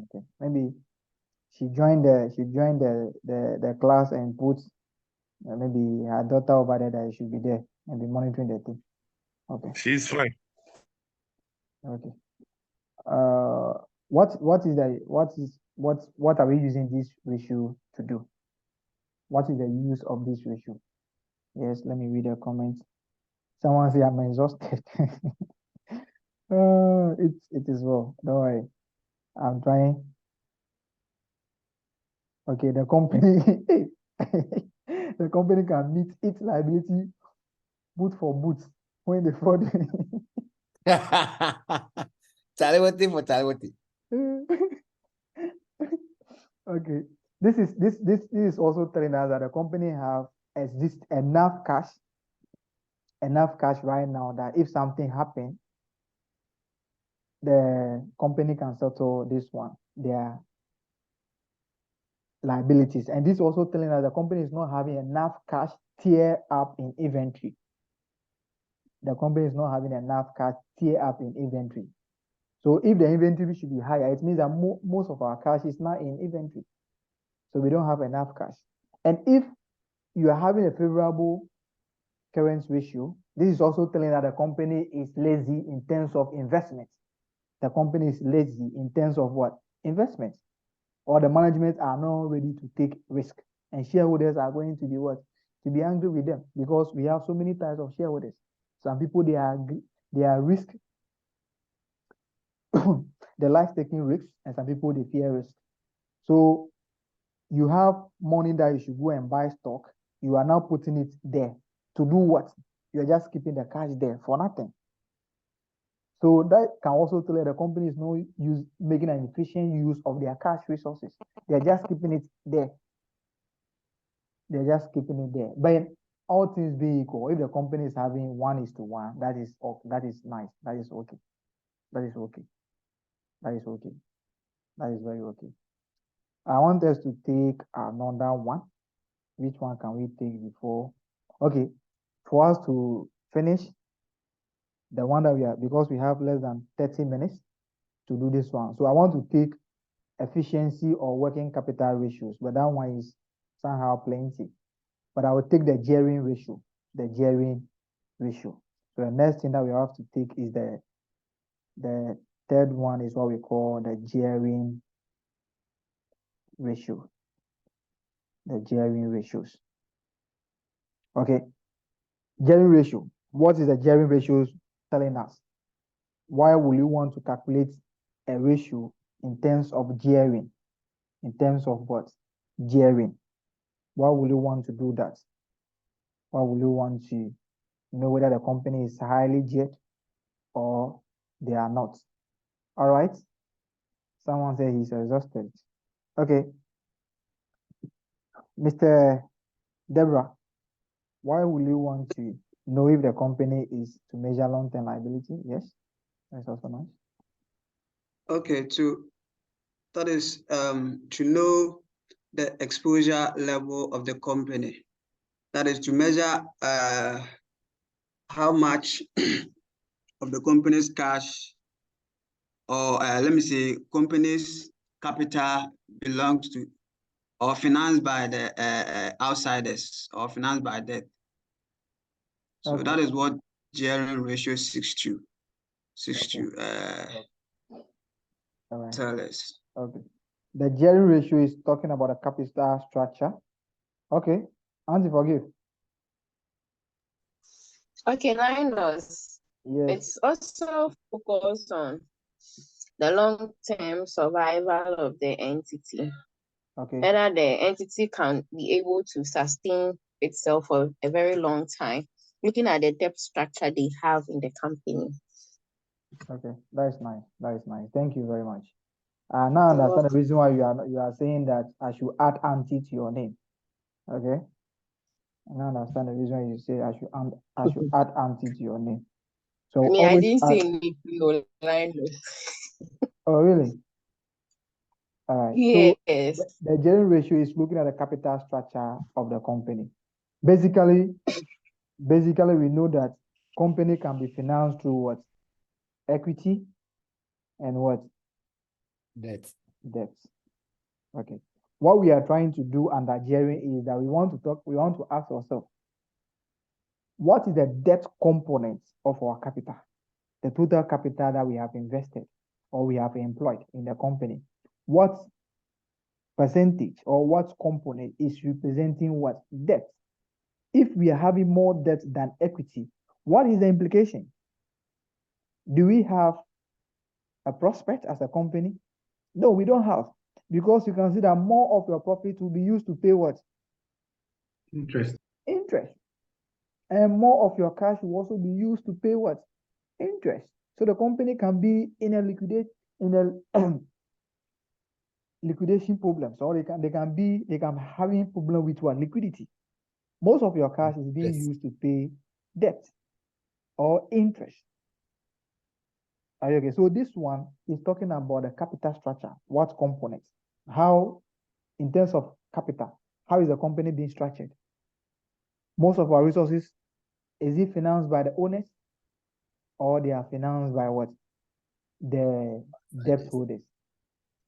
Okay, maybe she joined the class and put maybe her daughter over there that should be there and be monitoring the thing. Okay. She's fine. Okay. What are we using this ratio to do? What is the use of this ratio? Yes, let me read the comments. Someone say I'm exhausted. It is well. Don't worry. I'm trying. Okay, the company the company can meet its liability boot for boot when they fraud. Charity for charity. Okay. This is also telling us that the company have enough cash right now that if something happens, the company can settle this one, their liabilities. And this is also telling us the company is not having enough cash tier up in inventory. The company is not having enough cash tier up in inventory. So if the inventory should be higher, it means that most of our cash is now in inventory. So we don't have enough cash. And if you are having a favorable current ratio, this is also telling that the company is lazy in terms of investment. The company is lazy in terms of what? Investment. Or the management are not ready to take risk. And shareholders are going to be what? To be angry with them because we have so many types of shareholders. Some people, they are risk. They like taking risks, and some people, they fear risk. So you have money that you should go and buy stock. You are now putting it there to do what? You're just keeping the cash there for nothing. So that can also tell you the company is not making an efficient use of their cash resources. They're just keeping it there. They're just keeping it there. But all things being equal, if the company is having 1:1, that is nice. That is okay. That is okay. That is okay. That is very okay. I want us to take another one. Which one can we take before? Okay, for us to finish the one that we are, because we have less than 30 minutes to do this one. So I want to take efficiency or working capital ratios, but that one is somehow plenty. But I will take the gearing ratio, So the next thing that we have to take is the third one is what we call the gearing ratio. The gearing ratios. Okay. Gearing ratio. What is the gearing ratios telling us? Why will you want to calculate a ratio in terms of gearing? In terms of what? Gearing. Why will you want to do that? Why will you want to know whether the company is highly geared or they are not? All right. Someone said he's exhausted. Okay. Mr. Deborah, why will you want to know if the company is to measure long-term liability? Yes, that's also nice. Okay, that is to know the exposure level of the company. That is to measure how much of the company's cash or let me say company's capital belongs to or financed by the outsiders or financed by debt. So Okay. that is what gearing ratio 6:2 All right. tell us. Okay. The gearing ratio is talking about a capital structure. Okay. Auntie, forgive. Okay, Linus. Yes. It's also focused on the long-term survival of the entity. Okay. Whether the entity can be able to sustain itself for a very long time, looking at the debt structure they have in the company. Okay. That is nice. That is nice. Thank you very much. Now I understand the reason why you are saying that I should add auntie to your name. Okay. I now understand the reason why you say I should add auntie to your name. So I mean, I always didn't add. say anything, Linus. Oh, really? All right. So Yes. the gearing ratio is looking at the capital structure of the company. Basically, we know that company can be financed through what? Equity and what? Debt. Debt. Okay. What we are trying to do under gearing is that we want to ask ourselves, what is the debt component of our capital? The total capital that we have invested or we have employed in the company. What percentage or what component is representing what? Debt. If we are having more debt than equity, what is the implication? Do we have a prospect as a company? No, we don't have, because you can see that more of your profit will be used to pay what? Interest. Interest. And more of your cash will also be used to pay what? Interest. So the company can be in a liquidation problems, or they can having problem with what? Liquidity. Most of your cash is being used to pay debt or interest. Are you okay? So this one is talking about the capital structure. What components? How, in terms of capital, how is the company being structured? Most of our resources, is it financed by the owners, or they are financed by what? The debt holders.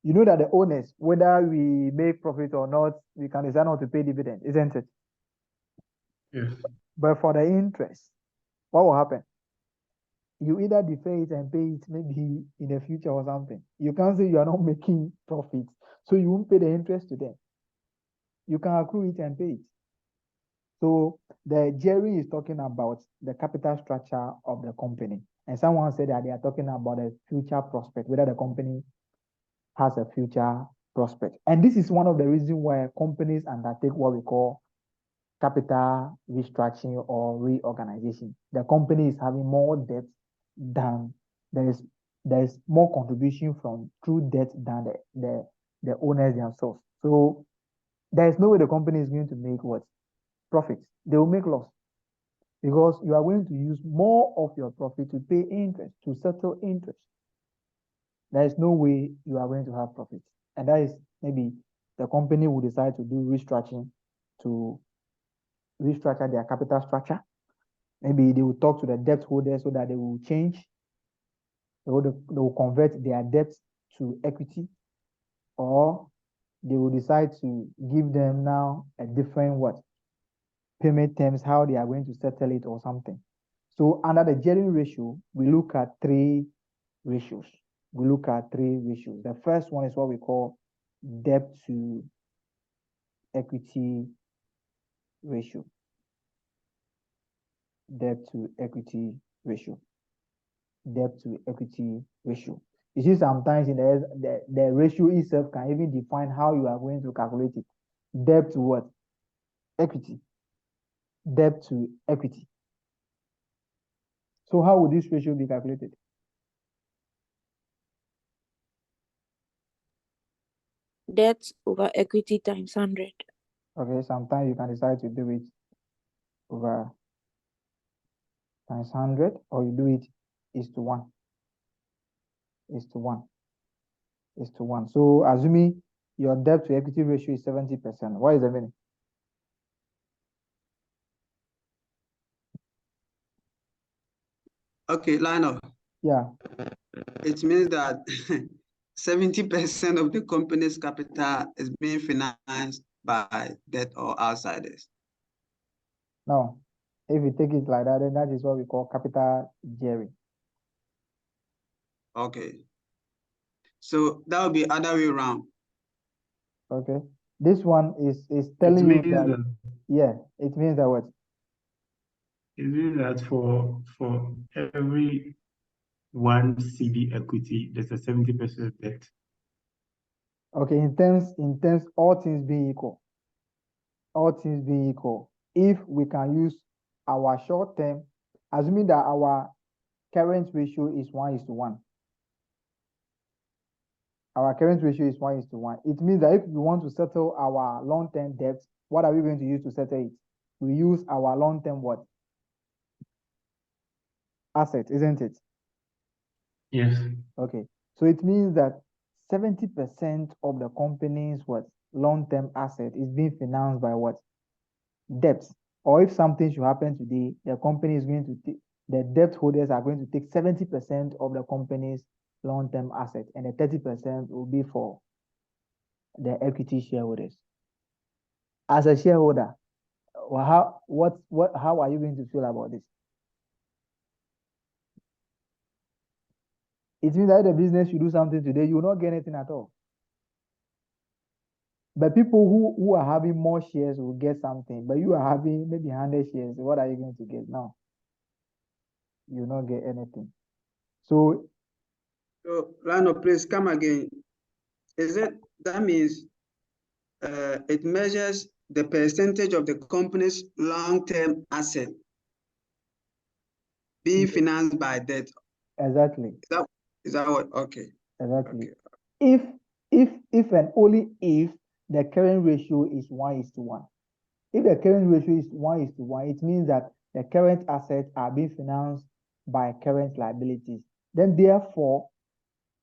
You know that the owners, whether we make profit or not, we can decide not to pay dividend, isn't it? Yes. But for the interest, what will happen? You either defer it and pay it maybe in the future or something. You can't say you are not making profit, so you won't pay the interest to them. You can accrue it and pay it. So the gearing is talking about the capital structure of the company. And someone said that they are talking about a future prospect, whether the company has a future prospect. And this is one of the reasons why companies undertake what we call capital restructuring or reorganization. The company is having more debt than there is more contribution from through debt than the owners themselves. So there is no way the company is going to make what? Profit. They will make loss, because you are going to use more of your profit to pay interest, to settle interest. There is no way you are going to have profit. And that is maybe the company will decide to do restructuring to restructure their capital structure. Maybe they will talk to the debt holders so that they will change. They will convert their debt to equity, or they will decide to give them now a different what? Payment terms, how they are going to settle it or something. So under the gearing ratio, we look at three ratios. The first one is what we call debt to equity ratio. Debt to equity ratio. You see, sometimes in the ratio itself can even define how you are going to calculate it. Debt to what? Equity. Debt to equity. So how would this ratio be calculated? Debt over equity times 100. Okay, sometimes you can decide to do it over times 100, or you do it is to 1. So assuming your debt to equity ratio is 70%, what is the meaning? Okay, Lionel. Yeah. It means that 70% of the company's capital is being financed by debt or outsiders. No. If you take it like that, then that is what we call capital gearing. Okay. So that would be other way around. Okay. This one is telling you that, yeah, it means that what? It means that for every 1 cedi equity, there's a 70% debt. Okay, in terms, all things being equal, if we can use our short term, assuming that our current ratio is 1:1. Our current ratio is 1:1. It means that if we want to settle our long-term debt, what are we going to use to settle it? We use our long-term what? Asset, isn't it? Yes. Okay. So it means that 70% of the company's what? Long-term asset is being financed by what? Debt. Or if something should happen today, the company is going to take, the debt holders are going to take 70% of the company's long-term asset, and the 30% will be for the equity shareholders. As a shareholder, how are you going to feel about this? It means that the business should do something today, you will not get anything at all. But people who are having more shares will get something, but you are having maybe 100 shares. What are you going to get now? You will not get anything. So, Lano, please come again. Is it that means it measures the percentage of the company's long-term asset being financed by debt? Exactly. Is that what? Okay. Exactly. Okay. If and only if the current ratio is 1:1. If the current ratio is 1:1, it means that the current assets are being financed by current liabilities. Then therefore,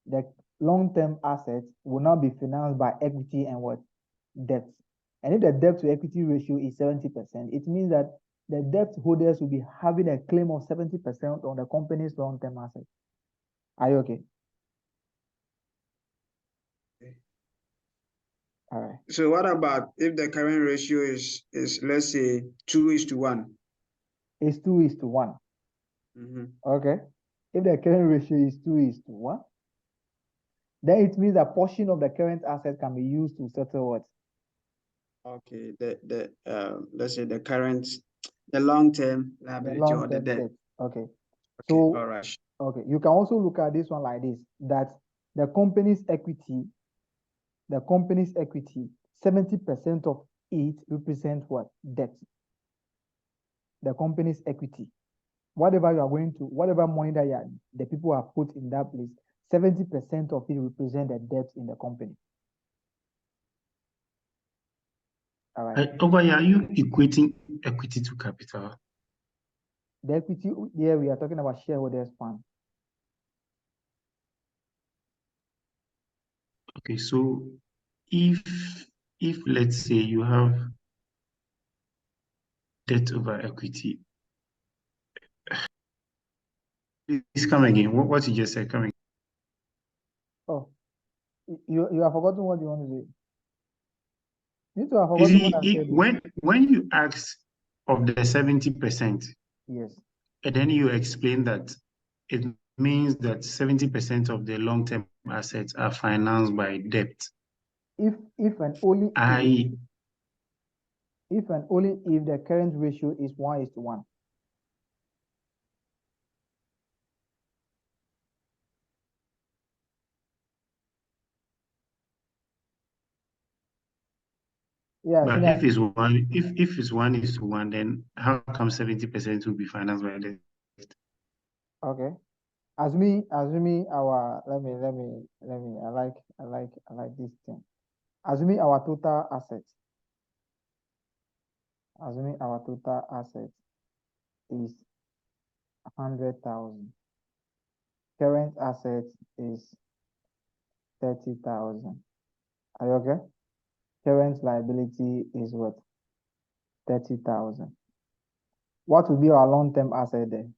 the long-term assets will now be financed by equity and what? Debt. And if the debt to equity ratio is 70%, it means that the debt holders will be having a claim of 70% on the company's long-term assets. Are you okay? All right. So what about if the current ratio is let's say 2:1? It's 2:1. Okay. If the current ratio is 2:1, then it means a portion of the current asset can be used to settle what? Okay. Let's say the long-term liability or the debt. Okay. So all right. Okay. You can also look at this one like this: that the company's equity, 70% of it represents what? Debt. The company's equity. Whatever money that the people have put in that place, 70% of it represents the debt in the company. All right. Over here, are you equating equity to capital? The equity, yeah, we are talking about shareholders' fund. Okay, so if let's say you have debt over equity, please come again. What you just said, come again. Oh, you have forgotten what you want to say. You need to have forgotten what I said. When you ask of the 70%, yes, and then you explain that it means that 70% of the long-term assets are financed by debt. If and only if the current ratio is 1:1. Yeah, but if it's 1:1, then how come 70% will be financed by debt? Okay. Assuming our let me I like this thing. Assuming our total assets. Assuming our total assets is 100,000. Current assets is 30,000. Are you okay? Current liability is what? 30,000. What will be our long-term asset there?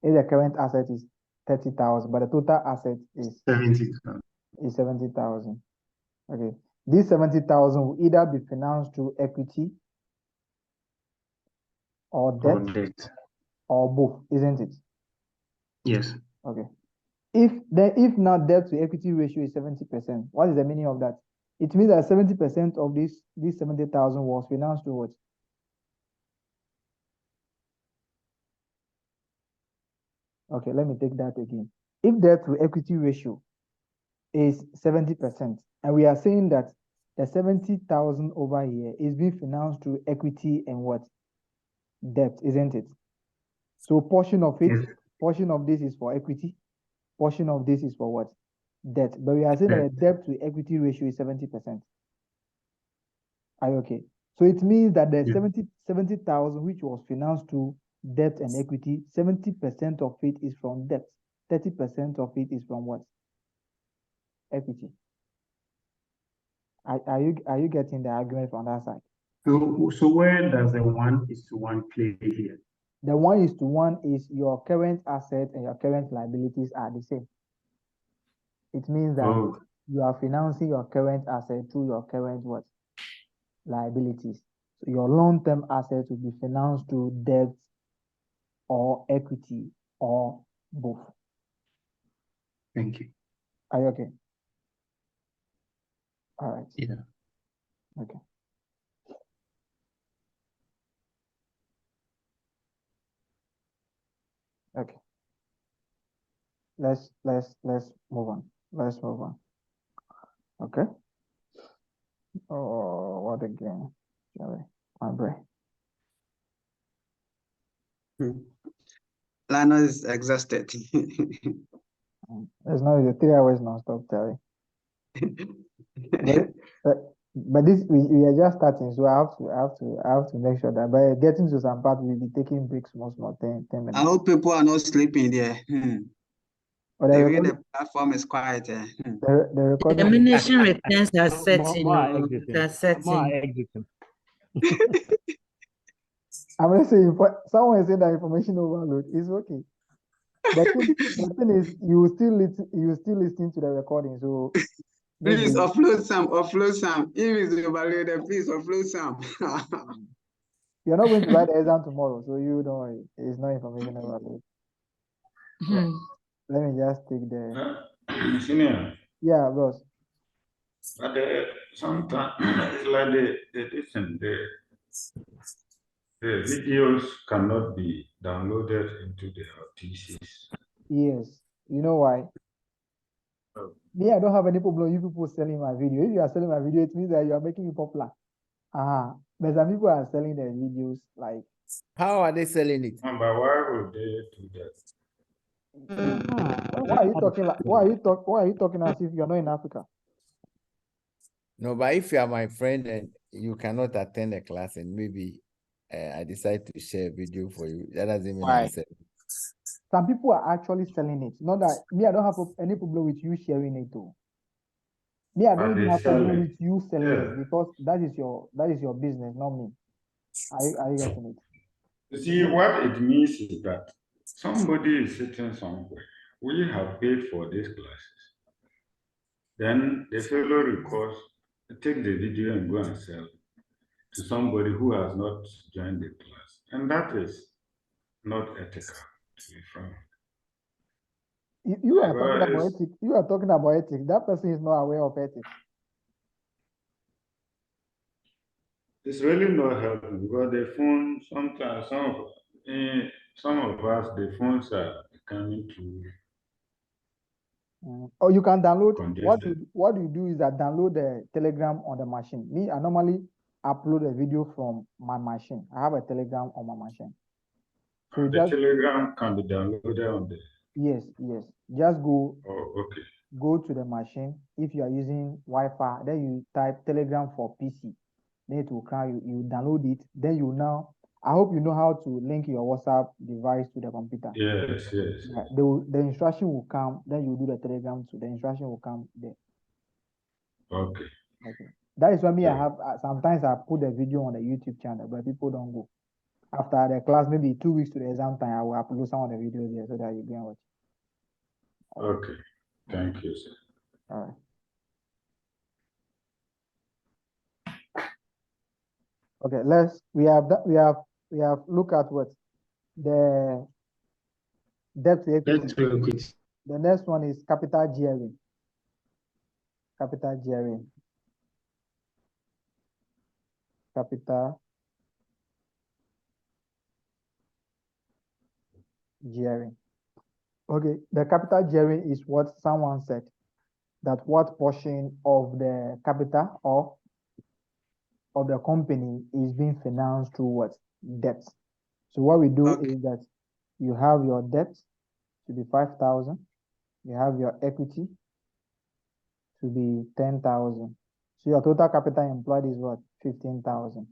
If the current asset is 30,000, but the total asset is 70,000. Is 70,000. Okay. This 70,000 will either be financed through equity or debt or both, isn't it? Yes. Okay. If now debt to equity ratio is 70%, what is the meaning of that? It means that 70% of this 70,000 was financed through what? Okay, let me take that again. If debt to equity ratio is 70%, and we are saying that the 70,000 over here is being financed through equity and what? Debt, isn't it? So portion of this is for equity, portion of this is for what? Debt. But we are saying that the debt to equity ratio is 70%. Are you okay? So it means that the 70,000 which was financed through debt and equity, 70% of it is from debt. 30% of it is from what? equity. Are you getting the argument from that side? So where does the 1:1 play here? The 1:1 is your current assets and your current liabilities are the same. It means that Oh, you are financing your current asset through your current what? Liabilities. So your long-term assets will be financed through debt or equity or both. thank you. Are you okay? All right. Yeah. Okay. Okay. Let's move on. Let's move on. Okay. Oh, what again? Sorry, my brain. Lana is exhausted. It's not 3 hours non-stop, Terry. But this we are just starting, so I have to make sure that by getting to some part we'll be taking breaks small 10 I minutes. hope people are not sleeping there. But The way the platform is quiet. the recording. Termination returns are More setting. exiting. They're More setting. exiting. I'm not saying someone is saying that information overload is okay. The thing is you will still listen to the recording, so Please maybe upload some. If it's overloaded, please upload some. you're not going to write the exam tomorrow, so you don't worry. It's not information overload. Hmm. Let me just take the Senior, yeah, boss. but sometimes it's like the videos cannot be downloaded into the TCs. Yes. You know why? Oh. Me, I don't have any problem with you people selling my video. If you are selling my video, it means that you are making it popular. But some people are selling their videos like. How are they selling it? But why would they do that? Why are you talking like? Why are you talking as if you're not in Africa? No, but if you are my friend and you cannot attend a class and maybe I decide to share a video for you, that doesn't mean Why? I'm selling. Some people are actually selling it. Not that me, I don't have any problem with you sharing it too. Me, I don't But even they have sell problem it. with you selling Yeah. it because that is your business, not me. Are you getting it? You see, what it means is that somebody is sitting somewhere. We have paid for these classes. Then the fellow records, take the video and go and sell it to somebody who has not joined the class. And that is not ethical, to be frank. You are talking about Because ethics. You are talking about ethics. That person is not aware of ethics. it's really not helping because the phone, sometimes some of us, the phones are becoming too Or you can download congested. what you do is that download the Telegram on the machine. Me, I normally upload a video from my machine. I have a Telegram on my machine. So you The just Telegram can be downloaded on the. yes. Just Oh, okay. go to the machine. If you are using Wi-Fi, then you type Telegram for PC. Then it will come, you download it. Then you now, I hope you know how to link your WhatsApp device to the computer. Yes. Yeah, the instruction will come, then you do the Telegram too. The instruction will come there. Okay. That is why me, I have, sometimes I put the video on the YouTube channel, but people don't go. After the class, maybe 2 weeks to the exam time, I will upload some of the videos there so that you can watch. Okay. Thank you, sir. All right. Okay, we have looked at what the debt to equity. The next one is capital gearing. Capital gearing. Capital gearing. Okay, the capital gearing is what someone said, that what portion of the capital or of the company is being financed through what? Debt. So what we do is that you have your debt to be 5,000, you have your equity to be 10,000. So your total capital employed is what? 15,000.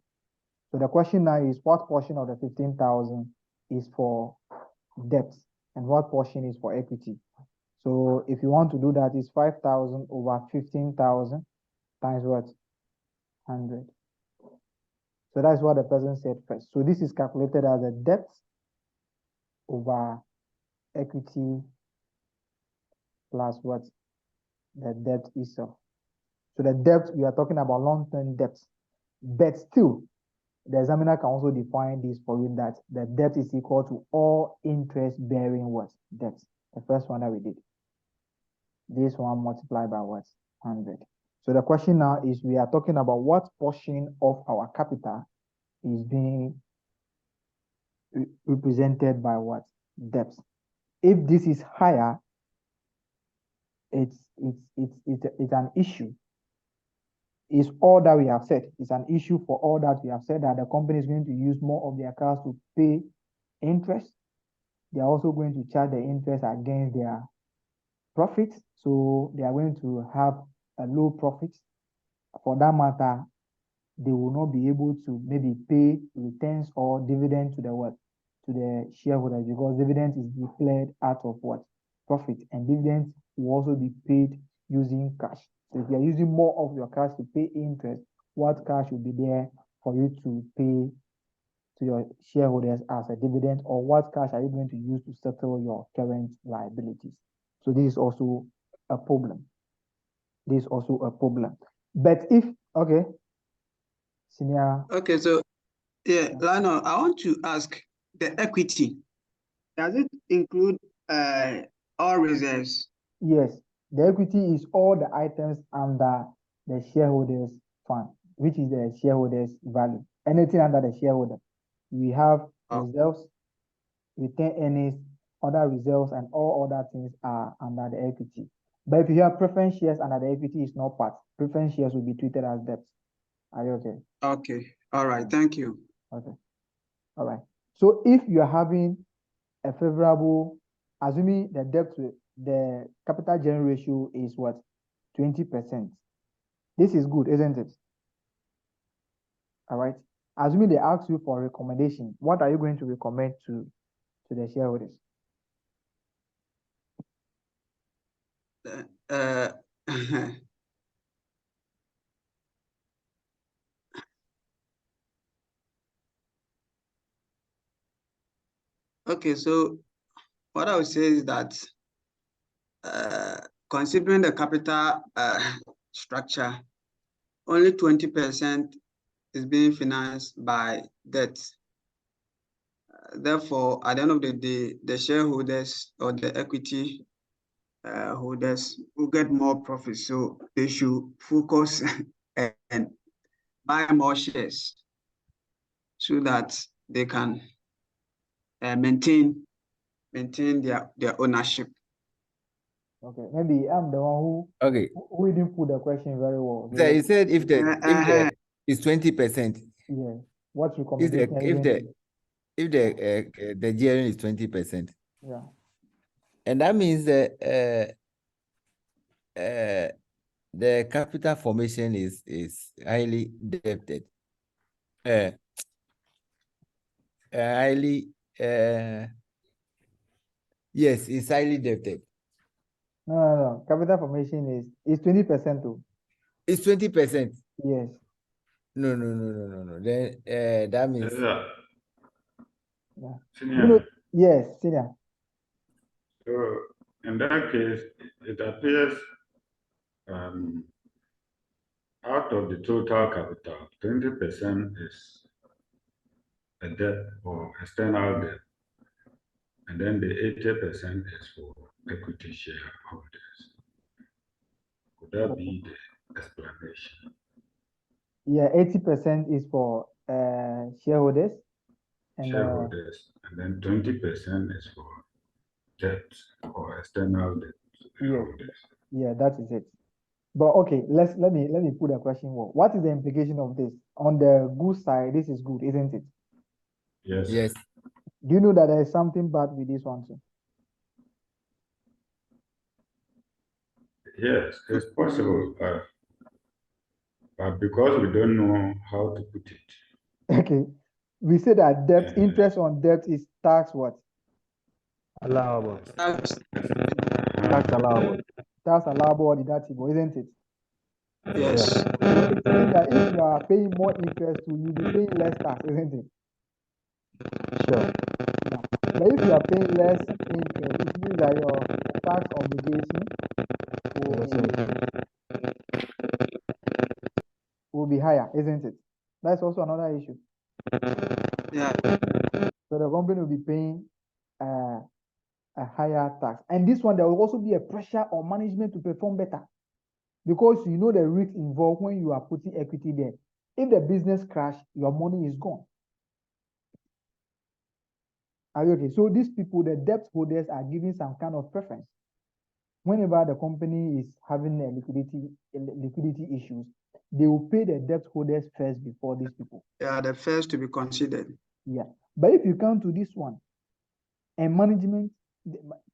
So the question now is what portion of the 15,000 is for debt and what portion is for equity? So if you want to do that, it's 5,000 over 15,000 times what? 100. So that's what the person said first. So this is calculated as a debt over equity plus what? The debt itself. So the debt, we are talking about long-term debt. But still, the examiner can also define this for you, that the debt is equal to all interest-bearing what? Debt. The first one that we did. This one multiplied by what? 100. So the question now is, we are talking about what portion of our capital is being represented by what? Debt. If this is higher, it's an issue. It's all that we have said. It's an issue for all that we have said, that the company is going to use more of their cash to pay interest. They are also going to charge the interest against their profits. So they are going to have a low profit. For that matter, they will not be able to maybe pay returns or dividend to the what? To the shareholders, because dividend is declared out of what? Profit. And dividends will also be paid using cash. So if you are using more of your cash to pay interest, what cash will be there for you to pay to your shareholders as a dividend, or what cash are you going to use to settle your current liabilities? So this is also a problem. This is also a problem. But if, okay, senior. Okay, so yeah, Lionel, I want to ask, the equity, does it include all reserves? Yes, the equity is all the items under the shareholders fund, which is the shareholders value. Anything under the shareholder. We have reserves, retained earnings, other reserves, and all other things are under the equity. But if you have preference shares under the equity, is not part. Preference shares will be treated as debt. Are you okay? Okay, all right, thank you. Okay, all right. So if you are having a favorable, assuming the debt to the capital gain ratio is what? 20%. This is good, isn't it? All right. Assuming they ask you for a recommendation, what are you going to recommend to the shareholders? Okay, so what I would say is that considering the capital structure, only 20% is being financed by debt. Therefore, at the end of the day, the shareholders or the equity holders will get more profit. So they should focus and buy more shares so that they can maintain their ownership. Okay, maybe I'm the one who didn't put the question very well. So you said if the is 20%. Yeah. What recommendation? If the gearing is 20%. Yeah. And that means that the capital formation is highly debted. Yes, it's highly debted. No. Capital formation is 20% too. It's 20%. Yes. No. Then that means. Yeah. Senior. Yes, senior. So in that case, it appears out of the total capital, 20% is a debt or external debt, and then the 80% is for equity shareholders. Could that be the explanation? Yeah, 80% is for shareholders. And then 20% is for debt or external debt. Yeah, that is it. But okay, let me put a question. What is the implication of this? On the good side, this is good, isn't it? Yes. Do you know that there is something bad with this one too? Yes, it's possible, but because we don't know how to put it. Okay, we say that debt, interest on debt is tax what? Allowable. Tax allowable. Tax allowable or deductible, isn't it? Yes. So it means that if you are paying more interest, you'll be paying less tax, isn't it? Sure. Yeah. But if you are paying less interest, it means that your tax obligation will be higher, isn't it? That's also another issue. Yeah. So the company will be paying a higher tax. And this one, there will also be a pressure on management to perform better because you know the risk involved when you are putting equity there. If the business crash, your money is gone. Are you okay? So these people, the debt holders, are giving some kind of preference. Whenever the company is having a liquidity issues, they will pay the debt holders first before these people. They are the first to be considered. Yeah. But if you come to this one, and management,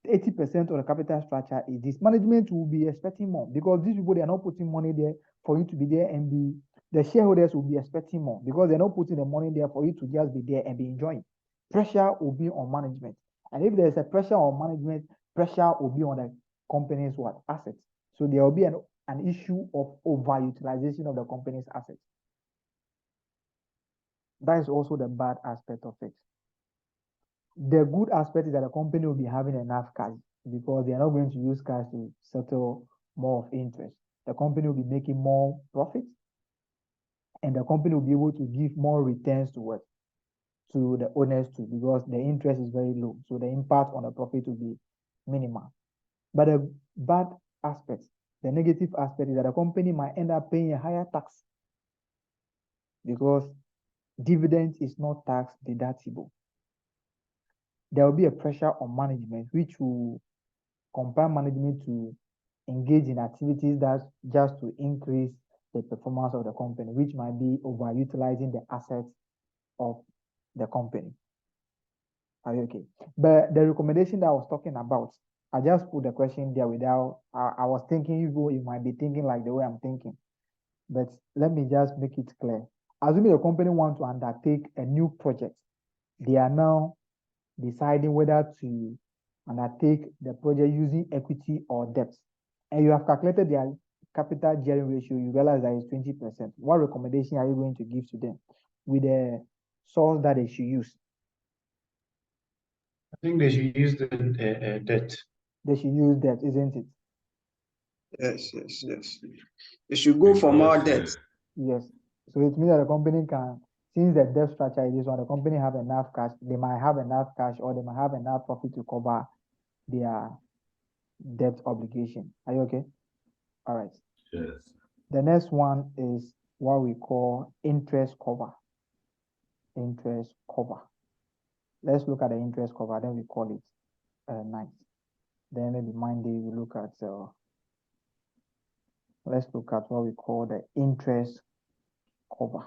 80% of the capital structure is this. Management will be expecting more because these people, they are not putting money there for you to be there and be, the shareholders will be expecting more because they're not putting the money there for you to just be there and be enjoying. Pressure will be on management. And if there's a pressure on management, pressure will be on the company's what? Assets. So there will be an issue of overutilization of the company's assets. That is also the bad aspect of it. The good aspect is that the company will be having enough cash because they are not going to use cash to settle more of interest. The company will be making more profit and the company will be able to give more returns to what? To the owners too, because the interest is very low. So the impact on the profit will be minimal. But the bad aspect, the negative aspect is that the company might end up paying a higher tax because dividend is not tax deductible. There will be a pressure on management, which will compel management to engage in activities that just to increase the performance of the company, which might be overutilizing the assets of the company. Are you okay? But the recommendation that I was talking about, I just put the question there without, I was thinking you might be thinking like the way I'm thinking. But let me just make it clear. Assuming the company wants to undertake a new project, they are now deciding whether to undertake the project using equity or debt. And you have calculated their capital gearing ratio, you realize that it's 20%. What recommendation are you going to give to them with the source that they should use? I think they should use the debt. They should use debt, isn't it? Yes. They should go for more debt. Yes. So it means that the company can, since the debt structure is this one, the company have enough cash, they might have enough cash or they might have enough profit to cover their debt obligation. Are you okay? All right. Yes. The next one is what we call interest cover. Interest cover. Let's look at the interest cover, then we call it night. Then maybe Monday we look at, let's look at what we call the interest cover.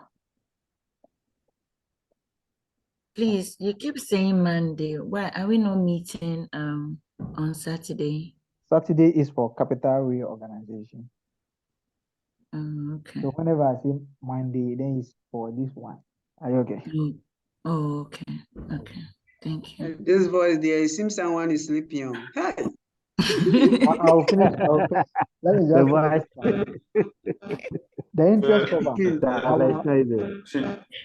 Please, you keep saying Monday. Why are we not meeting on Saturday? Saturday is for capital reorganization. Okay. So whenever I say Monday, then it's for this one. Are you okay? Oh, okay. Okay. Thank you. This voice there, it seems someone is sleeping on. Hey. I'll finish. Let me just finish. The interest cover.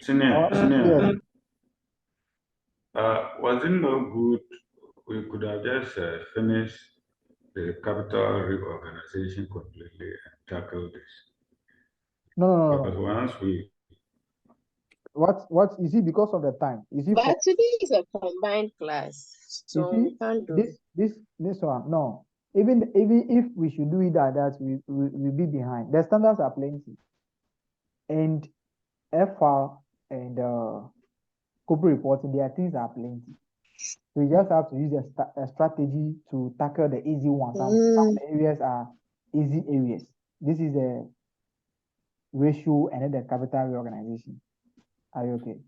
Senior. Was it no good? We could have just finished the capital reorganization completely and tackled this. No. Because once we. What you see, because of the time, you see. But today is a combined class, so we can't do this one. No, even if we should do it like that, we'll be behind. The standards are plenty, and FR and corporate reporting, their things are plenty. So you just have to use a strategy to tackle the easy ones. Some areas are easy areas. This is the ratio and then the capital reorganization. Are you okay?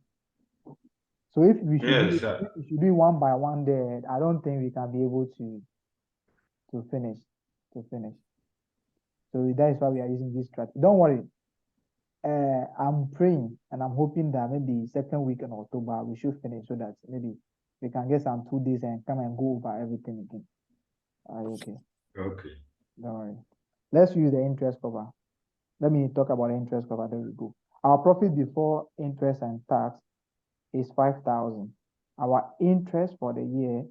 So if we should do one by one there, I don't think we can be able to finish. So that is why we are using this strategy. Don't worry. I'm praying and I'm hoping that maybe second week in October we should finish so that maybe we can get some 2 days and come and go over everything again. Are you okay? Okay. Don't worry. Let's use the interest cover. Let me talk about the interest cover. There we go. Our profit before interest and tax is 5,000. Our interest for the year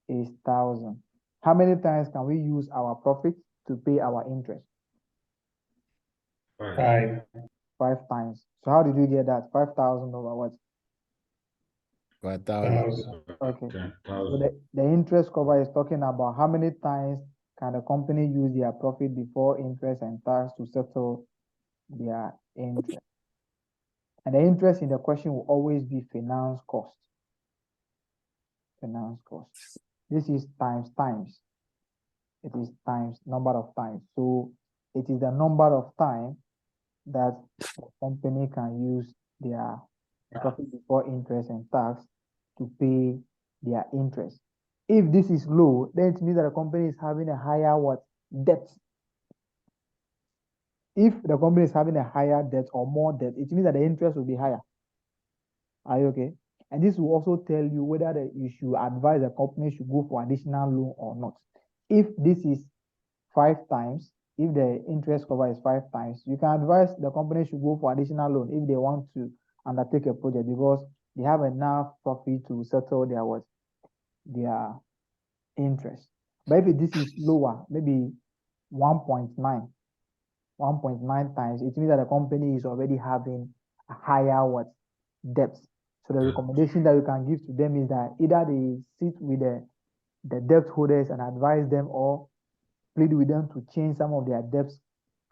is 1,000. How many times can we use our profit to pay our interest? 5. 5 times. So how did you get that? 5,000 over what? 1,000. Okay. 10,000. So the interest cover is talking about how many times can the company use their profit before interest and tax to settle their interest. And the interest in the question will always be finance cost. Finance cost. This is times. It is times, number of times. So it is the number of times that the company can use their profit before interest and tax to pay their interest. If this is low, then it means that the company is having a higher what? Debt. If the company is having a higher debt or more debt, it means that the interest will be higher. Are you okay? And this will also tell you whether you should advise the company should go for additional loan or not. If this is 5 times, if the interest cover is 5 times, you can advise the company should go for additional loan if they want to undertake a project because they have enough profit to settle their what? Their interest. But if this is lower, maybe 1.9 times, it means that the company is already having a higher what? Debt. So the recommendation that you can give to them is that either they sit with the debt holders and advise them or plead with them to change some of their debt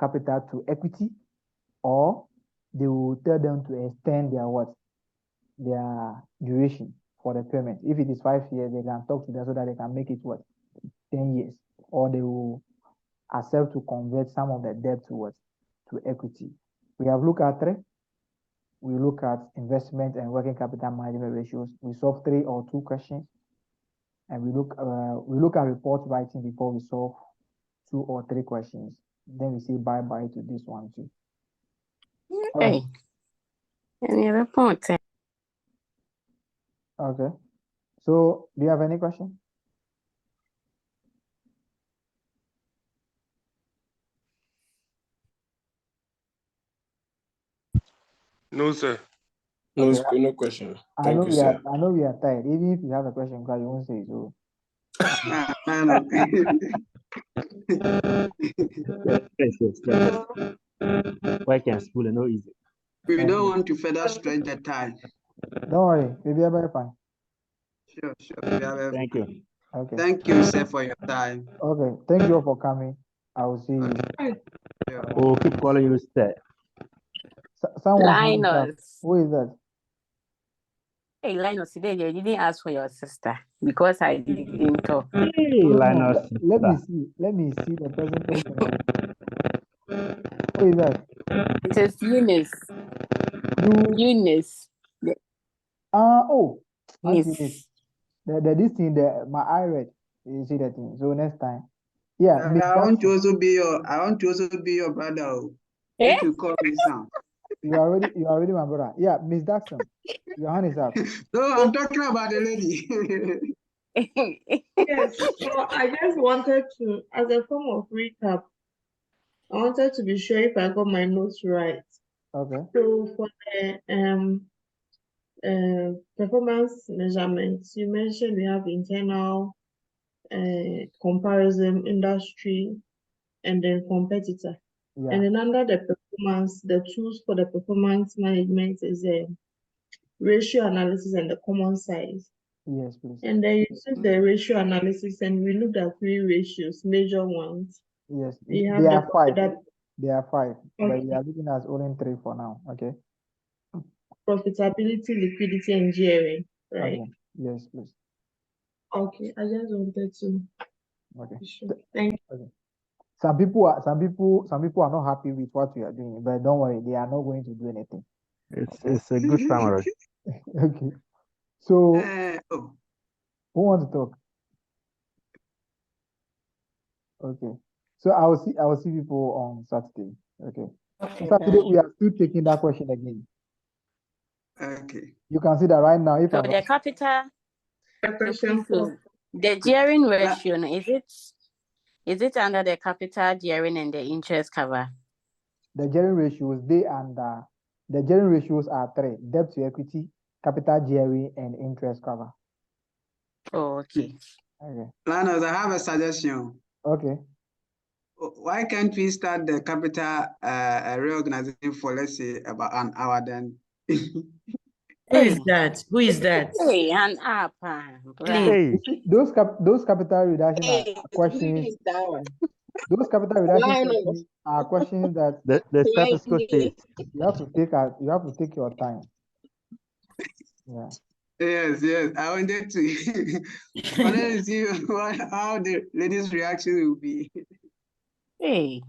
capital to equity, or they will tell them to extend their what? Their duration for the payment. If it is 5 years, they can talk to them so that they can make it what? 10 years, or they will accept to convert some of the debt to what? To equity. We have looked at 3. We look at investment and working capital management ratios. We solve 3 or 2 questions, and we look at report writing before we solve 2 or 3 questions. Then we say bye-bye to this one too. Hey, any other point? Okay. So do you have any question? No, sir. Okay. No question. I Thank know you, we sir. are tired. Even if you have a question, because you won't say it. So Yes. Work and school are no easy. We Okay. don't want to further stretch the time. Don't worry, we'll be very fine. Sure. We are very Thank fine. you. Okay. Thank you, sir, for your time. Okay. Thank you all for coming. I will see you. Sure. We'll keep calling you sir. Someone's hand is up. Linus. Who is that? Hey, Linus, today you didn't ask for your sister because I didn't talk. Hey, No, Linus. let me see. Let me see the person talking. Who is that? It is Eunice. Eunice. Oh, Auntie Eunice. Eunice. This thing, my eye read. You see that thing. So next time. Yeah, Miss I want to Jackson. also be your brother. Oh. Eh? If you call me Sam. You are already my brother. Yeah, Miss Jackson. Your hand is up. No, I'm talking about the lady. Yes, so I just wanted to, as a form of recap, I wanted to be sure if I got my notes right. Okay. So for the performance measurements, you mentioned we have internal comparison, industry, and then competitor. Yeah. And then under the performance, the tools for the performance management is ratio analysis and the common size. Yes, please. And then you took the ratio analysis and we looked at 3 ratios, major ones. Yes, We have there are 5. that There are 5, but Okay. we are looking at only 3 for now. Okay. profitability, liquidity, and gearing, right? Okay. Yes, please. Okay, I just wanted to Okay. be sure. Thank you. Okay. Some people are not happy with what we are doing, but don't worry, they are not going to do anything. It's a good summary. Okay. So Oh, who wants to talk? Okay. So I will see people on Saturday. Okay. Okay, Saturday bye. we are still taking that question again. okay. You can see that right now. If So I'm the capital, so Question please, so the gearing ratio, is it Is it under the capital gearing and the interest cover? The gearing ratios, the gearing ratios are 3: debt to equity, capital gearing, and interest cover. Oh, okay. Okay. Linus, I have a suggestion. Okay. Why can't we start the capital reorganization for, let's say, about an hour then? Who is that? Who is that? Hey, and up. Please. Those capital reduction are questions. Those capital reduction questions are questions that The status quo stays. you have to take your time. Yeah. Yes. I wanted to see how the ladies' reaction will be. Hey.